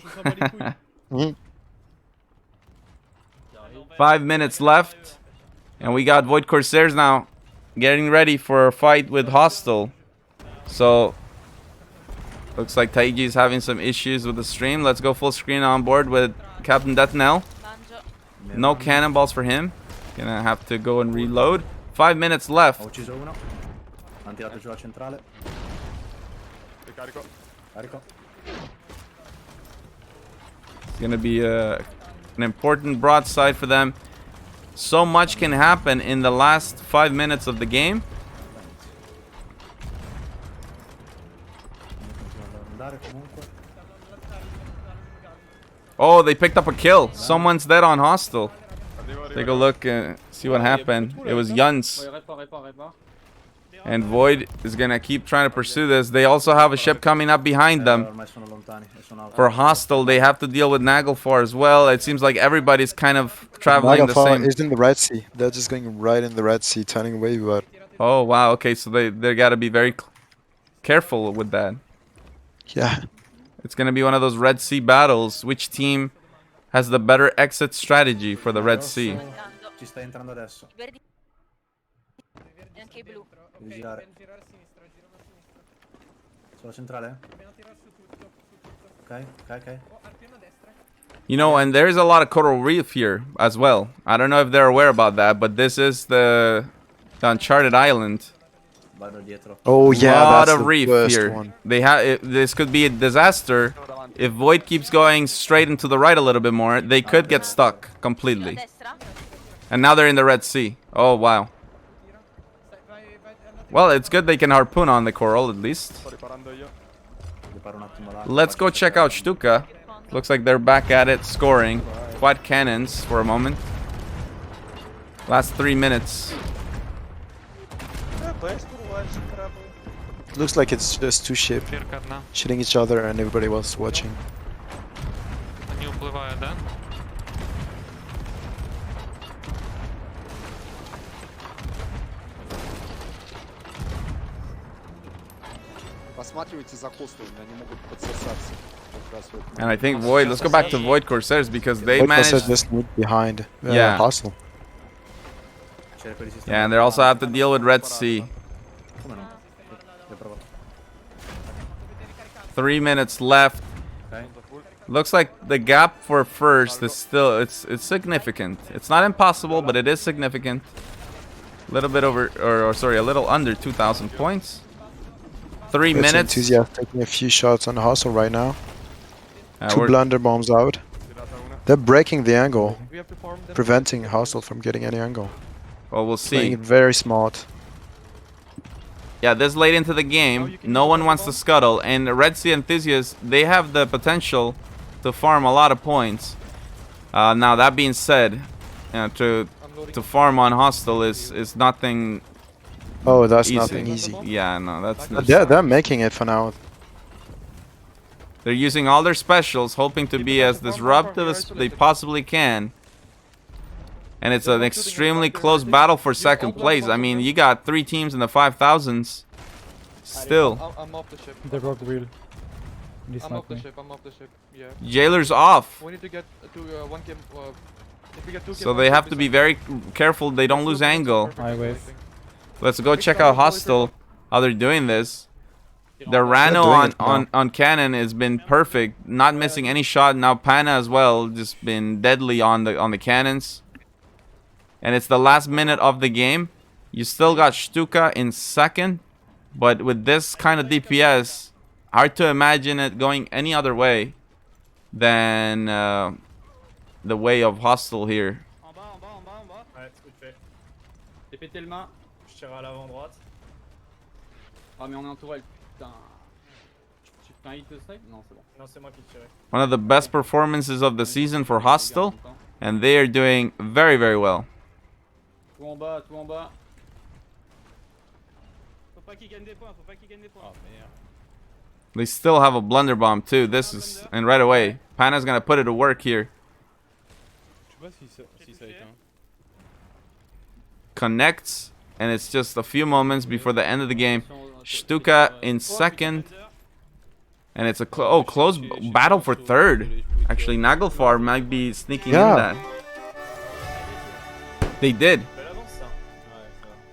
5 minutes left, and we got Void Corsairs now getting ready for a fight with Hostile. So looks like Taiji is having some issues with the stream. Let's go full screen on board with Captain Deathnell. No cannonballs for him. Gonna have to go and reload. 5 minutes left. It's gonna be an important broadside for them. So much can happen in the last 5 minutes of the game. Oh, they picked up a kill. Someone's dead on Hostile. Take a look and see what happened. It was Yuns. And Void is gonna keep trying to pursue this. They also have a ship coming up behind them. For Hostile, they have to deal with Naglfar as well. It seems like everybody's kind of traveling the Naglfar same. is in the Red Sea. They're just going right in the Red Sea, turning away, but... Oh, wow. Okay, so they gotta be very careful with that. Yeah. It's gonna be one of those Red Sea battles. Which team has the better exit strategy for the Red Sea? Ci stai entrando adesso. E anche i blu. Devi girare. Sulla centrale? Ok, ok, ok. You know, and there's a lot of coral reef here as well. I don't know if they're aware about that, but this is the Uncharted Island. Vado dietro. Oh yeah, lot that's of the reef worst here. one. They have this could be a disaster if Void keeps going straight into the right a little bit more. They could get stuck completely. And now they're in the Red Sea. Oh wow. Well, it's good they can harpoon on the coral at least. Let's go check out Stuka. Looks like they're back at it, scoring. Quad cannons for a moment. Last 3 minutes. Looks like it's just two ships shooting each other and everybody was watching. Они уплывают, да? Посматривайте за хостелами, они могут подсосаться. And I think Void, let's go back to Void Corsairs because they Void managed... Corsairs just moved behind Yeah. Hostile. Yeah, and they also have to deal with Red Sea. 3 minutes left. Looks like the gap for first is still it's significant. It's not impossible, but it is significant. A little bit over, or sorry, a little under 2,000 points. 3 It's minutes. Enthusiast taking a few shots on Hostile right now. Two we're- blunder bombs out. They're breaking the angle, preventing Hostile from getting any angle. Well, we'll Playing see. it very smart. Yeah, this late into the game, no one wants to scuttle, and the Red Sea Enthusiasts, they have the potential to farm a lot of points. Now, that being said, to farm on Hostile is nothing. Oh, that's easy. nothing easy. Yeah, no, that's. But they're making it for now. They're using all their specials, hoping to be as disruptive as they possibly can. And it's an extremely close battle for second place. I mean, you got 3 teams in the 5,000s. Still. I'm off the ship. They broke the wheel. I'm off the ship. I'm off the ship. Yeah. Jailer's off. We need to get to 1 game. If we get 2 So they have to be very careful they don't lose angle. High wave. Let's go check out Hostile, how they're doing this. The Rano on cannon has been perfect, not missing any shot. Now Pana as well, just been deadly on the cannons. And it's the last minute of the game. You still got Stuka in second, but with this kind of DPS, hard to imagine it going any other way than the way of Hostile here. Ouais, coup de fait. J'ai pété le main. Je tire à l'avant droite. Ah mais on est en tourelle, putain. Tu fais un hit de snipe? Non, c'est bon. Non, c'est moi qui tirais. One of the best performances of the season for Hostile, and they are doing very, very well. Tout en bas, tout en bas. Faut pas qu'il gagne des points, faut pas qu'il gagne des points. Oh merde. They still have a blunder bomb too. This is, and right away, Pana's gonna put it to work here. Je sais pas si ça éteint. Connects, and it's just a few moments before the end of the game. Stuka in second, and it's a close battle for third. Actually, Naglfar might be sneaking in that. They did.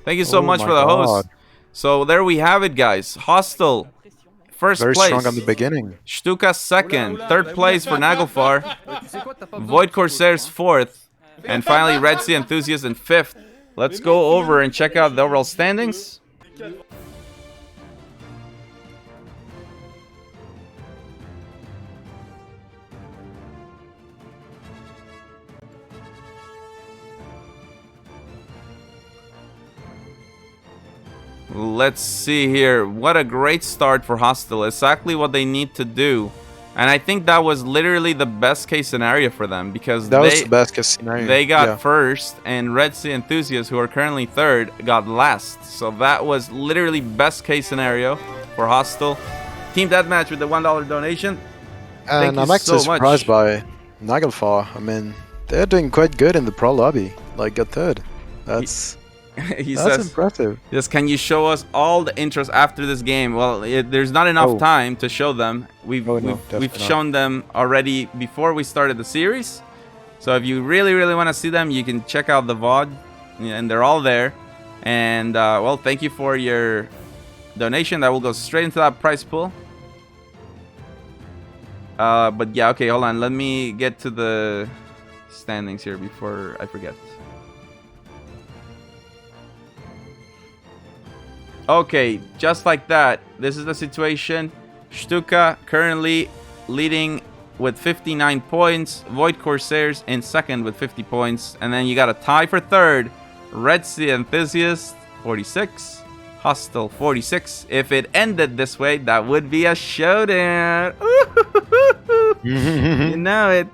Thank you so much for the host. So there we have it, guys. Hostile, first Very place. strong at the beginning. Stuka second. Third place for Naglfar. Void Corsairs fourth. And finally Red Sea Enthusiast in fifth. Let's go over and check out the overall standings. Let's see here. What a great start for Hostile. Exactly what they need to do And I think that was literally the best case scenario for them because that was the best case scenario. They got yeah. first, and Red Sea Enthusiasts, who are currently third, got last. So that was literally best case scenario for Hostile. Team Deathmatch with the $1 donation. And I'm actually surprised by Nagelfar. I mean, they're doing quite good in the pro lobby. Like, got third. That's That's impressive. Yes, can you show us all the intros after this game? Well, there's not enough time to show them. We've shown them already before we started the series. So if you really want to see them, you can check out the VOD, and they're all there. And well, thank you for your donation. That will go straight into that prize pool. But yeah, okay, hold on. Let me get to the standings here before I forget. Okay, just like that, this is the situation. Stuka currently leading with 59 points. Void Corsairs in second with 50 points. And then you got a tie for third. Red Sea Enthusiast, 46. Hostile, 46. If it ended this way, that would be a showdown. You know it.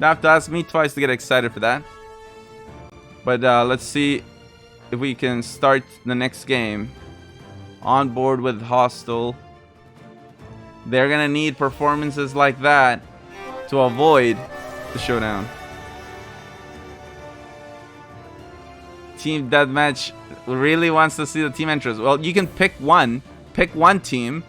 Don't have to ask me twice to get excited for that. But let's see if we can start the next game. On board with Hostile. They're gonna need performances like that to avoid the showdown. Team Deathmatch really wants to see the team intros. Well, you can pick one. Pick one team.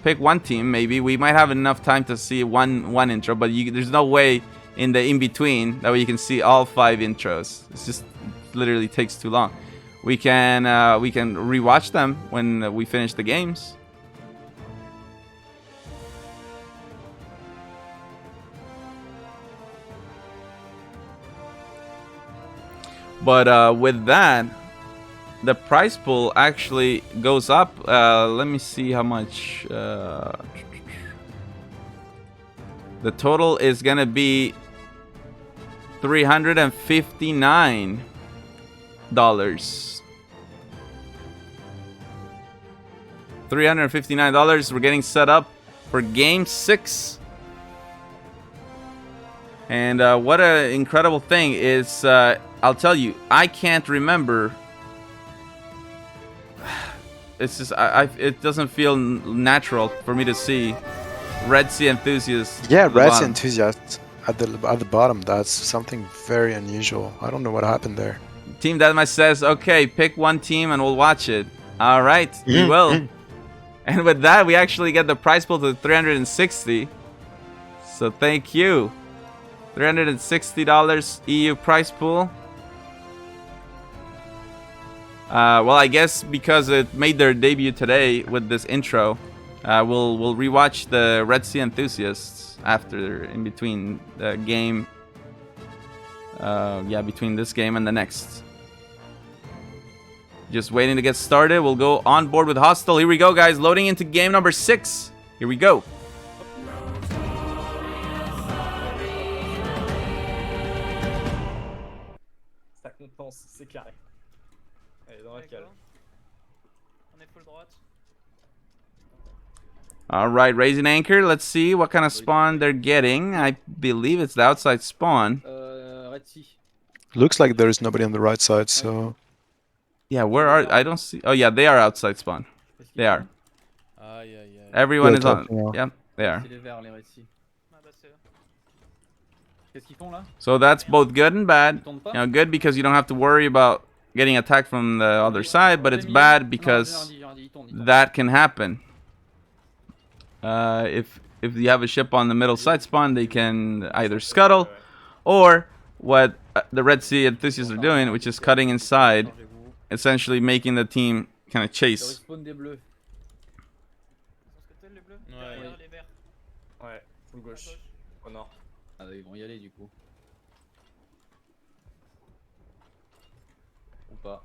Pick one team, maybe. We might have enough time to see one intro, but there's no way in the in-between that way you can see all 5 intros. It's just literally takes too long. We can rewatch them when we finish the games. But with that, the prize pool actually goes up. Let me see how much. The total is gonna be $359. $359. We're getting set up for game 6. And what an incredible thing is, I'll tell you, I can't remember. It's just, it doesn't feel natural for me to see Red Sea Enthusiasts. Yeah, Red Sea Enthusiasts at the bottom. That's something very unusual. I don't know what happened there. Team Deathmatch says, okay, pick one team and we'll watch it. All right, we will. And with that, we actually get the prize pool to 360. So thank you. $360 EU prize pool. Well, I guess because it made their debut today with this intro, we'll rewatch the Red Sea Enthusiasts after, in between the game. Yeah, between this game and the next. Just waiting to get started. We'll go on board with Hostile. Here we go, guys. Loading into game number 6. Here we go. Ça compense, c'est carré. Allez, dans la cale. On est full droite. All right, raising anchor. Let's see what kind of spawn they're getting. I believe it's the outside spawn. Red Sea. Looks like there is nobody on the right side, so... Yeah, where are... I don't see... Oh, yeah, they are outside spawn. They are. Everyone is on... Yeah, they are. So that's both good and bad. You know, good because you don't have to worry about getting attacked from the other side, but it's bad because that can happen. If you have a ship on the middle side spawn, they can either scuttle, or what the Red Sea Enthusiasts are doing, which is cutting inside, essentially making the team kind of chase. Ouais, full gauche. Au nord. Ah, ils vont y aller du coup. Ou pas.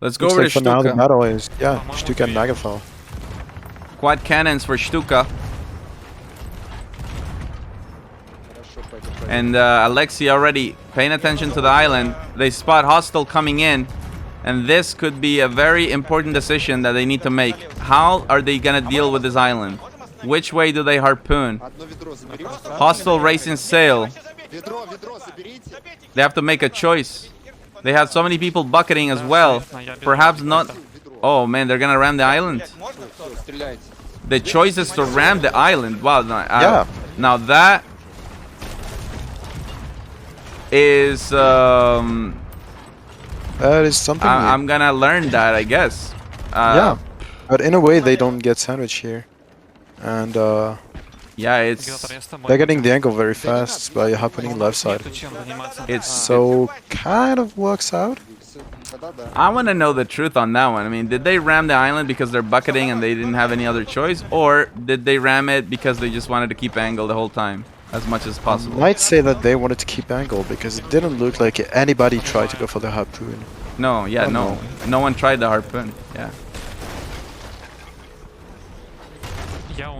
Let's go over to for now the Stuka. battle is, yeah, Stuka and Nagelfar. Quad cannons for Stuka. And Alexi already paying attention to the island. They spot Hostile coming in. And this could be a very important decision that they need to make. How are they gonna deal with this island? Which way do they harpoon? Hostile racing sail. They have to make a choice. They have so many people bucketing as well. Perhaps not. Oh man, they're gonna ram the island. The choice is to ram the island. Wow. Yeah. Now that is that is something. I'm gonna learn that, I guess. Yeah, but in a way they don't get sandwich here, and yeah, it's they're getting the angle very fast by happening left side. It's so kind of works out. I want to know the truth on that one. I mean, did they ram the island because they're bucketing and they didn't have any other choice, or did they ram it because they just wanted to keep angle the whole time as much as possible? I might say that they wanted to keep angle because it didn't look like anybody tried to go for the harpoon. No, yeah, no one tried the harpoon. Yeah.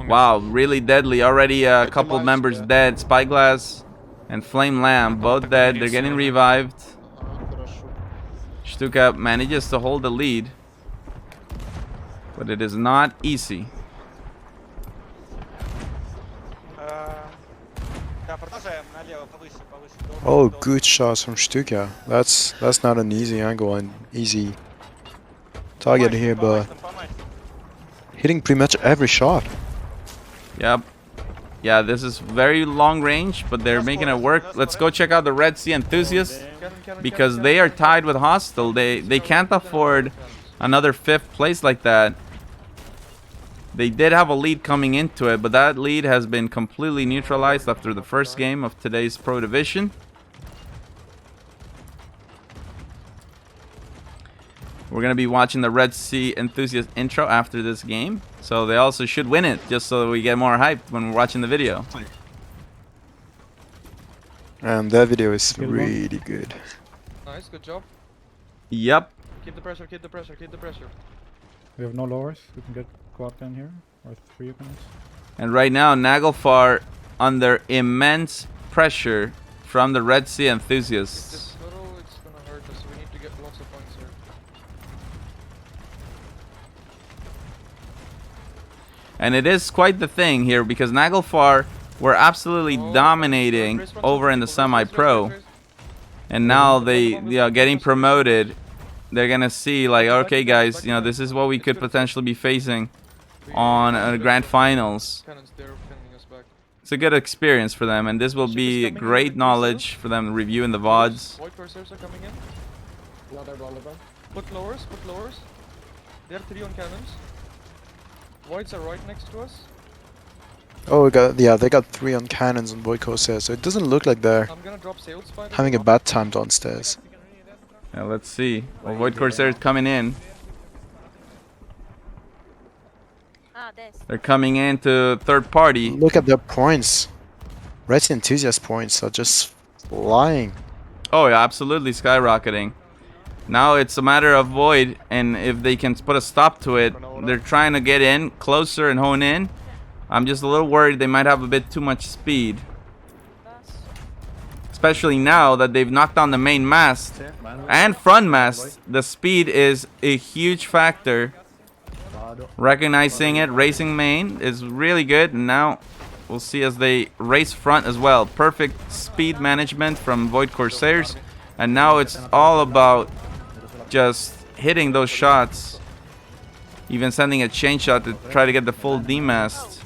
Wow, really deadly. Already a couple members dead. Spyglass and Flame Lamb both dead. They're getting revived. Stuka manages to hold the lead, but it is not easy. Oh, good shots from Stuka. That's not an easy angle and easy target here, but hitting pretty much every shot. Yep. Yeah, this is very long range, but they're making it work. Let's go check out the Red Sea Enthusiasts because they are tied with Hostile. They can't afford another 5th place like that. They did have a lead coming into it, but that lead has been completely neutralized after the first game of today's Pro Division. We're going to be watching the Red Sea Enthusiast intro after this game. So they also should win it, just so we get more hyped when we're watching the video. And that video is really good. Nice, good job. Yep. Keep the pressure, keep the pressure, keep the pressure. We have no lowers. We can get quad can here, or 3 opponents. And right now, Naglfar under immense pressure from the Red Sea Enthusiasts. It's gonna hurt us, so we need to get lots of points here. And it is quite the thing here because Naglfar were absolutely dominating over in the semi-pro. And now they are getting promoted. They're gonna see like, okay guys, this is what we could potentially be facing on grand finals. It's a good experience for them, and this will be great knowledge for them reviewing the VODs. Void Corsairs are coming in. Put lowers, put lowers. They have 3 on cannons. Voids are right next to us. Oh, they got 3 on cannons on Void Corsairs, so it doesn't look like they're having a bad time downstairs. Yeah, let's see. Well, Void Corsairs coming in. They're coming into third party. Look at their points. Red Sea Enthusiast points are just flying. Oh yeah, absolutely skyrocketing. Now it's a matter of Void, and if they can put a stop to it, they're trying to get in closer and hone in. I'm just a little worried they might have a bit too much speed. Especially now that they've knocked down the main mast and front mast. The speed is a huge factor. Recognizing it, racing main is really good. And now we'll see as they race front as well. Perfect speed management from Void Corsairs. And now it's all about just hitting those shots. Even sending a chain shot to try to get the full D-mast.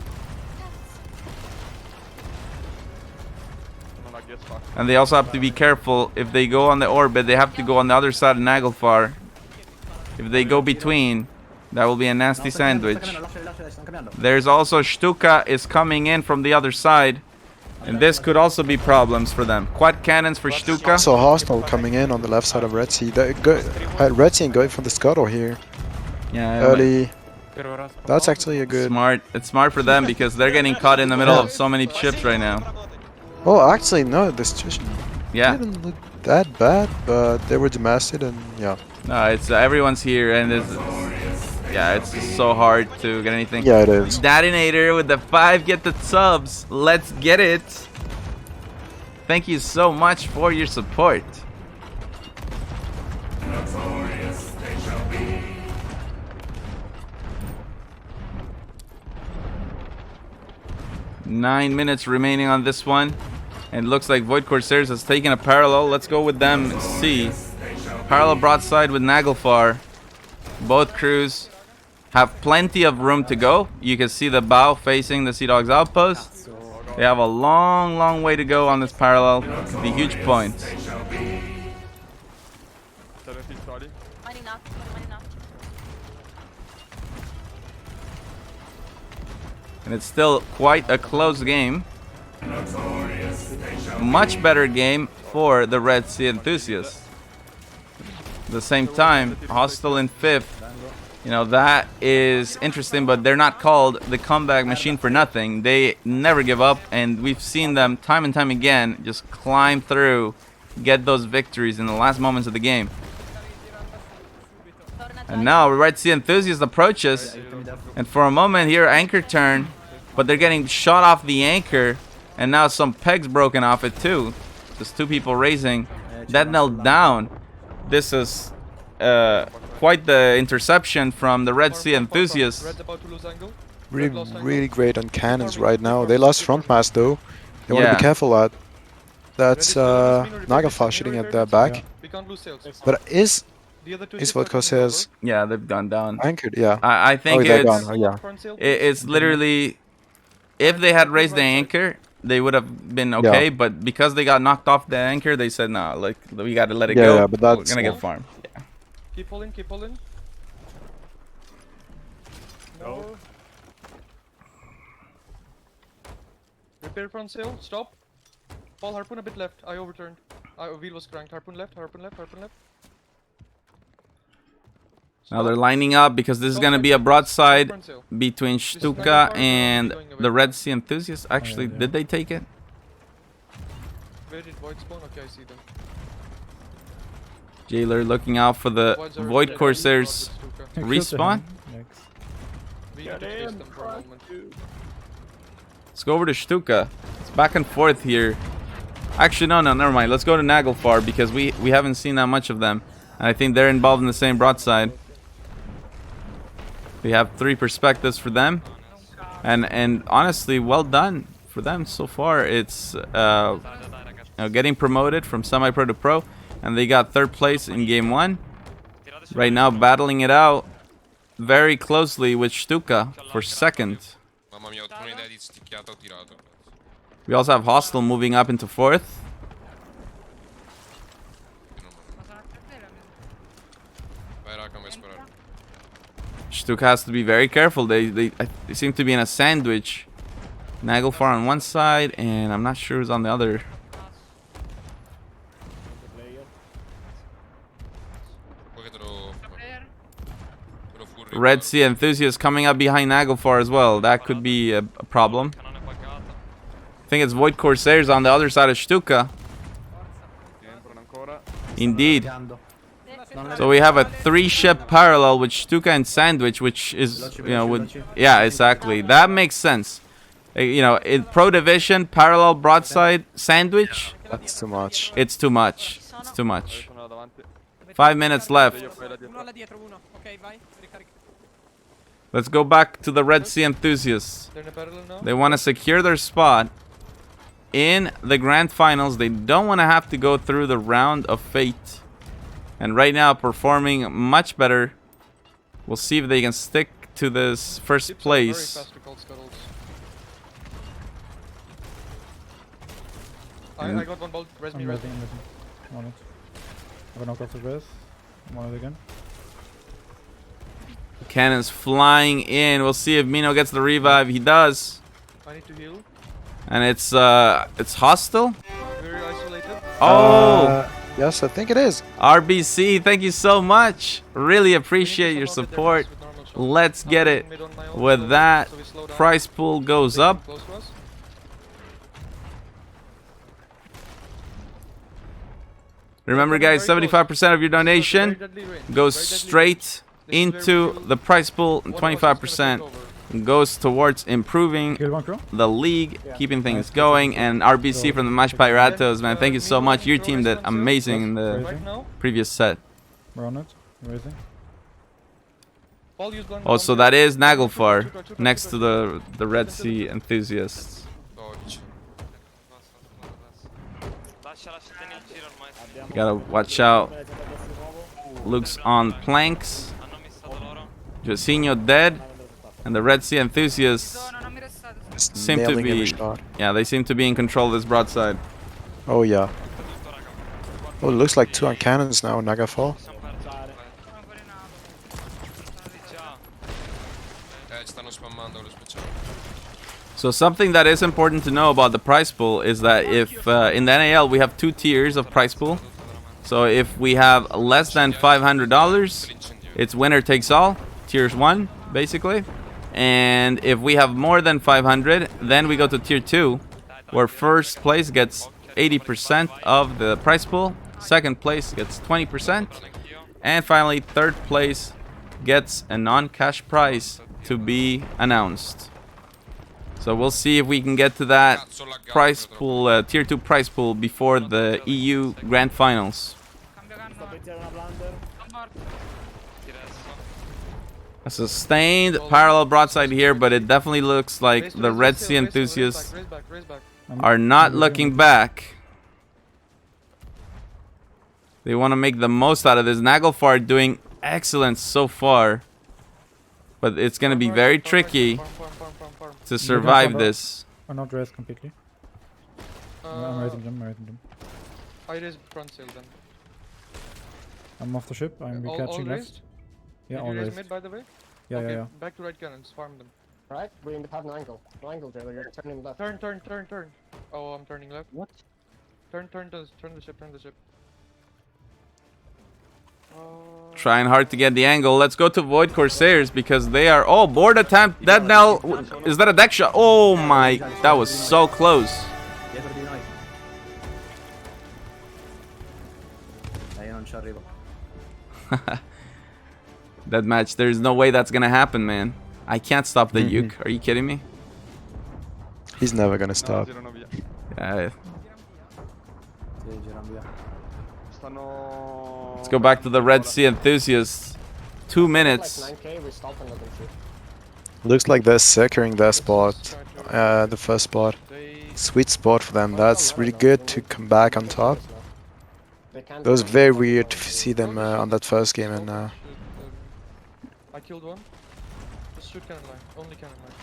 And they also have to be careful. If they go on the orbit, they have to go on the other side of Naglfar. If they go between, that will be a nasty sandwich. There's also Stuka is coming in from the other side. And this could also be problems for them. Quad cannons for Stuka. Also Hostile coming in on the left side of Red Sea. Red Sea going for the scuttle here. Yeah. Early. That's actually a good... Smart. It's smart for them because they're getting caught in the middle of so many ships right now. Oh, actually, no, this situation didn't look that bad, but they were demasted and yeah. No, it's everyone's here and it's just so hard to get anything. Yeah, it is. Dadinator with the 5 get the subs. Let's get it. Thank you so much for your support. Notorious, 9 minutes remaining on this one. And it looks like Void Corsairs has taken a parallel. Let's go with them and see. Parallel broadside with Naglfar. Both crews have plenty of room to go. You can see the bow facing the Sea Dog's outpost. They have a long, long way to go on this parallel. It could be huge points. And it's still quite a close game. Much better game for the Red Sea enthusiasts. At the same time, Hostile in 5th. You know, that is interesting, but they're not called the comeback machine for nothing. They never give up, and we've seen them time and time again just climb through, get those victories in the last moments of the game. And now Red Sea Enthusiast approaches, and for a moment here, anchor turn, but they're getting shot off the anchor, and now some pegs broken off it too. There's 2 people raising. That knelt down. This is quite the interception from the Red Sea Enthusiasts. Really great on cannons right now. They lost front mass though. They want to be careful at. That's Naglfar shooting at their back. But is Void Corsairs? Yeah, they've gone down. Anchored, yeah. I think it's Yeah. literally, if they had raised the anchor, they would have been okay. Yeah. But because they got knocked off the anchor, they said, "No, like we got to let it Yeah, go. yeah, but that's We're gonna get farmed." Yeah. Keep pulling, keep pulling. No. Repair front sail, stop. Paul, harpoon a bit left. I overturned. Wheel was cranked. Harpoon left, harpoon left, harpoon left. Now they're lining up because this is gonna be a broadside between Stuka and the Red Sea Enthusiasts. Actually, did they take it? Where did Void spawn? Okay, I see them. Jailer looking out for the Void Corsairs respawn. Let's go over to Stuka. It's back and forth here. Actually, no, never mind. Let's go to Naglfar because we haven't seen that much of them. And I think they're involved in the same broadside. We have 3 perspectives for them. And honestly, well done for them so far. It's getting promoted from semi-pro to pro. And they got 3rd place in game 1. Right now battling it out very closely with Stuka for 2nd. We also have Hostile moving up into 4th. Stuka has to be very careful. They seem to be in a sandwich. Naglfar on one side, and I'm not sure who's on the other. Red Sea Enthusiast coming up behind Naglfar as well. That could be a problem. I think it's Void Corsairs on the other side of Stuka. Indeed. So we have a 3-ship parallel with Stuka and Sandwich, which is, yeah, exactly. That makes sense. You know, in Pro Division, parallel broadside Sandwich. That's too much. It's too much. It's too much. 5 minutes left. Let's go back to the Red Sea Enthusiasts. They want to secure their spot in the grand finals. They don't want to have to go through the round of fate. And right now, performing much better. We'll see if they can stick to this first place. I got one bolt. Res me, res me. On it. Have a knock off the res. I'm on it again. Cannons flying in. We'll see if Mino gets the revive. He does. I need to heal. And it's Hostile. Very isolated. Oh. Yes, I think it is. RBC, thank you so much. Really appreciate your support. Let's get it. With that, price pool goes up. Remember, guys, 75% of your donation goes straight into the prize pool, and 25% goes towards improving the league, keeping things going. And RBC from the Match Piratos, man, thank you so much. Your team did amazing in the previous set. We're on it. Raising. Also, that is Naglfar next to the Red Sea Enthusiasts. Gotta watch out. Luke's on planks. Josinho dead. And the Red Sea enthusiasts seem to be... Yeah, they seem to be in control of this broadside. Oh yeah. Oh, it looks like 2 on cannons now, Nagafall. So something that is important to know about the prize pool is that if in the NAL we have 2 tiers of prize pool. So if we have less than $500, it's winner takes all, tiers 1 basically. And if we have more than 500, then we go to tier 2, where first place gets 80% of the prize pool, second place gets 20%, and finally third place gets a non-cash prize to be announced. So we'll see if we can get to that prize pool, tier 2 prize pool before the EU Grand Finals. A sustained parallel broadside here, but it definitely looks like the Red Sea enthusiasts are not looking back. They want to make the most out of this. Naglfar doing excellent so far, but it's going to be very tricky to survive this. Are not raised completely. I'm raising them, I raise front sail then. I'm off the ship, I'm recatching left. Yeah, all raised. Mid, by the way? Yeah, okay, yeah. Back to right cannons, farm them. Right, we have an angle. No angle, Jailer, you're turning left. Turn. Oh, I'm turning left. What? Turn the ship. Trying hard to get the angle. Let's go to Void Corsairs because they are... Oh, board attempt. That NAL... Is that a deck shot? Oh my... That was so close. That match, there's no way that's gonna happen, man. I can't stop the Uke. Are you kidding me? He's never gonna stop. Yeah. Let's go back to the Red Sea enthusiasts. 2 minutes. Looks like they're securing their spot, the first spot. Sweet spot for them. That's really good to come back on top. It was very weird to see them on that first game, and I killed one. Just shoot cannon line. Only cannon line.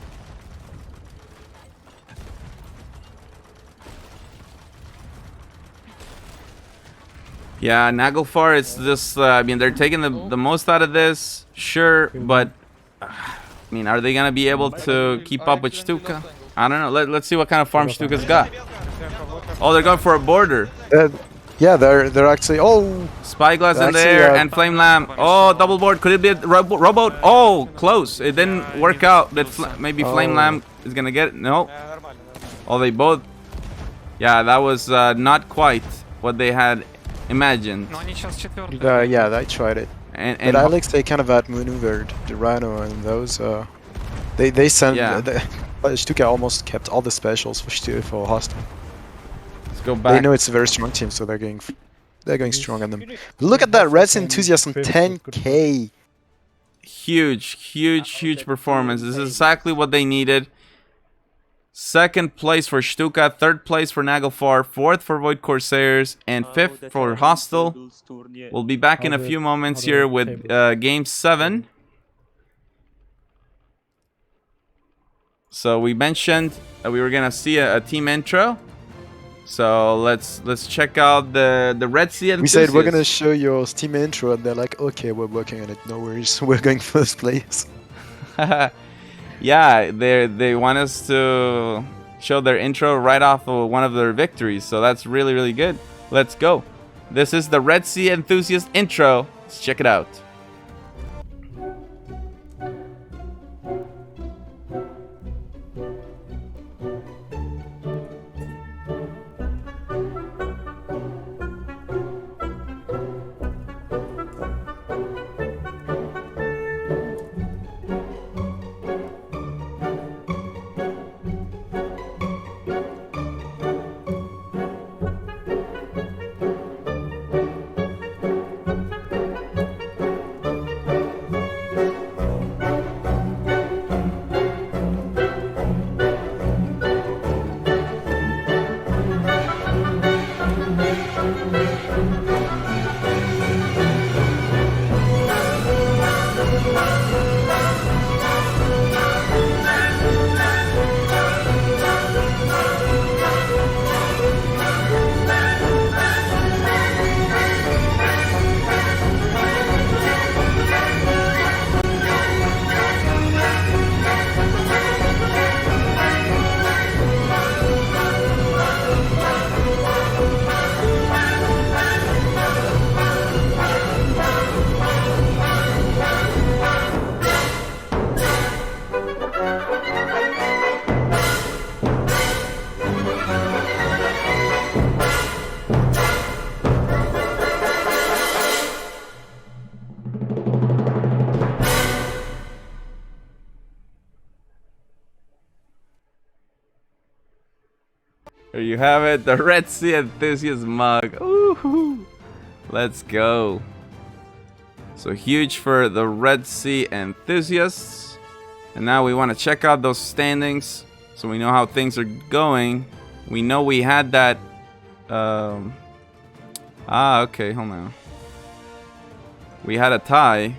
Yeah, Naglfar, it's just, I mean, they're taking the most out of this, sure, but, I mean, are they going to be able to keep up with Stuka? I don't know. Let's see what kind of farm Stuka's got. Oh, they're going for a border. Yeah, they're actually... Oh! Spyglass in there and Flame Lamb. Oh, double board. Could it be a rowboat? Oh, close. It didn't work out. That maybe Flame Lamb is going to get it. No. Oh, they both... Yeah, that was not quite what they had imagined. Yeah, they tried it. And but Alex, they kind of outmaneuvered the Rhino and those. They sent. Yeah. Stuka almost kept all the specials for Hostile. Let's go back. They know it's a very strong team, so they're going strong on them. But look at that Red Sea enthusiast on 10k. Huge performance. This is exactly what they needed. Second place for Stuka, third place for Naglfar, fourth for Void Corsairs, and fifth for Hostile. We'll be back in a few moments here with Game 7. So we mentioned we were gonna see a team intro. So let's check out the Red Sea enthusiasts. We said we're gonna show your team intro, and they're like, okay, we're working on it. No worries, we're going first place. Yeah, they want us to show their intro right off of one of their victories, so that's really good. Let's go. This is the Red Sea Enthusiast intro. Let's check it out. There you have it, the Red Sea Enthusiast mug. Ooh, let's go. So huge for the Red Sea Enthusiasts. And now we want to check out those standings so we know how things are going. We know we had that. Okay, hold on. We had a tie.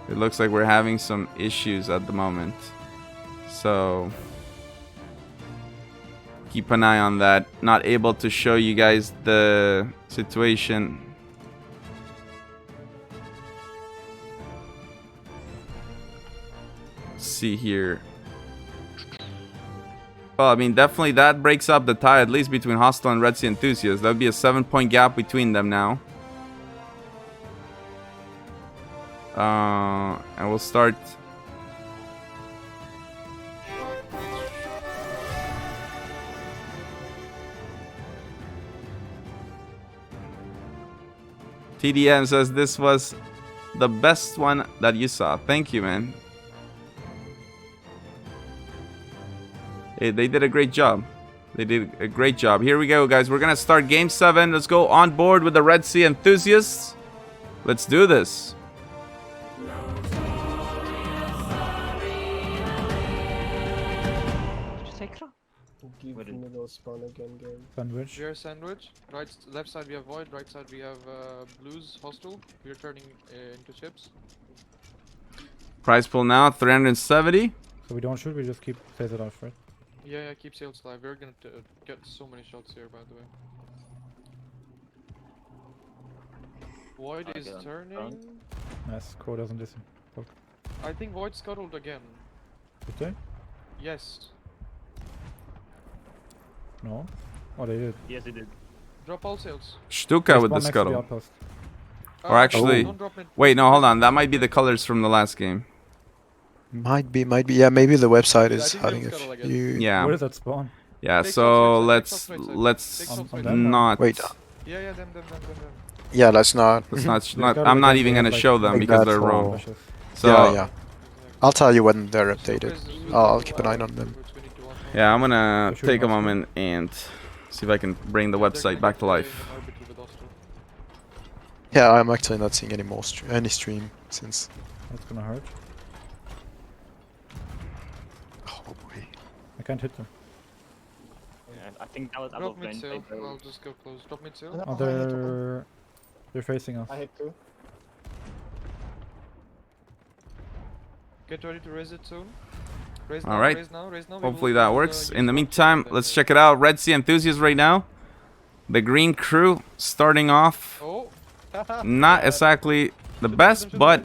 It looks like we're having some issues at the moment. So keep an eye on that. Not able to show you guys the situation. Let's see here. Well, I mean, definitely that breaks up the tie, at least between Hostile and Red Sea Enthusiasts. That would be a 7-point gap between them now. And we'll start. TDM says this was the best one that you saw. Thank you, man. Hey, they did a great job. They did a great job. Here we go, guys. We're going to start Game 7. Let's go on board with the Red Sea Enthusiasts. Let's do this. Give me those spawn again game. Sandwich. We are sandwich. Right, left side we have void. Right side we have blues hostile. We are turning into chips. Prize pool now 370. So we don't shoot. We just keep phase it off, right? Yeah, keep sails alive. We're gonna get so many shots here, by the way. Void is turning. Nice. Crow doesn't listen. Fuck. I think Void scuttled again. Did they? Yes. No. Oh, they did. Yes, he did. Drop all sails. Stuka with the scuttle. Or actually, wait, no, hold on. That might be the colors from the last game. Might be. Yeah, maybe the website is having a few. Yeah. Where does that spawn? Yeah. So let's not. Wait. Yeah, them. Yeah, let's not. I'm not even gonna show them because they're wrong. So yeah. I'll tell you when they're updated. I'll keep an eye on them. Yeah, I'm gonna take a moment and see if I can bring the website back to life. Yeah, I'm actually not seeing any more any stream since. That's gonna hurt. Oh boy. I can't hit them. Yeah, I think that was Drop above mid lane. sail. I'll just go close. Drop mid sail. Oh, they're facing us. I hit 2. Get ready to raise it soon. Raise All now, right. raise now, raise now. Hopefully that works. In the meantime, let's check it out. Red Sea Enthusiasts right now. The green crew starting off. Oh. Not exactly the best, but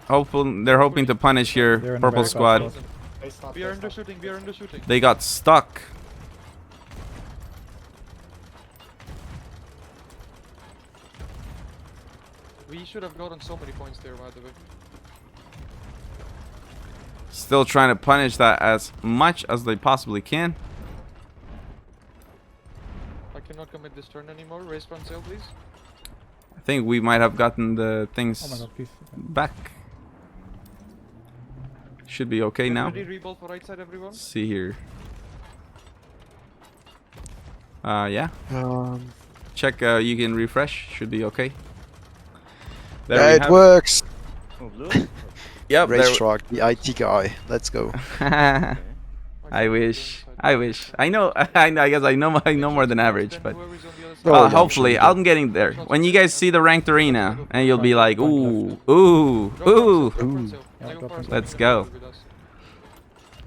they're hoping to punish here. Purple squad. We are undershooting. We are undershooting. They got stuck. We should have gotten so many points there, by the way. Still trying to punish that as much as they possibly can. I cannot commit this turn anymore. Raise front sail, please. I think we might have gotten the things back. Should be okay now. Ready, rebuild for right side, everyone. Let's see here. Yeah. Check. You can refresh. Should be okay. There Yeah, it works. Oh, blue? Yep. Racetrack, the IT guy. Let's go. I wish. I know. I guess I know more than average, but yeah, hopefully I'm getting there. When you guys see the ranked arena, and you'll be like, ooh. Let's go.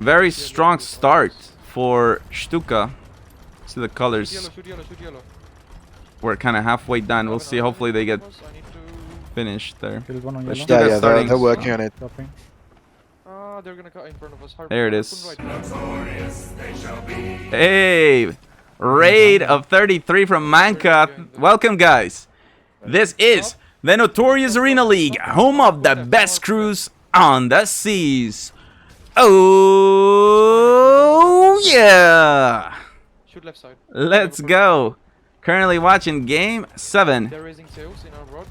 Very strong start for Stuka. See the colors. Shoot yellow. We're kind of halfway done. We'll see. Hopefully they get finished there. But Stuka's Yeah, starting. they're working on it. They're gonna cut in front of us. There it is. Hey, raid of 33 from Manka. Welcome, guys. This is the Notorious Arena League, home of the best crews on the seas. Oh yeah! Shoot left side. Let's go. Currently watching Game 7 They're raising sails in our road.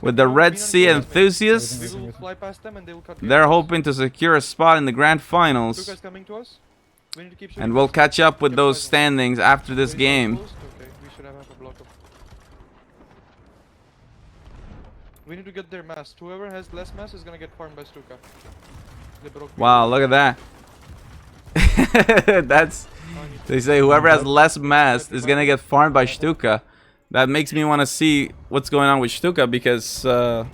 with the Red Sea Enthusiasts. We will fly past them and they will cut They're hoping to secure a spot in the grand finals. Stuka's coming to us. We need to keep And we'll catch up with those standings after this game. Okay, we should have a block up. We need to get their mass. Whoever has less mass is gonna get farmed by Stuka. They broke me. Wow, look at that. That's... They say whoever has less mass is gonna get farmed by Stuka. That makes me want to see what's going on with Stuka because... is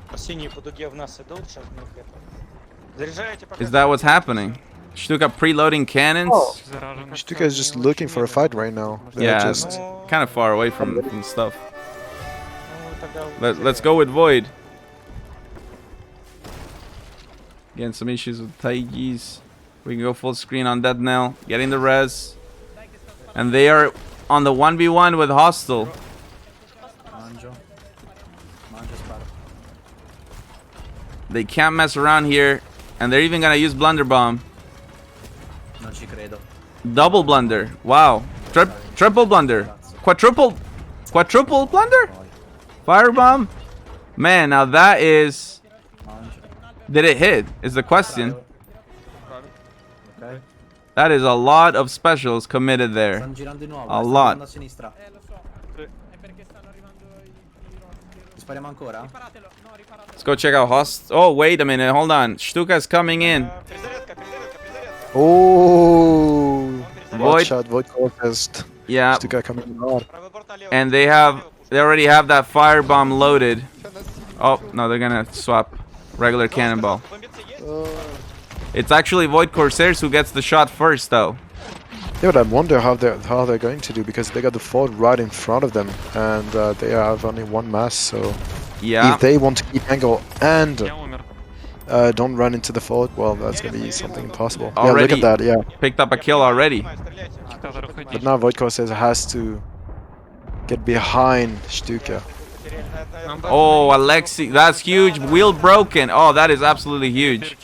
that what's happening? Stuka preloading cannons? Oh. Stuka is just looking for a fight right now. They're just kind of far away from stuff. Let's go with Void. Again, some issues with Taigis. We can go full screen on Dead NAL. Getting the res. And they are on the 1v1 with Hostile. They can't mess around here. And they're even gonna use Blunder Bomb. Double blunder. Wow. Triple blunder. Quadruple blunder? Firebomb? Man, now that is... Did it hit? Is the question. That is a lot of specials committed there. A lot. Let's go check out Host. Oh, wait a minute. Hold on. Stuka's coming in. Oh, Void shot, Void contest. Yeah. Stuka coming hard. And they already have that firebomb loaded. Oh no, they're gonna swap regular cannonball. It's actually Void Corsairs who gets the shot first, though. Yeah, but I wonder how they're going to do because they got the fort right in front of them, and they have only one mass. So yeah, if they want to keep angle and don't run into the fort, well, that's gonna be something impossible. Already yeah, look at that. Yeah, picked up a kill already. but now Void Corsairs has to get behind Stuka. Oh, Alexi, that's huge. Wheel broken. Oh, that is absolutely huge.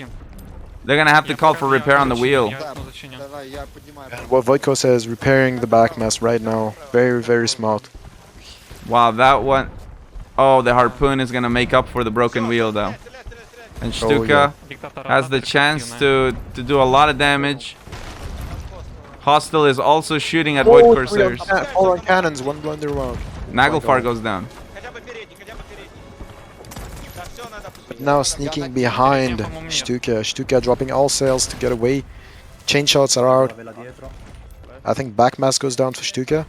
They're gonna have to call for repair on the wheel. And what Void Corsairs is repairing the back mass right now. Very, very smart. Wow, that one. Oh, the harpoon is gonna make up for the broken wheel, though. And Stuka has the chance to do a lot of damage. Hostile is also shooting at Void Corsairs. 4 on cannons, 1 blunder round. Naglfar goes down. Now sneaking behind Stuka. Stuka dropping all sails to get away. Chain shots are out. I think backmass goes down for Stuka.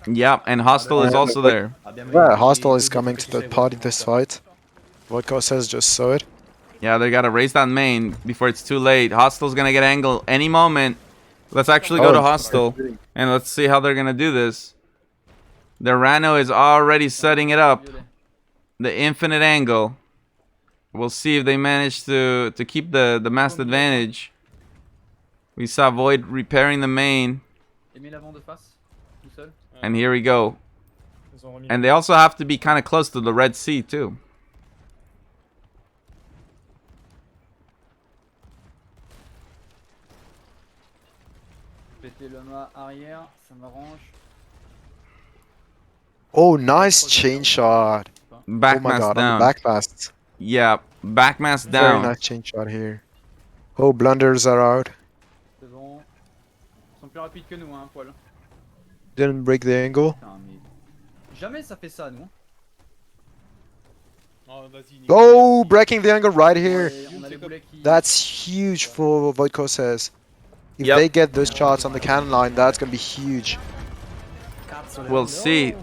Yeah, and Hostile is also there. Yeah, Hostile is coming to the party this fight. Void Corsairs just saw it. Yeah, they gotta raise that main before it's too late. Hostile's gonna get angle any moment. Let's actually go to Hostile and let's see how they're gonna do this. The Rano is already setting it up. The infinite angle. We'll see if they manage to keep the massed advantage. We saw Void repairing the main. And here we go. And they also have to be kind of close to the Red Sea too. Oh, nice chain shot. Backmass down. Backmass. Yeah, backmass down. Very nice chain shot here. Oh, blunders are out. Didn't break the angle. Jamais ça fait ça, nous. Oh, breaking the angle right here. That's huge for Void Corsairs. If they get those shots on the cannon line, that's gonna be huge. We'll see.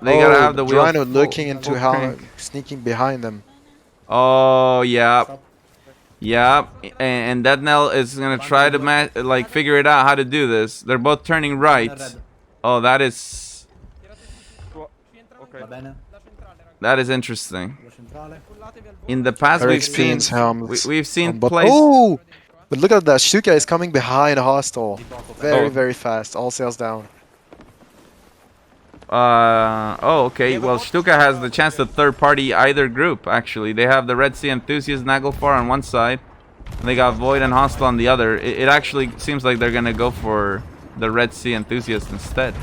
They gotta have the wheel. Rhino looking into how sneaking behind them. Oh yeah, yeah. And Dead NAL is gonna try to figure it out how to do this. They're both turning right. Oh, that is interesting. In the past, we've seen plays. Oh, but look at that. Stuka is coming behind Hostile. Very fast. All sails down. Oh, okay. Well, Stuka has the chance to third party either group, actually. They have the Red Sea Enthusiast Naglfar on one side. And they got Void and Hostile on the other. It actually seems like they're gonna go for the Red Sea Enthusiast instead.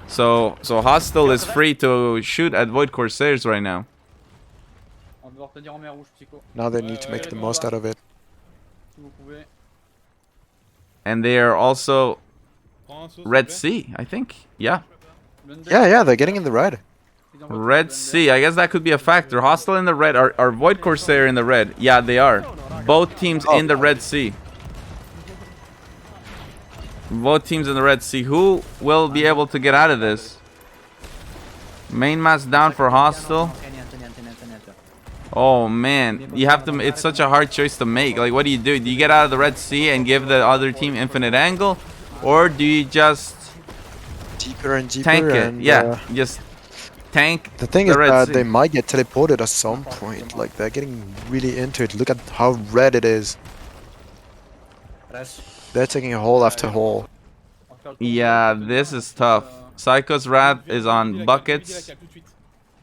So Hostile is free to shoot at Void Corsairs right now. On va devoir tenir en mer rouge, Psycho. Now they need to make the most out of it. Si vous pouvez. And they are also Red Sea, I think. Yeah. Yeah, they're getting in the red. Red Sea. I guess that could be a factor. Hostile in the red. Are Void Corsair in the red? Yeah, they are. Both teams in the Red Sea. Both teams in the Red Sea. Who will be able to get out of this? Main mass down for Hostile. Oh man, you have to. It's such a hard choice to make. Like, what do? Do you get out of the Red Sea and give the other team infinite angle, or do you just deeper and deeper tank it? And, yeah, just tank. The thing the is Red that Sea. they might get teleported at some point. Like they're getting really into it. Look at how red it is. They're taking hole after hole. Yeah, this is tough. Psycho's Wrath is on buckets,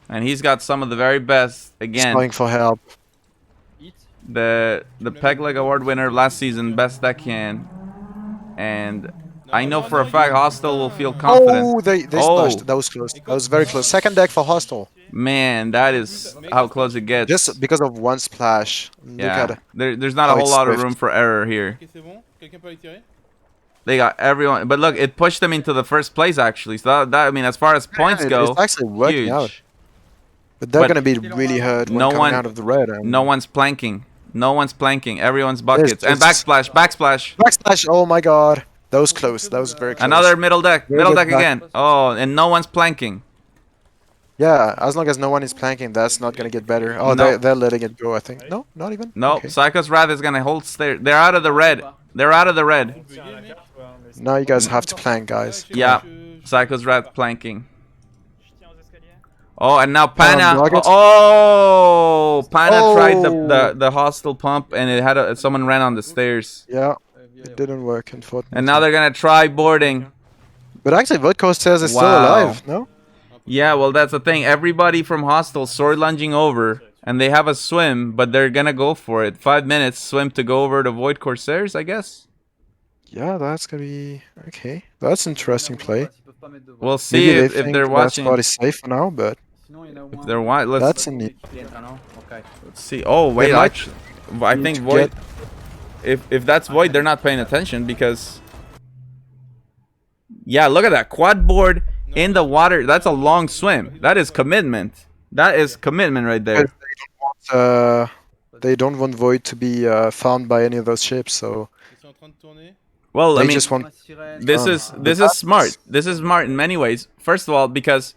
and he's got some of the very best. Again, He's going for help. The Peg Leg Award winner last season, best deckhand, and I know for a fact Hostile will feel confident. Oh, they splashed. That was close. That was very close. Second deck for Hostile. Man, that is how close it gets. Just because of one splash. Yeah, Look at there's not a how whole it's lot of swift. room for error here. They got everyone, but look, it pushed them into the first place actually. So that I mean, as far as points go, it's actually working huge. out. But they're gonna be really hurt when coming out of the red. No one's planking. No one's planking. Everyone's buckets. And There's- backsplash, backsplash. Backsplash! Oh my god, that was close. That was very close. Another middle deck. Very Middle good deck again. Oh, and no one's planking. Yeah, as long as no one is planking, that's not gonna get better. Oh, No. they're letting it go. I think. No, not even. No, Okay. Psycho's Wrath is gonna hold stare. They're out of the red. They're out of the red. Now you guys have to plank, guys. Yeah, Psycho's Wrath planking. Oh, and now Pana. Nuggets. Oh, Pana Oh. tried the Hostile pump, and it had someone ran on the stairs. Yeah, it didn't work, unfortunately. And now they're gonna try boarding. But actually, Void Corsairs is still Wow. alive. No. Yeah, well, that's the thing. Everybody from Hostile sword lunging over, and they have a swim, but they're gonna go for it. 5 minutes swim to go over to Void Corsairs, I guess. Yeah, that's gonna be okay. That's interesting play. We'll see Maybe if they think they're that watching. spot is safe for now, but If they're watching, that's in it. let's see. Oh wait, might actually, I need think to Void. If that's Void, they're not paying attention because. Yeah, look at that quad board in the water. That's a long swim. That is commitment. That is commitment right there. They don't want Void to be found by any of those ships, so. Well, I They mean, just want- this is smart. This is smart in many ways. First of all, because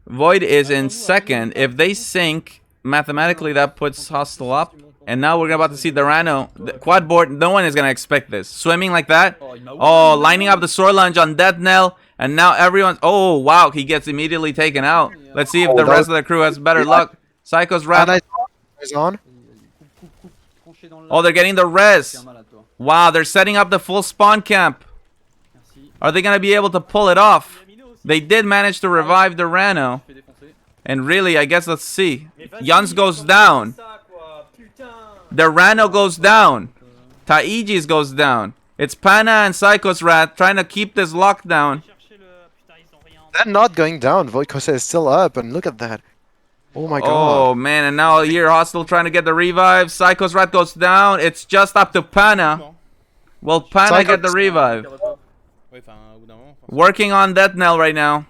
Void is in second. If they sink, mathematically that puts Hostile up. And now we're about to see Durano. The quad board, no one is going to expect this. Swimming like that. Oh, lining up the sword lunge on Death Knell. And now everyone's... Oh, wow. He gets immediately taken out. Let's see if the rest of the crew has better luck. Psycho's Wrath. Is on. Oh, they're getting the res. Wow, they're setting up the full spawn camp. Are they going to be able to pull it off? They did manage to revive Durano. And really, I guess let's see. Yuns goes down. Durano goes down. Taijis goes down. It's Pana and Psycho's Wrath trying to keep this lockdown. They're not going down. Void Corsair is still up, and look at that. Oh my god. Oh man, and now here Hostile trying to get the revive. Psycho's Wrath goes down. It's just up to Pana. Will Pana get the revive? Working on Death Knell right now.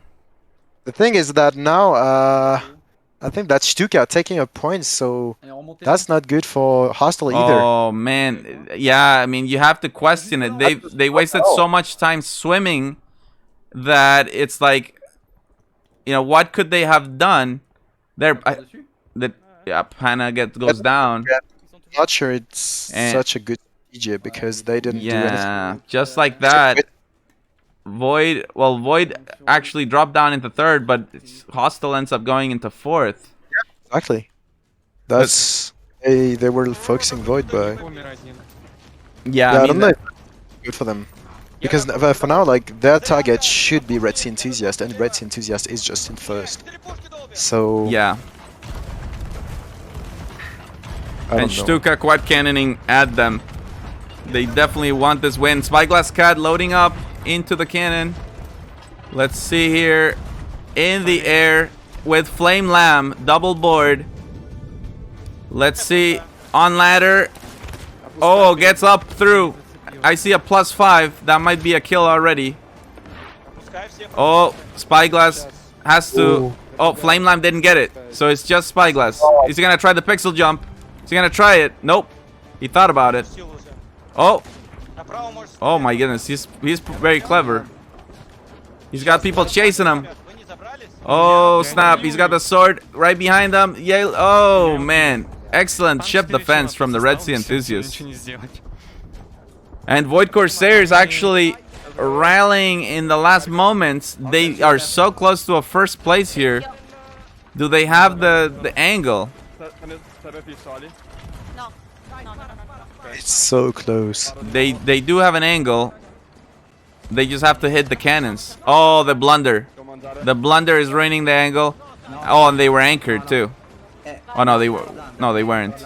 The thing is that now, I think that's Stuka taking a point, so that's not good for Hostile either. Oh man, yeah. I mean, you have to question it. They wasted so much time swimming that it's like, you know, what could they have done? Yeah, Pana goes down. Not sure it's such a good strategy because they didn't do anything. Yeah, just like that. Void actually dropped down into third, but Hostile ends up going into fourth. Exactly. That's they were focusing Void, but yeah, I don't know if it's good for them because for now, like their target should be Red Sea Enthusiast, and Red Sea Enthusiast is just in first. So yeah. I And don't know. Stuka quad cannoning at them. They definitely want this win. Spyglass Cat loading up into the cannon. Let's see here. In the air with Flame Lamb. Double board. Let's see. On ladder. Oh, gets up through. I see a +5. That might be a kill already. Oh, Spyglass has to... Ooh. Oh, Flame Lamb didn't get it. So it's just Spyglass. Is he gonna try the pixel jump? Is he gonna try it? Nope. He thought about it. Oh. Oh my goodness. He's very clever. He's got people chasing him. Oh, snap. He's got the sword right behind him. Yeah. Oh, man. Excellent ship defense from the Red Sea enthusiasts. And Void Corsairs actually rallying in the last moments. They are so close to a first place here. Do they have the angle? It's so close. They do have an angle. They just have to hit the cannons. Oh, the blunder. The blunder is ruining the angle. Oh, and they were anchored too. Oh no, they weren't.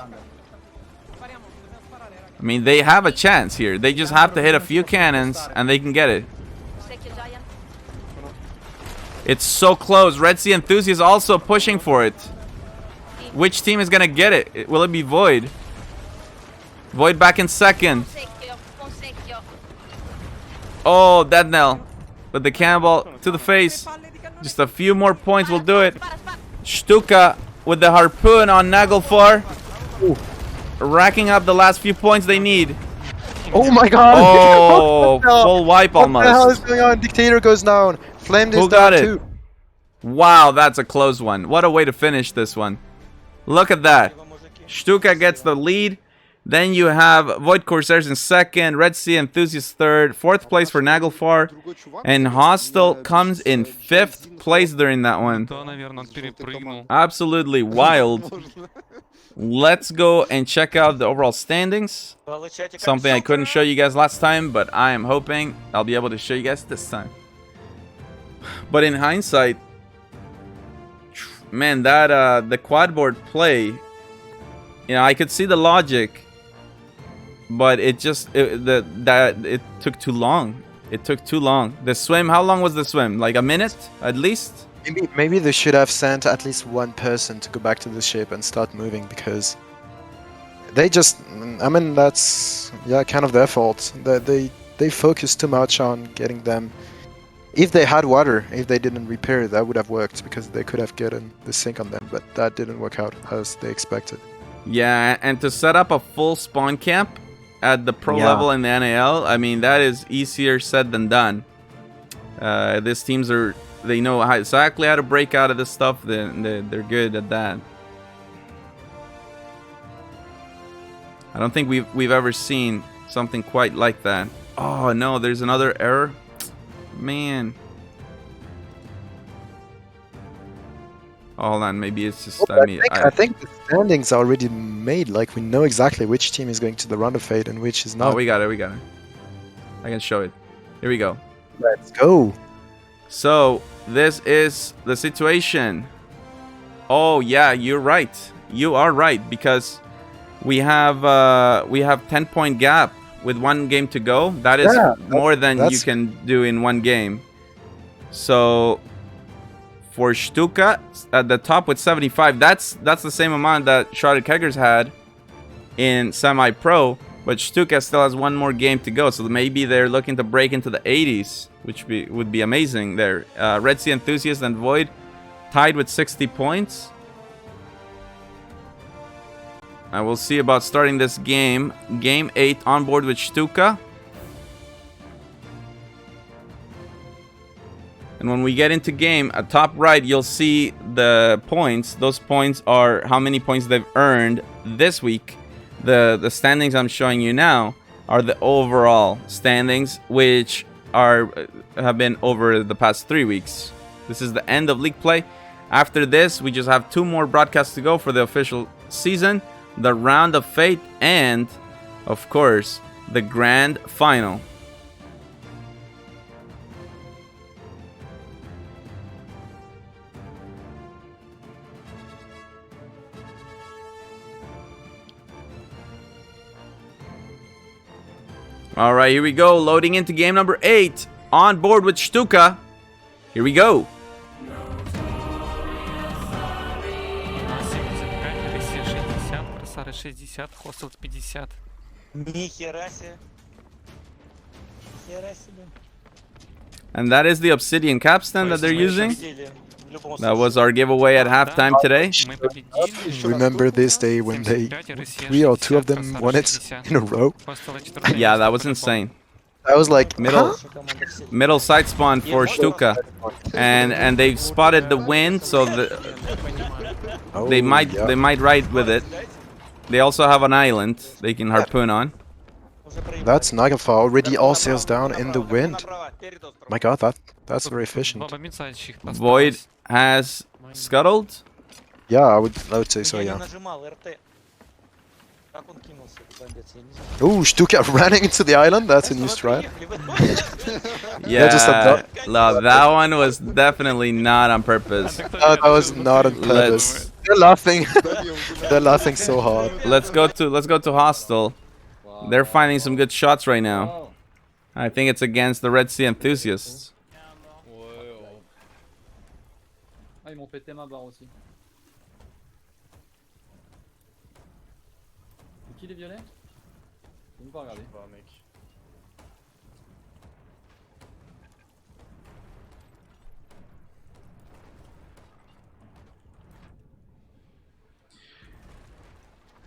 I mean, they have a chance here. They just have to hit a few cannons and they can get it. It's so close. Red Sea Enthusiast also pushing for it. Which team is gonna get it? Will it be Void? Void back in second. Oh, dead NAL. With the cannonball to the face. Just a few more points will do it. Stuka with the harpoon on Naglfar. Racking up the last few points they need. Oh my god! Oh, full wipe almost. What the hell is going on? Dictator goes down. Flamed is Who got down it? too. Wow, that's a close one. What a way to finish this one. Look at that. Stuka gets the lead. Then you have Void Corsairs in second, Red Sea Enthusiast third, fourth place for Naglfar, and Hostile comes in fifth place during that one. Absolutely wild. Let's go and check out the overall standings. Something I couldn't show you guys last time, but I am hoping I'll be able to show you guys this time. But in hindsight, man, that the quad board play, you know, I could see the logic, but it just it took too long. It took too long. The swim, how long was the swim? Like a minute at least? Maybe they should have sent at least one person to go back to the ship and start moving, because they just, I mean, that's, yeah, kind of their fault. They focused too much on getting them. If they had water, if they didn't repair it, that would have worked, because they could have gotten the sink on them, but that didn't work out as they expected. Yeah, and to set up a full spawn camp at the pro level in the NAL, I mean, that is easier said than done. These teams are, they know exactly how to break out of this stuff. They're good at that. I don't think we've ever seen something quite like that. Oh no, there's another error. Man. Hold on, maybe it's just. I think the standings are already made. Like, we know exactly which team is going to the round of fate and which is not. Oh, we got it. I can show it. Here we go. Let's go. So this is the situation. Oh yeah, you're right. You are right, because we have 10-point gap with one game to go. That is more than you can do in one game. So for Stuka at the top with 75, that's the same amount that Shrouded Keggers had in semi-pro, but Stuka still has one more game to go. So maybe they're looking to break into the 80s, which would be amazing there. Red Sea Enthusiast and Void tied with 60 points. I will see about starting this game. Game 8 on board with Stuka. And when we get into game, at top right, you'll see the points. Those points are how many points they've earned this week. The standings I'm showing you now are the overall standings, which have been over the past 3 weeks. This is the end of league play. After this, we just have 2 more broadcasts to go for the official season, the round of fate, and of course the grand final. All right, here we go. Loading into game number 8 on board with Stuka. Here we go. And that is the obsidian capstan that they're using. That was our giveaway at halftime today. Remember this day when they 3 or 2 of them won it in a row? Yeah, that was insane. I was like, middle side spawn for Stuka, and they spotted the wind, so they might ride with it. They also have an island they can harpoon on. That's Nagelfar already all sails down in the wind. My god, that's very efficient. Void has scuttled. Yeah, I would say so. Yeah. Ooh, Stuka running into the island. That's a new strat. Yeah, no, that one was definitely not on purpose. No, that was not on purpose. They're laughing. They're laughing so hard. Let's go to Hostile. They're finding some good shots right now. I think it's against the Red Sea enthusiasts. Ah, ils m'ont pété ma barre aussi. C'est qui les violets? Je ne peux pas regarder. Mec.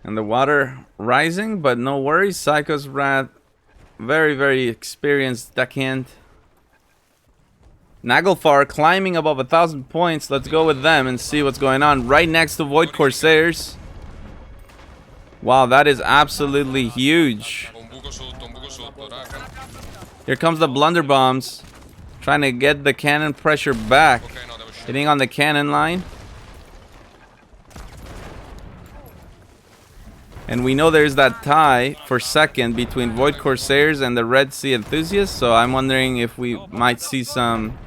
And the water rising, but no worries. Psycho's Wrath, very, very experienced deckhand. Nagelfar climbing above 1,000 points. Let's go with them and see what's going on. Right next to Void Corsairs. Wow, that is absolutely huge. Here comes the blunderbombs. Trying to get the cannon pressure back. Hitting on the cannon line. And we know there's that tie for second between Void Corsairs and the Red Sea Enthusiasts, so I'm wondering if we might see some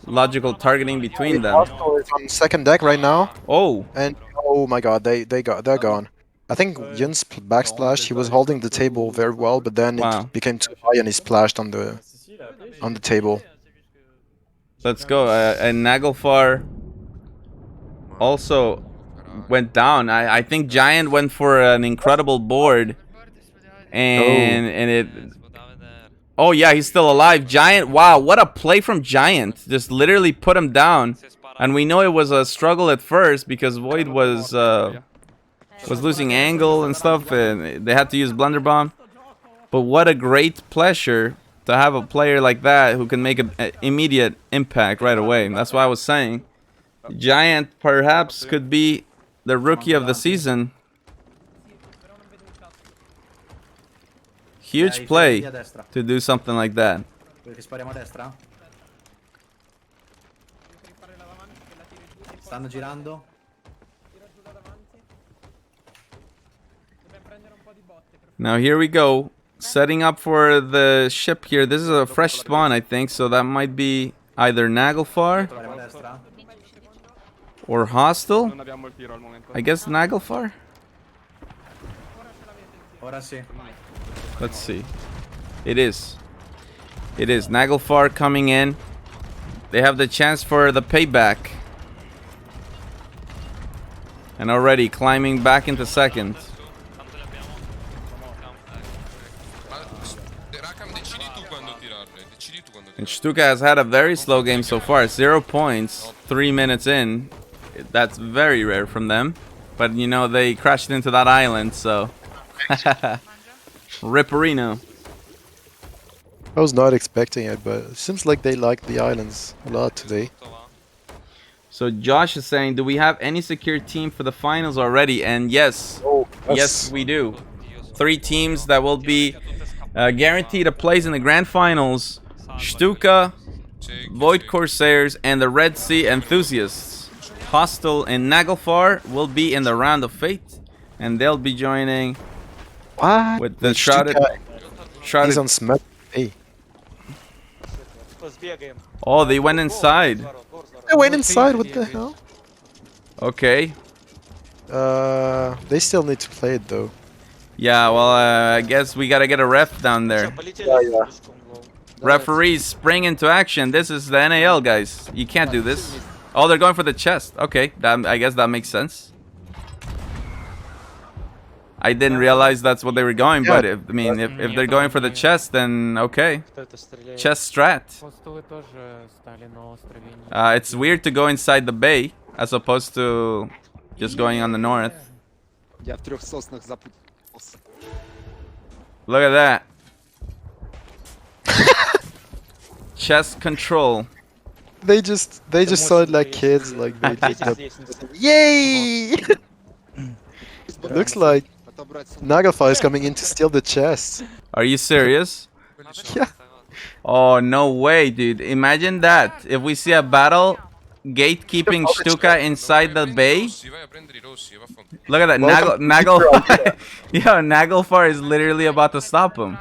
logical targeting between them. Hostile is on second deck right now. Oh. And oh my god, they're gone. I think Yun's backsplash, he was holding the table very well, but then it became too high and he splashed on the table. Let's go. And Nagelfar also went down. I think Giant went for an incredible board, and it. Oh yeah, he's still alive. Giant. Wow, what a play from Giant! Just literally put him down. And we know it was a struggle at first because Void was losing angle and stuff, and they had to use Blunderbomb. But what a great pleasure to have a player like that who can make an immediate impact right away. And that's why I was saying Giant perhaps could be the rookie of the season. Huge play to do something like that. Stanno girando. Now here we go. Setting up for the ship here. This is a fresh spawn, I think, so that might be either Nagelfar or Hostile. I guess Nagelfar. Let's see. It is. It is Nagelfar coming in. They have the chance for the payback. And already climbing back into second. And Stuka has had a very slow game so far. 0 points, 3 minutes in. That's very rare from them. But you know, they crashed into that island, so. Ripperino. I was not expecting it, but it seems like they like the islands a lot today. So Josh is saying, do we have any secure team for the finals already? And yes, yes we do. 3 teams that will be guaranteed a place in the grand finals. Stuka, Void Corsairs, and the Red Sea Enthusiasts. Hostile and Nagelfar will be in the round of fate, and they'll be joining with the shrouded. He's on Smet. Hey. Oh, they went inside. They went inside. What the hell? Okay. They still need to play it though. Yeah, well, I guess we gotta get a ref down there. Yeah. Referees spring into action. This is the NAL, guys. You can't do this. Oh, they're going for the chest. Okay, I guess that makes sense. I didn't realize that's what they were going, but if they're going for the chest, then okay. Chest strat. It's weird to go inside the bay as opposed to just going on the north. Look at that. Chest control. They just saw it like kids, like they did. Yay! It looks like Nagelfire is coming in to steal the chest. Are you serious? Yeah. Oh, no way, dude. Imagine that. If we see a battle, gatekeeping Stuka inside the bay. Look at that. Nagelfire. Yo, Nagelfire is literally about to stop him.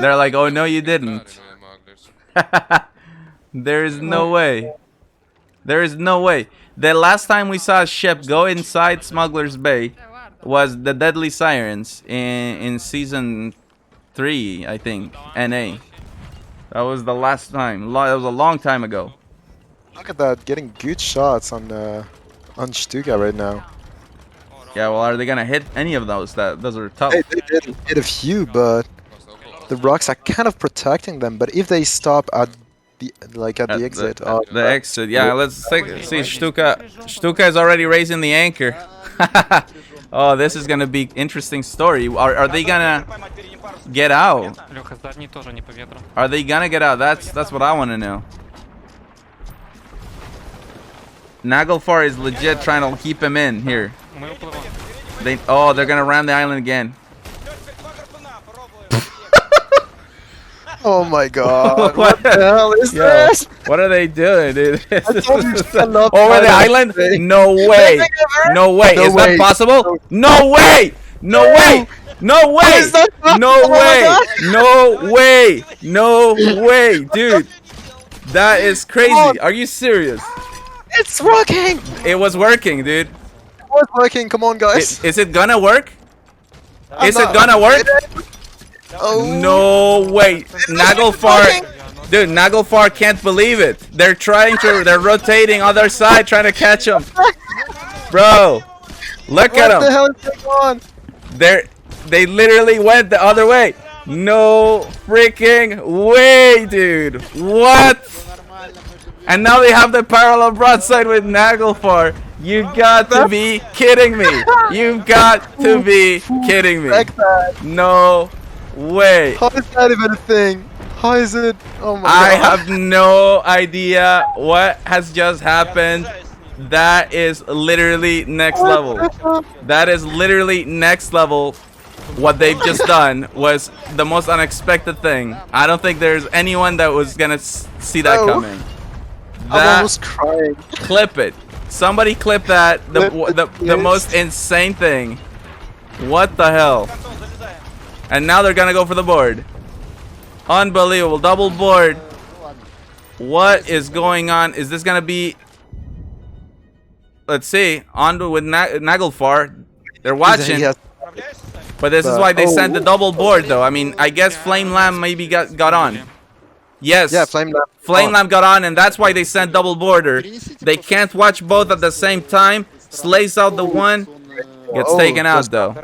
They're like, oh, no, you didn't. There is no way. There is no way. The last time we saw a ship go inside Smuggler's Bay was the Deadly Sirens in season 3, I think, NA. That was the last time. That was a long time ago. Look at that, getting good shots on Stuka right now. Yeah, well, are they gonna hit any of those? Those are tough. They did hit a few, but the rocks are kind of protecting them. But if they stop at the exit, the exit, yeah. Let's see. Stuka is already raising the anchor. Oh, this is gonna be interesting story. Are they gonna get out? Are they gonna get out? That's what I want to know. Nagelfar is legit trying to keep him in here. They're gonna ram the island again. Oh my god! What the hell is this? What are they doing, dude? Over the island? No way! No way! Is that possible? No way! No way! No way! No way! No way! No way, dude! That is crazy. Are you serious? It's working! It was working, dude. It was working. Come on, guys. Is it gonna work? Is it gonna work? Oh. No way. Nagelfar. Dude, Nagelfar can't believe it. They're rotating on their side, trying to catch him. Bro, look at them. What the hell is going on? They literally went the other way. No freaking way, dude. What? And now they have the parallel broadside with Nagelfar. You got to be kidding me. You've got to be kidding me. No way. How is that even a thing? How is it? Oh my god. I have no idea what has just happened. That is literally next level. That is literally next level. What they've just done was the most unexpected thing. I don't think there's anyone that was gonna see that coming. I'm almost crying. Clip it. Somebody clip that. The most insane thing. What the hell? And now they're gonna go for the board. Unbelievable. Double board. What is going on? Is this gonna be... Let's see. On with Nagelfar. They're watching. But this is why they sent the double board, though. I mean, I guess Flame Lamb maybe got on. Yes. Yeah, Flame Lamb got on, and that's why they sent double border. They can't watch both at the same time. Slays out the one. Gets taken out, though.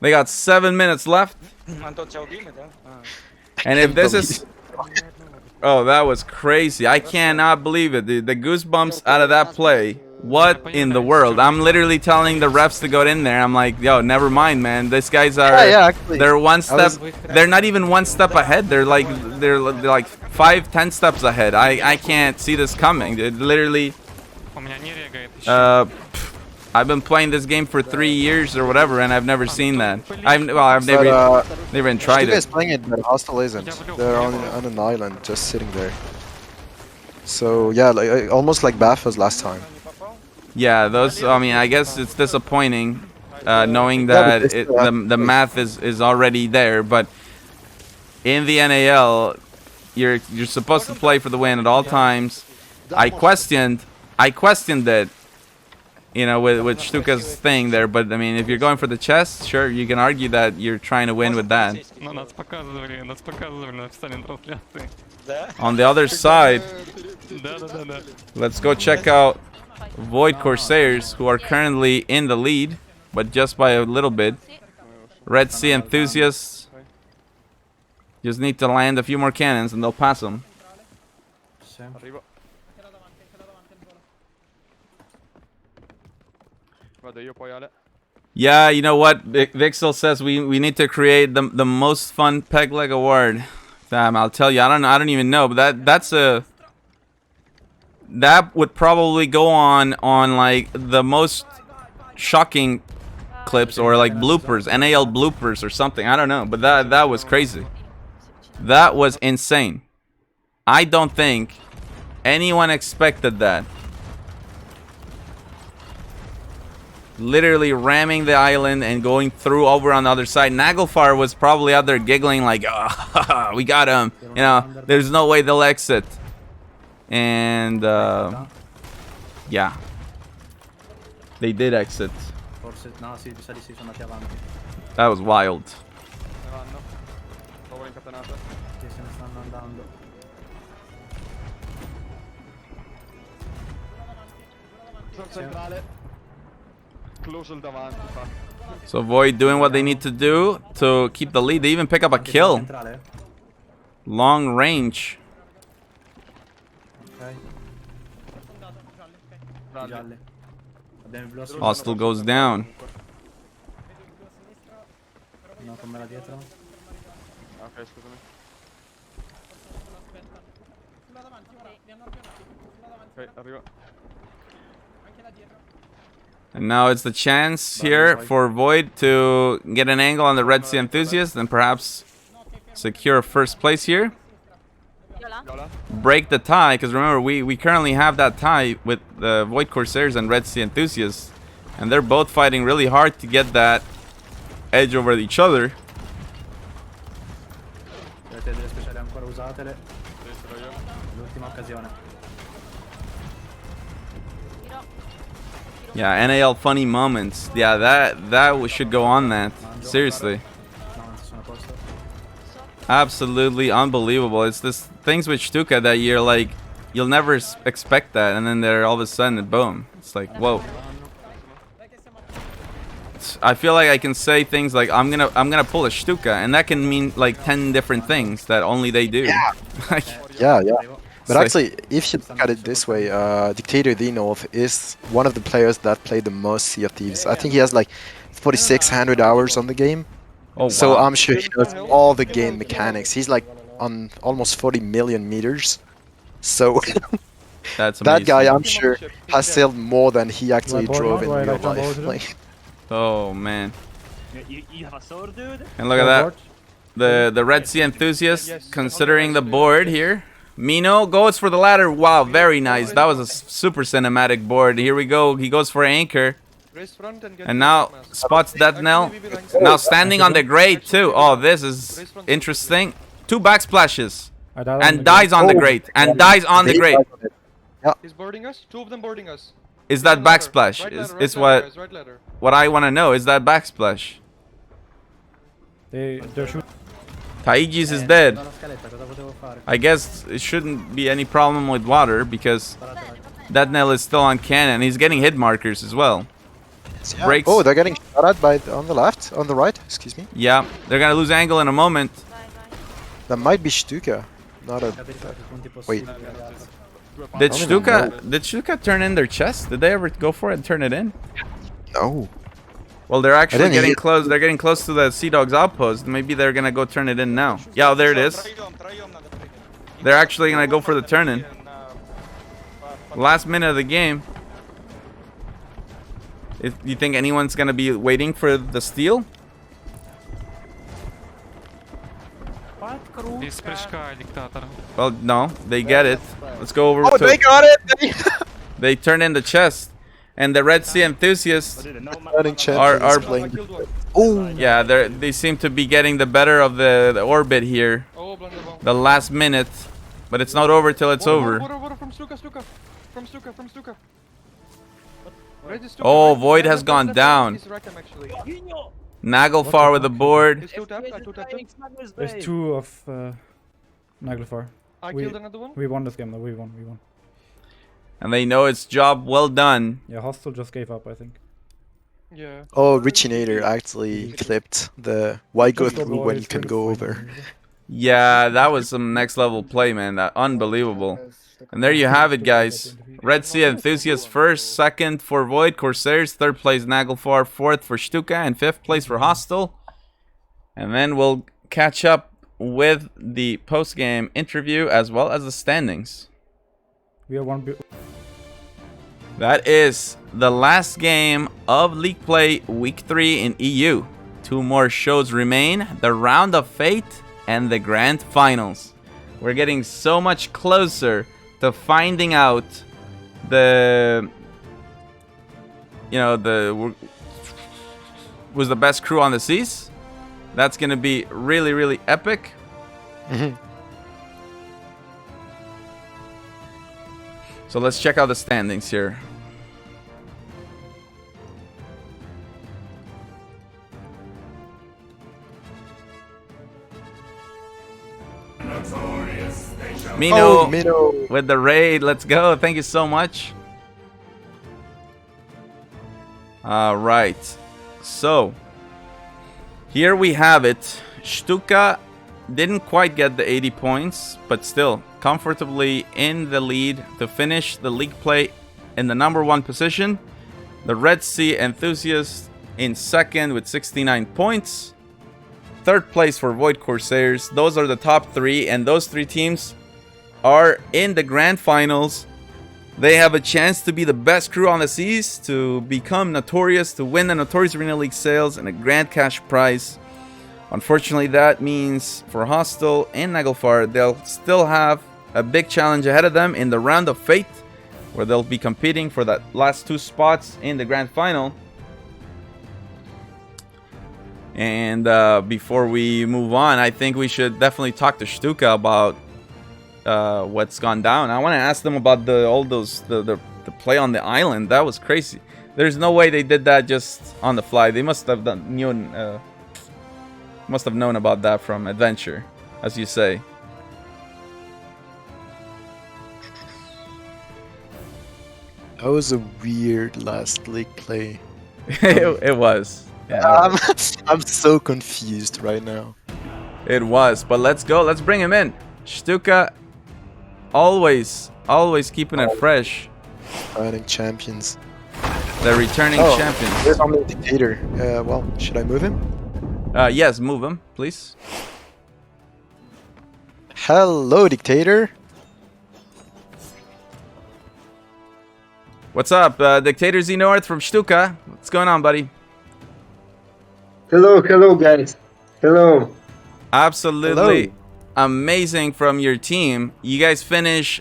They got 7 minutes left. And if this is... Oh, that was crazy. I cannot believe it, dude. The goosebumps out of that play. What in the world? I'm literally telling the refs to go in there. I'm like, yo, never mind, man. These guys are they're one step. They're not even one step ahead. They're like 5-10 steps ahead. I can't see this coming. Dude. Literally I've been playing this game for 3 years or whatever, and I've never seen that. I've never even tried it. Is playing it, but Hostile isn't. They're on an island, just sitting there. So yeah, like almost like Baffa's last time. Yeah, those. I mean, I guess it's disappointing, knowing that the math is already there. But in the NAL, you're supposed to play for the win at all times. I questioned it you know, with Stuka's thing there. But I mean, if you're going for the chest, sure, you can argue that you're trying to win with that. On the other side, let's go check out Void Corsairs, who are currently in the lead, but just by a little bit. Red Sea Enthusiasts just need to land a few more cannons and they'll pass them. Yeah, you know what? Vixel says we need to create the most fun peg leg award. Damn, I'll tell you, I don't even know, but that would probably go on like the most shocking clips or like bloopers, NAL bloopers or something. I don't know, but that was crazy. That was insane. I don't think anyone expected that. Literally ramming the island and going through over on the other side. Naglfar was probably out there giggling like, oh, we got him. You know, there's no way they'll exit. And yeah, they did exit. That was wild. So Void doing what they need to do to keep the lead. They even pick up a kill. Long range. Hostile goes down. And now it's the chance here for Void to get an angle on the Red Sea Enthusiast and perhaps secure first place here. Break the tie, because remember we currently have that tie with the Void Corsairs and Red Sea Enthusiasts, and they're both fighting really hard to get that edge over each other. Yeah, NAL funny moments. Yeah, that should go on that. Seriously. Absolutely unbelievable. It's this things with Stuka that you're like, you'll never expect that, and then they're all of a sudden, boom. It's like, whoa. I feel like I can say things like I'm gonna pull a Stuka, and that can mean like 10 different things that only they do. Yeah. But actually, if you look at it this way, Dictator the North is one of the players that played the most Sea of Thieves. I think he has like 4,600 hours on the game. Oh, wow. So I'm sure he knows all the game mechanics. He's like on almost 40 million meters. So that's that guy, I'm sure, has sailed more than he actually drove in real life. Like, oh man. You have a sword, dude? And look at that. The Red Sea Enthusiast considering the board here. Mino goes for the ladder. Wow, very nice. That was a super cinematic board. Here we go. He goes for anchor. And now spots that NAL. Now standing on the grate too. Oh, this is interesting. 2 backsplashes. And dies on the grate. And dies on the grate. He's boarding us. 2 of them boarding us. Is that backsplash? Is what I want to know. Is that backsplash? They're shooting. Taigis is dead. I guess it shouldn't be any problem with water because that NAL is still on cannon. He's getting hit markers as well. Yeah. Breaks. Oh, they're getting shot at by on the left, on the right. Excuse me. Yeah, they're gonna lose angle in a moment. That might be Stuka, not a. Wait. Did Stuka turn in their chest? Did they ever go for it and turn it in? No. Well, they're actually getting close. They're getting close to the Sea Dog's outpost. Maybe they're gonna go turn it in now. Yeah, there it is. They're actually gonna go for the turn in. Last minute of the game. You think anyone's gonna be waiting for the steal? Well, no, they get it. Let's go over. Oh, they got it! They turn in the chest. And the Red Sea Enthusiasts are playing. Oh, yeah, they seem to be getting the better of the orbit here. The last minute, but it's not over till it's over. From Stuka. Red is Oh, right. Void Yeah, has left, gone left, down. He's right, actually. Naglfar with the board. He's two tapped. I two tapped him. There's 2 of Naglfar. I killed another one. We won this game though. We won. And they know it's job well done. Yeah, Hostile just gave up, I think. Yeah. Oh, Richinator actually clipped the why go Just go through when boys, you can we're go fine. over. Yeah, that was some next level play, man. That unbelievable. And there you have it, guys. Red Sea Enthusiast first, second for Void Corsairs, third place Naglfar, fourth for Stuka, and fifth place for Hostile. And then we'll catch up with the post-game interview as well as the standings. We have one. That is the last game of League Play Week 3 in EU. 2 more shows remain, the Round of Fate and the Grand Finals. We're getting so much closer to finding out who's the best crew on the seas. That's going to be really, really epic. So let's check out the standings here. Mino with the raid. Let's go. Thank you so much. All right. So here we have it. Stuka didn't quite get the 80 points, but still comfortably in the lead to finish the league play in the #1 position. The Red Sea Enthusiast in second with 69 points. Third place for Void Corsairs. Those are the top 3, and those 3 teams are in the grand finals. They have a chance to be the best crew on the seas, to become notorious, to win the Notorious Arena League sales and a grand cash prize. Unfortunately, that means for Hostile and Naglfar, they'll still have a big challenge ahead of them in the Round of Fate, where they'll be competing for that last 2 spots in the grand final. And before we move on, I think we should definitely talk to Stuka about what's gone down. I want to ask them about the play on the island. That was crazy. There's no way they did that just on the fly. They must have known about that from Adventure, as you say. That was a weird last league play. It was. Yeah. I'm so confused right now. It was, but let's go. Let's bring him in. Stuka, always keeping it fresh. Returning champions. The returning champions. There's only Dictator. Well, should I move him? Yes, move him, please. Hello, Dictator. What's up, Dictator Z North from Stuka? What's going on, buddy? Hello, guys. Hello. Absolutely amazing from your team. You guys finish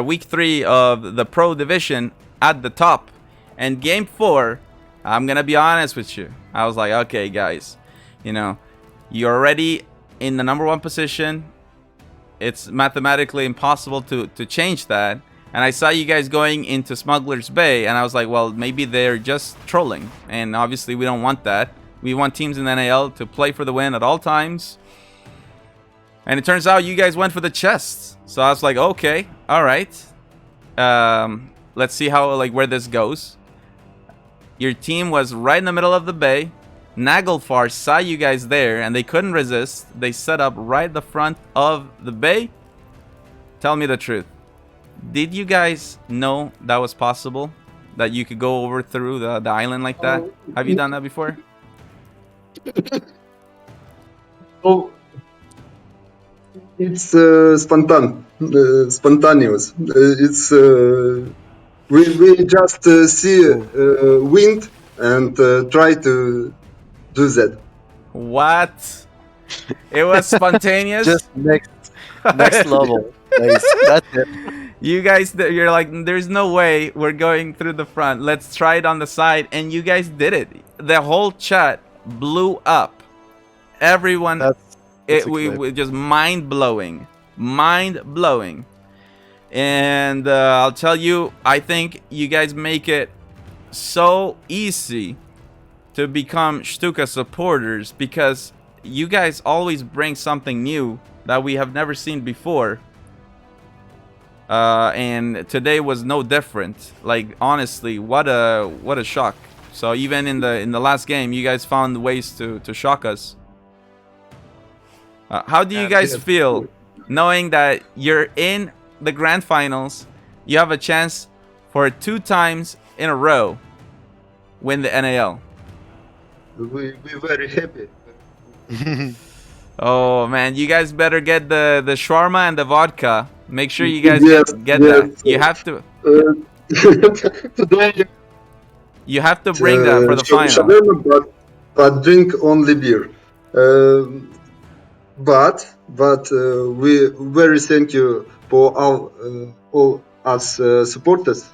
week 3 of the Pro Division at the top. And game 4, I'm going to be honest with you. I was like, okay, guys, you're already in the #1 position. It's mathematically impossible to change that. And I saw you guys going into Smuggler's Bay, and I was like, well, maybe they're just trolling. And obviously, we don't want that. We want teams in the NAL to play for the win at all times. And it turns out you guys went for the chests. So I was like, okay, all right. Let's see where this goes. Your team was right in the middle of the bay. Naglfar saw you guys there, and they couldn't resist. They set up right the front of the bay. Tell me the truth. Did you guys know that was possible? That you could go over through the island like that? Have you done that before? Oh, it's spontaneous. It's we just see wind and try to do that. What? It was spontaneous. Just next level. Nice. That's it. You guys, you're like, there's no way we're going through the front. Let's try it on the side, and you guys did it. The whole chat blew up. Everyone, we just mind blowing. And I'll tell you, I think you guys make it so easy to become Stuka supporters because you guys always bring something new that we have never seen before. And today was no different. Like, honestly, what a shock. So even in the last game, you guys found ways to shock us. How do you guys feel knowing that you're in the grand finals? You have a chance for 2 times in a row win the NAL. We're very happy. Oh man, you guys better get the shawarma and the vodka. Make sure you guys get that. You have to. Today You have to bring that for the final. Shawarma, but drink only beer. But we very thank you for all us supporters,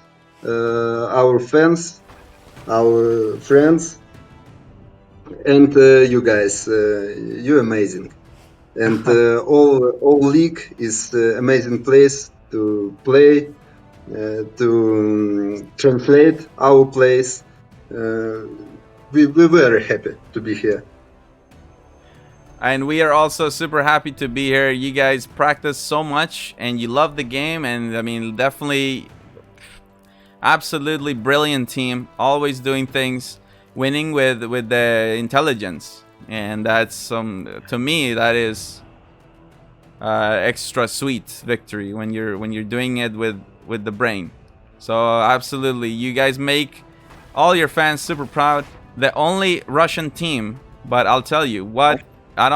our fans, our friends, and you guys. You're amazing, and all league is amazing place to play, to translate our plays. We're very happy to be here. And we are also super happy to be here. You guys practice so much and you love the game. And I mean, definitely absolutely brilliant team. Always doing things, winning with the intelligence. And that's to me, that is extra sweet victory when you're doing it with the brain. So absolutely, you guys make all your fans super proud. The only Russian team, but I'll tell you what, I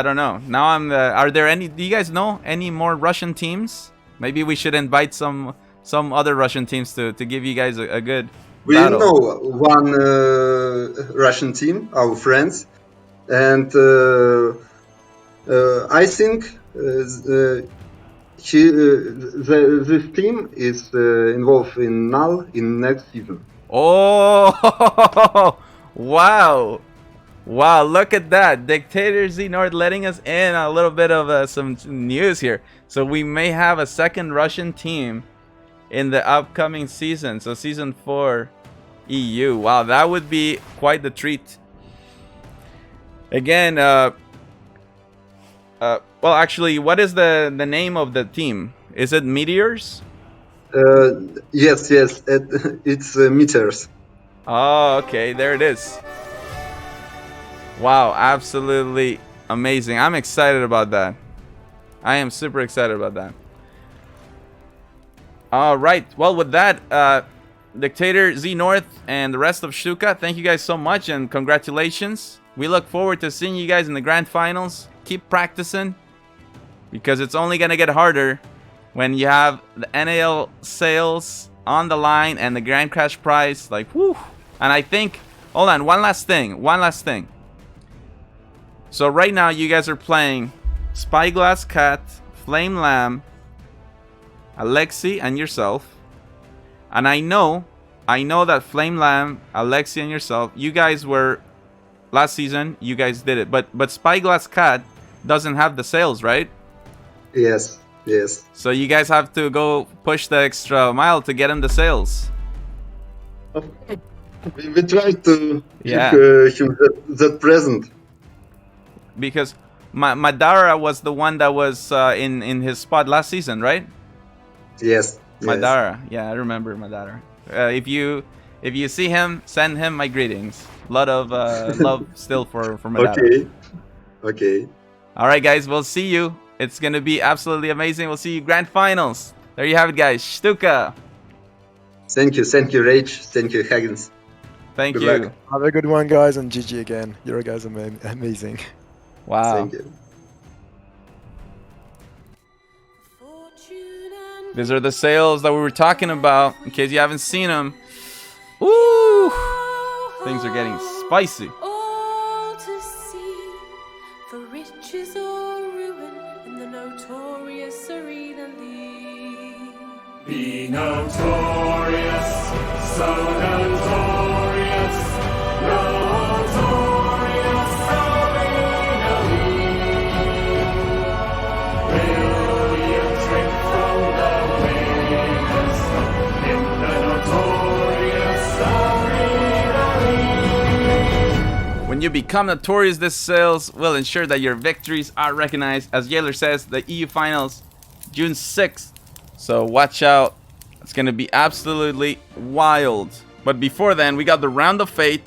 don't know. Now are there any? Do you guys know any more Russian teams? Maybe we should invite some other Russian teams to give you guys a good battle. We know one Russian team, our friends, and I think this team is involved in NAL in next season. Oh, wow. Wow, look at that. Dictator Z North letting us in a little bit of some news here. So we may have a second Russian team in the upcoming season. So season 4 EU. Wow, that would be quite the treat. Again, well, actually, what is the name of the team? Is it Meteors? Yes, it's Meteors. Oh, okay, there it is. Wow, absolutely amazing. I'm excited about that. I am super excited about that. All right. Well, with that, Dictator Z North and the rest of Stuka, thank you guys so much and congratulations. We look forward to seeing you guys in the grand finals. Keep practicing because it's only going to get harder when you have the NAL sales on the line and the Grand Crash prize. Like, whew. And I think, hold on, one last thing. So right now you guys are playing Spyglass Cat, Flame Lamb, Alexi, and yourself. And I know that Flame Lamb, Alexi, and yourself, you guys were last season. You guys did it, but Spyglass Cat doesn't have the sales, right? Yes. So you guys have to go push the extra mile to get him the sales. We try to keep him that present. Because Madara was the one that was in his spot last season, right? Yes. Madara. Yeah, I remember Madara. If you see him, send him my greetings. A lot of love still for Madara. Okay. All right, guys. We'll see you. It's going to be absolutely amazing. We'll see you grand finals. There you have it, guys. Stuka. Thank you, Rage. Thank you, Higgins. Thank Good you. luck. Have a good one, guys, and GG again. You guys are amazing. Wow. Thank you. These are the sales that we were talking about. In case you haven't seen them. Ooh, things are getting spicy. All to see, for riches or ruin in the notorious arena league. Be notorious, so notorious, notorious arena league. Will you drink from the winners in the notorious arena? When you become notorious, this sales will ensure that your victories are recognized. As Yaler says, the EU Finals, June 6th. So watch out. It's going to be absolutely wild. But before then, we got the Round of Fate.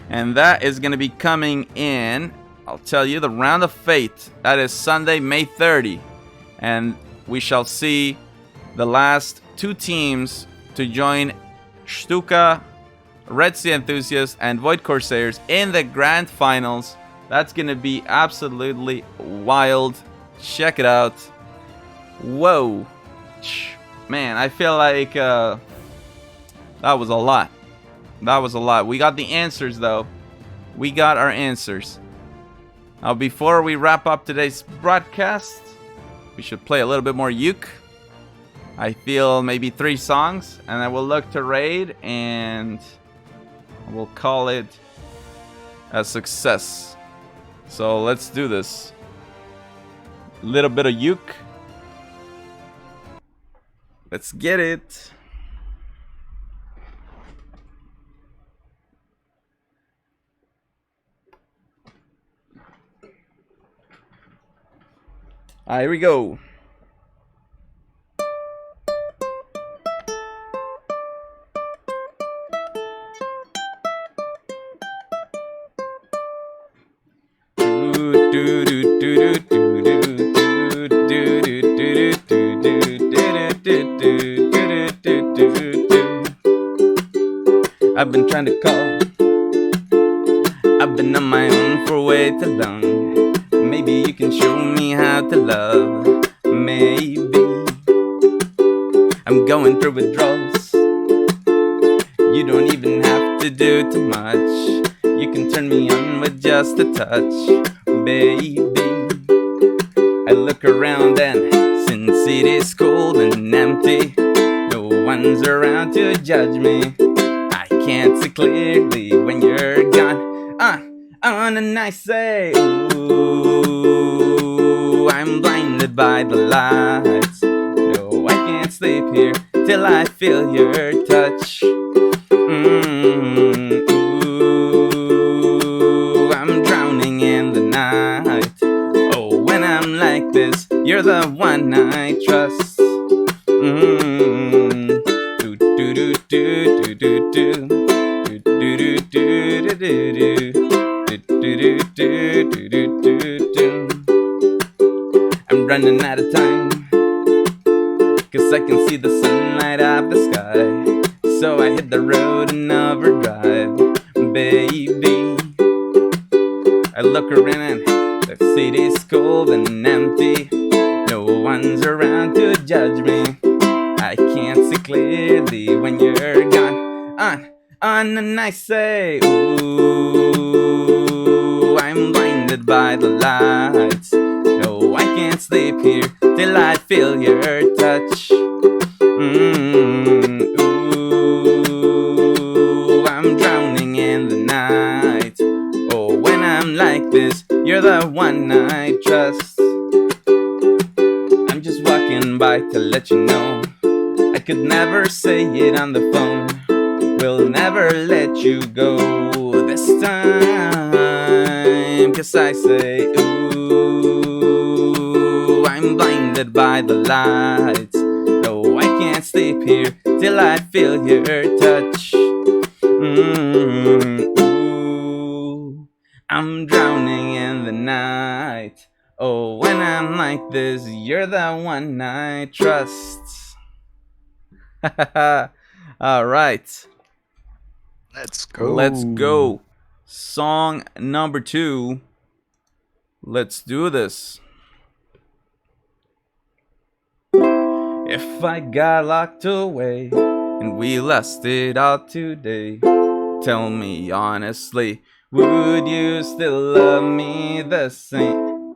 And that is going to be coming in. I'll tell you, the Round of Fate. That is Sunday, May 30. And we shall see the last two teams to join Stuka, Red Sea Enthusiasts, and Void Corsairs in the Grand Finals. That's going to be absolutely wild. Check it out. Whoa. Man, I feel like that was a lot. That was a lot. We got the answers, though. We got our answers. Now, before we wrap up today's broadcast, we should play a little bit more uke. I feel maybe 3 songs, and I will look to raid, and we'll call it a success. So let's do this. A little bit of uke. Let's get it. Alright, here we go. I've been trying to call. I've been on my own for way too long. Maybe you can show me how to love. Maybe I'm going through withdrawals. You don't even have to do too much. You can turn me on with just a touch, baby. I look around and since it is cold and empty, no one's around to judge me. I can't see clearly when you're gone. On a nice day, ooh, I'm blinded by the lights. No, I can't sleep here till I feel your touch. Ooh, I'm drowning in the night. Oh, when I'm like this, you're the one I trust. Do do do do do do do do do do do do. I'm running out of time, 'cause I can see the sunlight of the sky. So I hit the road in overdrive, baby. I look around and the city's cold and empty. No one's around to judge me. I can't see clearly when you're gone. On a nice day, ooh, I'm blinded by the lights. No, I can't sleep here till I feel your touch. Ooh, I'm drowning in the night. Oh, when I'm like this, you're the one I trust. I'm just walking by to let you know I could never say it on the phone. We'll never let you go this time. 'Cause I say, ooh, I'm blinded by the lights. No, I can't sleep here till I feel your touch. Ooh, I'm drowning in the night. Oh, when I'm like this, you're the one I trust. All right. Let's go. Let's go. Song number 2. Let's do this. If I got locked away and we lost it all today, tell me honestly, would you still love me the same?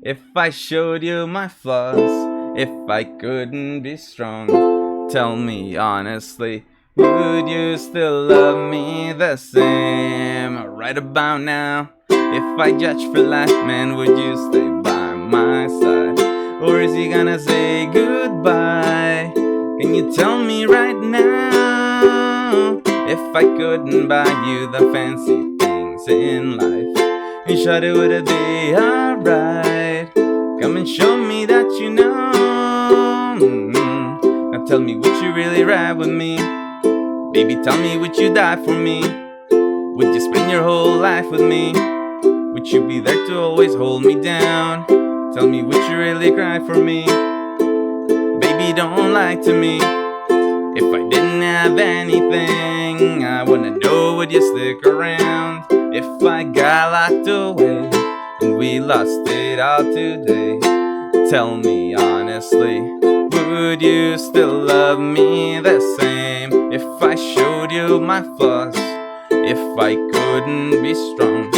If I showed you my flaws, if I couldn't be strong, tell me honestly, would you still love me the same? Right about now, if I judge for life, man, would you stay by my side? Or is he gonna say goodbye? Can you tell me right now? If I couldn't buy you the fancy things in life. And shawty, would it be alright? Come and show me that you know. Now tell me, would you really ride with me? Baby, tell me, would you die for me? Would you spend your whole life with me? Would you be there to always hold me down? Tell me, would you really cry for me? Baby, don't lie to me. If I didn't have anything, I wanna know, would you stick around? If I got locked away and we lost it all today, tell me honestly, would you still love me the same? If I showed you my flaws, if I couldn't be strong,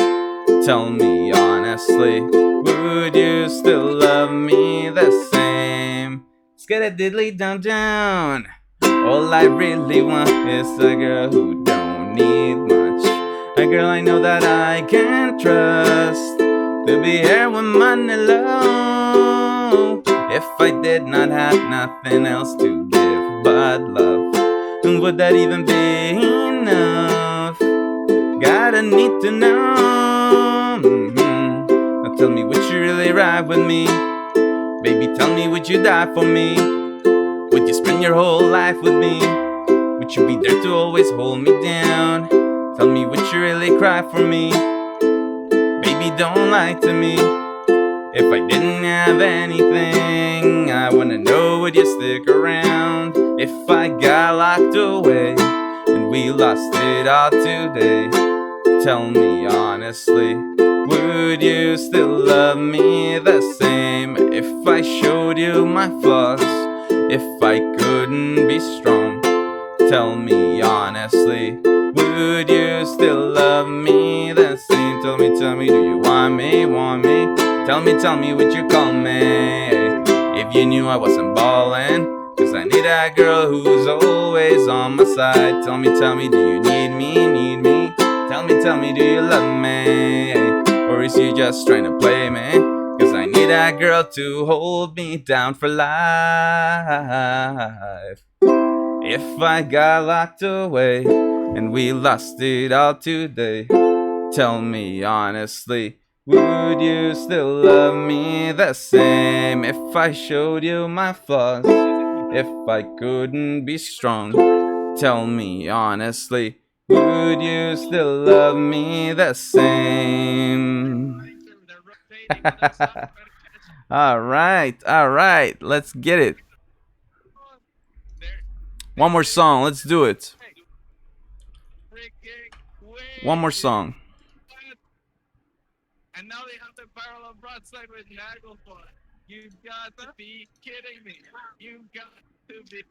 tell me honestly, would you still love me the same? Skiddiddly down down. All I really want is a girl who don't need much, a girl I know that I can trust, to be here when money low. If I did not have nothing else to give but love, would that even be enough? Gotta need to know. Now tell me, would you really ride with me? Baby, tell me, would you die for me? Would you spend your whole life with me? Would you be there to always hold me down? Tell me, would you really cry for me? Baby, don't lie to me. If I didn't have anything, I wanna know, would you stick around? If I got locked away and we lost it all today, tell me honestly, would you still love me the same? If I showed you my flaws, if I couldn't be strong, tell me honestly, would you still love me the same? Tell me, do you want me, Tell me, would you call me if you knew I wasn't ballin'? Cause I need a girl who's always on my side. Tell me, do you need me, Tell me, do you love me? Or is you just trying to play me? Cause I need a girl to hold me down for life. If I got locked away and we lost it all today, tell me honestly, would you still love me the same? If I showed you my flaws, if I couldn't be strong, tell me honestly, would you still love me the same? All right, let's get it. One more song, let's do it. One more song. And now they have the parallel broadside with Nagelfly. You've got to be kidding me. You've got to be.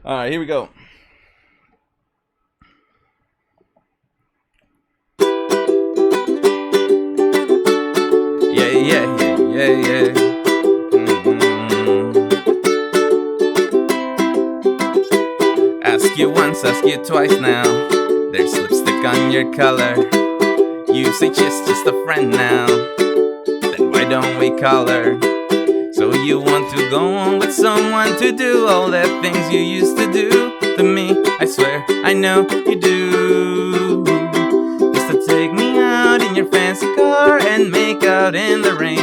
All right, here we go. Yeah. Ask you once, ask you twice now. There's lipstick on your collar. You say she's just a friend now. Then why don't we call her? So you want to go on with someone to do all the things you used to do to me? I swear, I know you do. Used to take me out in your fancy car and make out in the rain.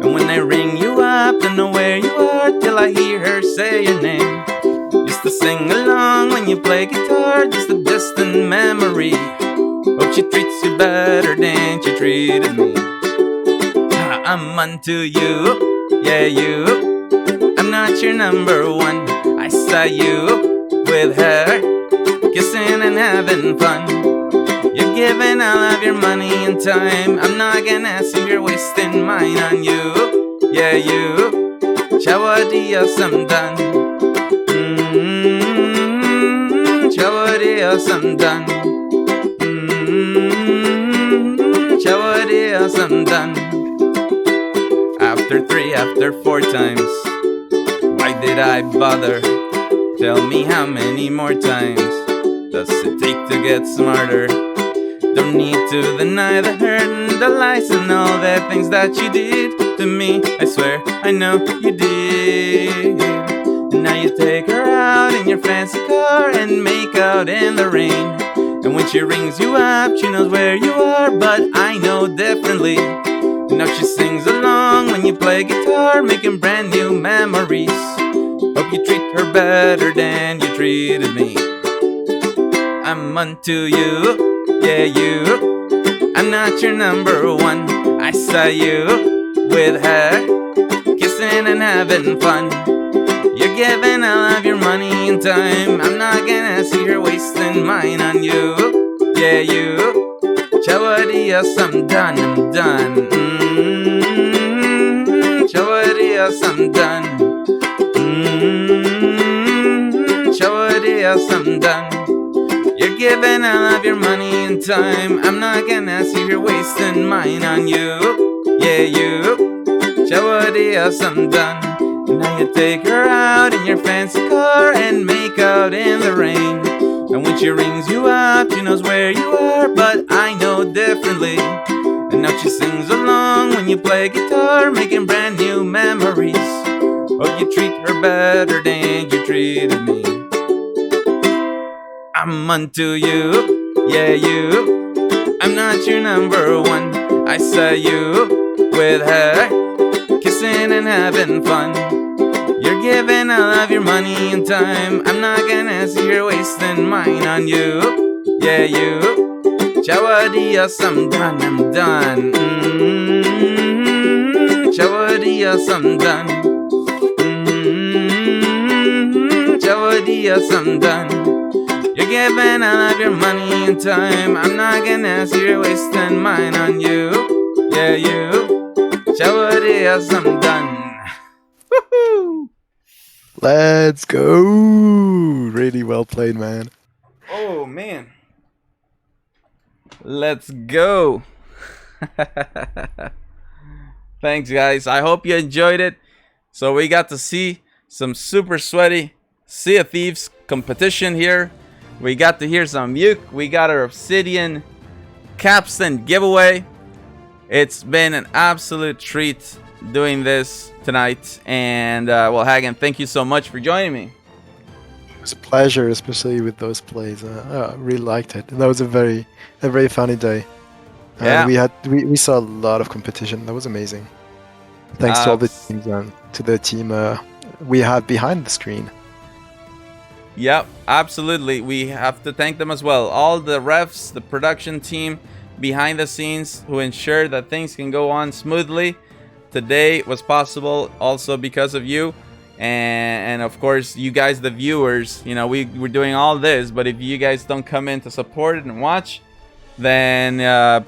And when I ring you up, don't know where you are till I hear her say your name. Used to sing along when you play guitar, just a distant memory. Hope she treats you better than she treated me. I'm onto you, yeah you. I'm not your number one. I saw you with her, kissing and having fun. You're giving all of your money and time. I'm not gonna ask you, you're wasting mine on you, yeah you. Ciao, adios, I'm done. Ciao, adios, I'm done. Ciao, adios, I'm done. After 3, after 4 times, why did I bother? Tell me how many more times does it take to get smarter? Don't need to deny the hurt and the lies and all the things that you did to me. I swear I know you did. And now you take her out in your fancy car and make out in the rain. And when she rings you up, she knows where you are, but I know differently. And now she sings along when you play guitar, making brand new memories. Hope you treat her better than you treated me. I'm onto you, yeah you. I'm not your number one. I saw you with her, kissing and having fun. You're giving all of your money and time. I'm not gonna see her wasting mine on you, yeah you. Ciao adios, I'm done, I'm done. Ciao adios, I'm done. Ciao adios, I'm done. You're giving all of your money and time. I'm not gonna see her wasting mine on you, yeah you. Ciao adios, I'm done. And now you take her out in your fancy car and make out in the rain. And when she rings you up, she knows where you are, but I know differently. And now she sings along when you play guitar, making brand new memories. Hope you treat her better than you treated me. I'm onto you, yeah you. I'm not your number one. I saw you with her, kissing and having fun. You're giving all of your money and time. I'm not gonna see her wasting mine on you, yeah you. Ciao adios, I'm done, I'm done. Ciao adios, I'm done. Ciao adios, I'm done. You're giving all of your money and time. I'm not gonna see her wasting mine on you, yeah you. Ciao adios, I'm done. Woohoo! Let's go! Really well played, man. Oh man. Let's go. Thanks guys. I hope you enjoyed it. So we got to see some super sweaty Sea of Thieves competition here. We got to hear some Uke. We got our Obsidian capstan giveaway. It's been an absolute treat doing this tonight. And well, Hagen, thank you so much for joining me. It was a pleasure, especially with those plays. I really liked it. That was a very funny day. Yeah. We saw a lot of competition. That was amazing. Thanks to all the teams and to the team we have behind the screen. Yep, absolutely. We have to thank them as well. All the refs, the production team behind the scenes who ensure that things can go on smoothly. Today was possible also because of you. And of course, you guys, the viewers. You know, we're doing all this, but if you guys don't come in to support it and watch, then,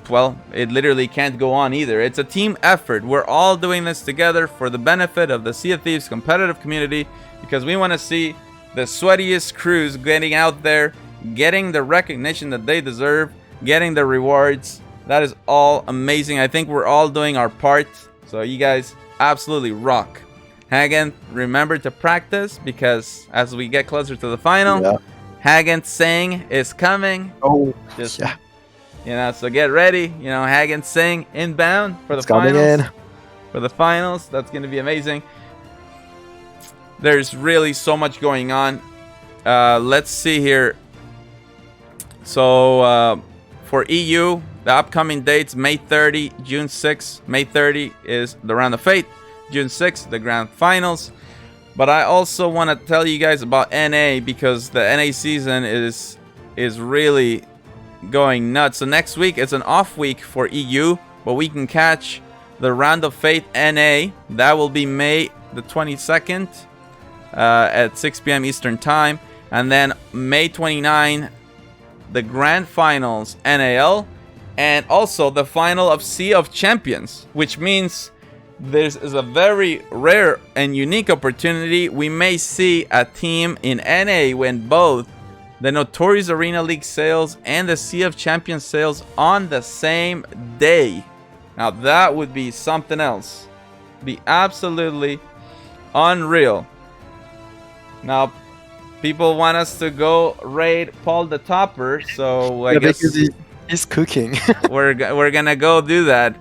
well, it literally can't go on either. It's a team effort. We're all doing this together for the benefit of the Sea of Thieves competitive community, because we want to see the sweatiest crews getting out there, getting the recognition that they deserve, getting the rewards. That is all amazing. I think we're all doing our part. So you guys absolutely rock. Hagen, remember to practice, because as we get closer to the final, Hagen's saying is coming. Oh, just, yeah. You know, so get ready. You know, Hagen's saying inbound for the coming finals. in. For the finals, that's going to be amazing. There's really so much going on. Let's see here. So for EU, the upcoming dates: May 30, June 6. May 30 is the round of fate. June 6, the grand finals. But I also want to tell you guys about NA, because the NA season is really going nuts. So next week it's an off week for EU, but we can catch the round of fate NA. That will be May the 22nd at 6 p.m. Eastern time, and then May 29, the grand finals NAL, and also the final of Sea of Champions, which means this is a very rare and unique opportunity. We may see a team in NA win both the Notorious Arena League sales and the Sea of Champions sales on the same day. Now that would be something else. Be absolutely unreal. Now, people want us to go raid Paul the Topper, so I guess He's cooking. we're gonna go do that,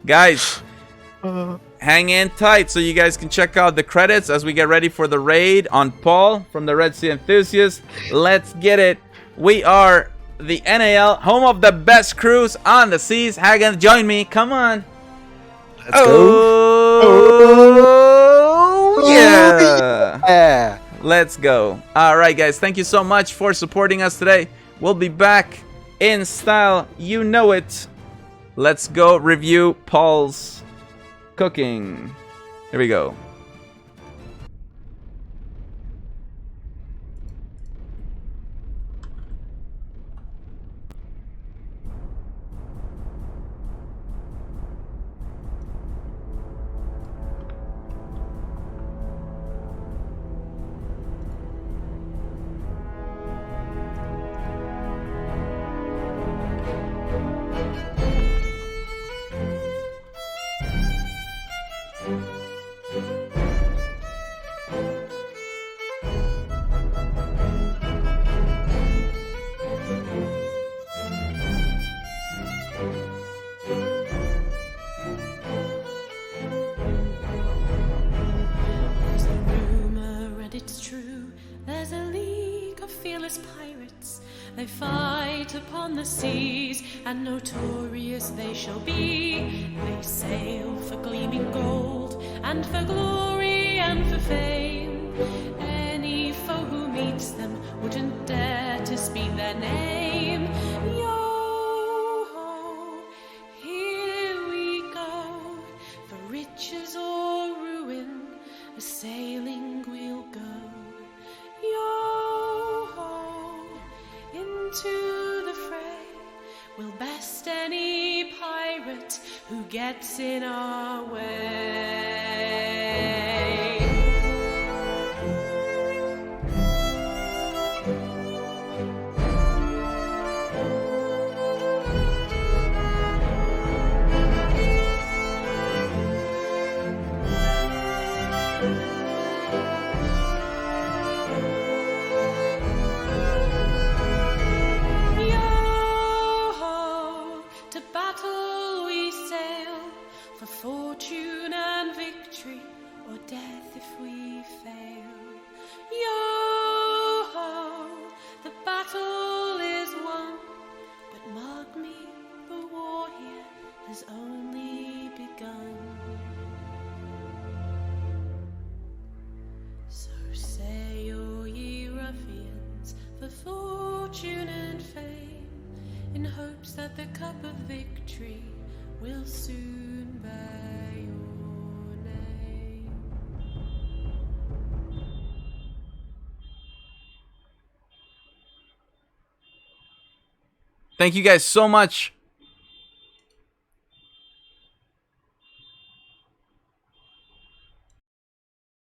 guys. Hang in tight so you guys can check out the credits as we get ready for the raid on Paul from the Red Sea Enthusiast. Let's get it. We are the NAL, home of the best crews on the seas. Hagen, join me. Come on. Let's go. Yeah. Let's go. All right, guys. Thank you so much for supporting us today. We'll be back in style. You know it. Let's go review Paul's cooking. Here we go. There's a rumor and it's true. There's a league of fearless pirates. They fight upon the seas, and notorious they shall be. They sail for gleaming gold, and for glory and for fame. Any foe who meets them wouldn't dare to speak their name. Yo-ho, here we go, for riches or ruin, a sailing we'll go. Yo-ho, into the fray, we'll best any pirate who gets in our way. Yo-ho, to battle we sail, for fortune and victory, or death if we fail. Yo-ho, the battle is won, but mark me, the war here has only begun. So say, O ye ruffians, for fortune and fame, in hopes that the cup of victory will soon bear your name. Thank you guys so much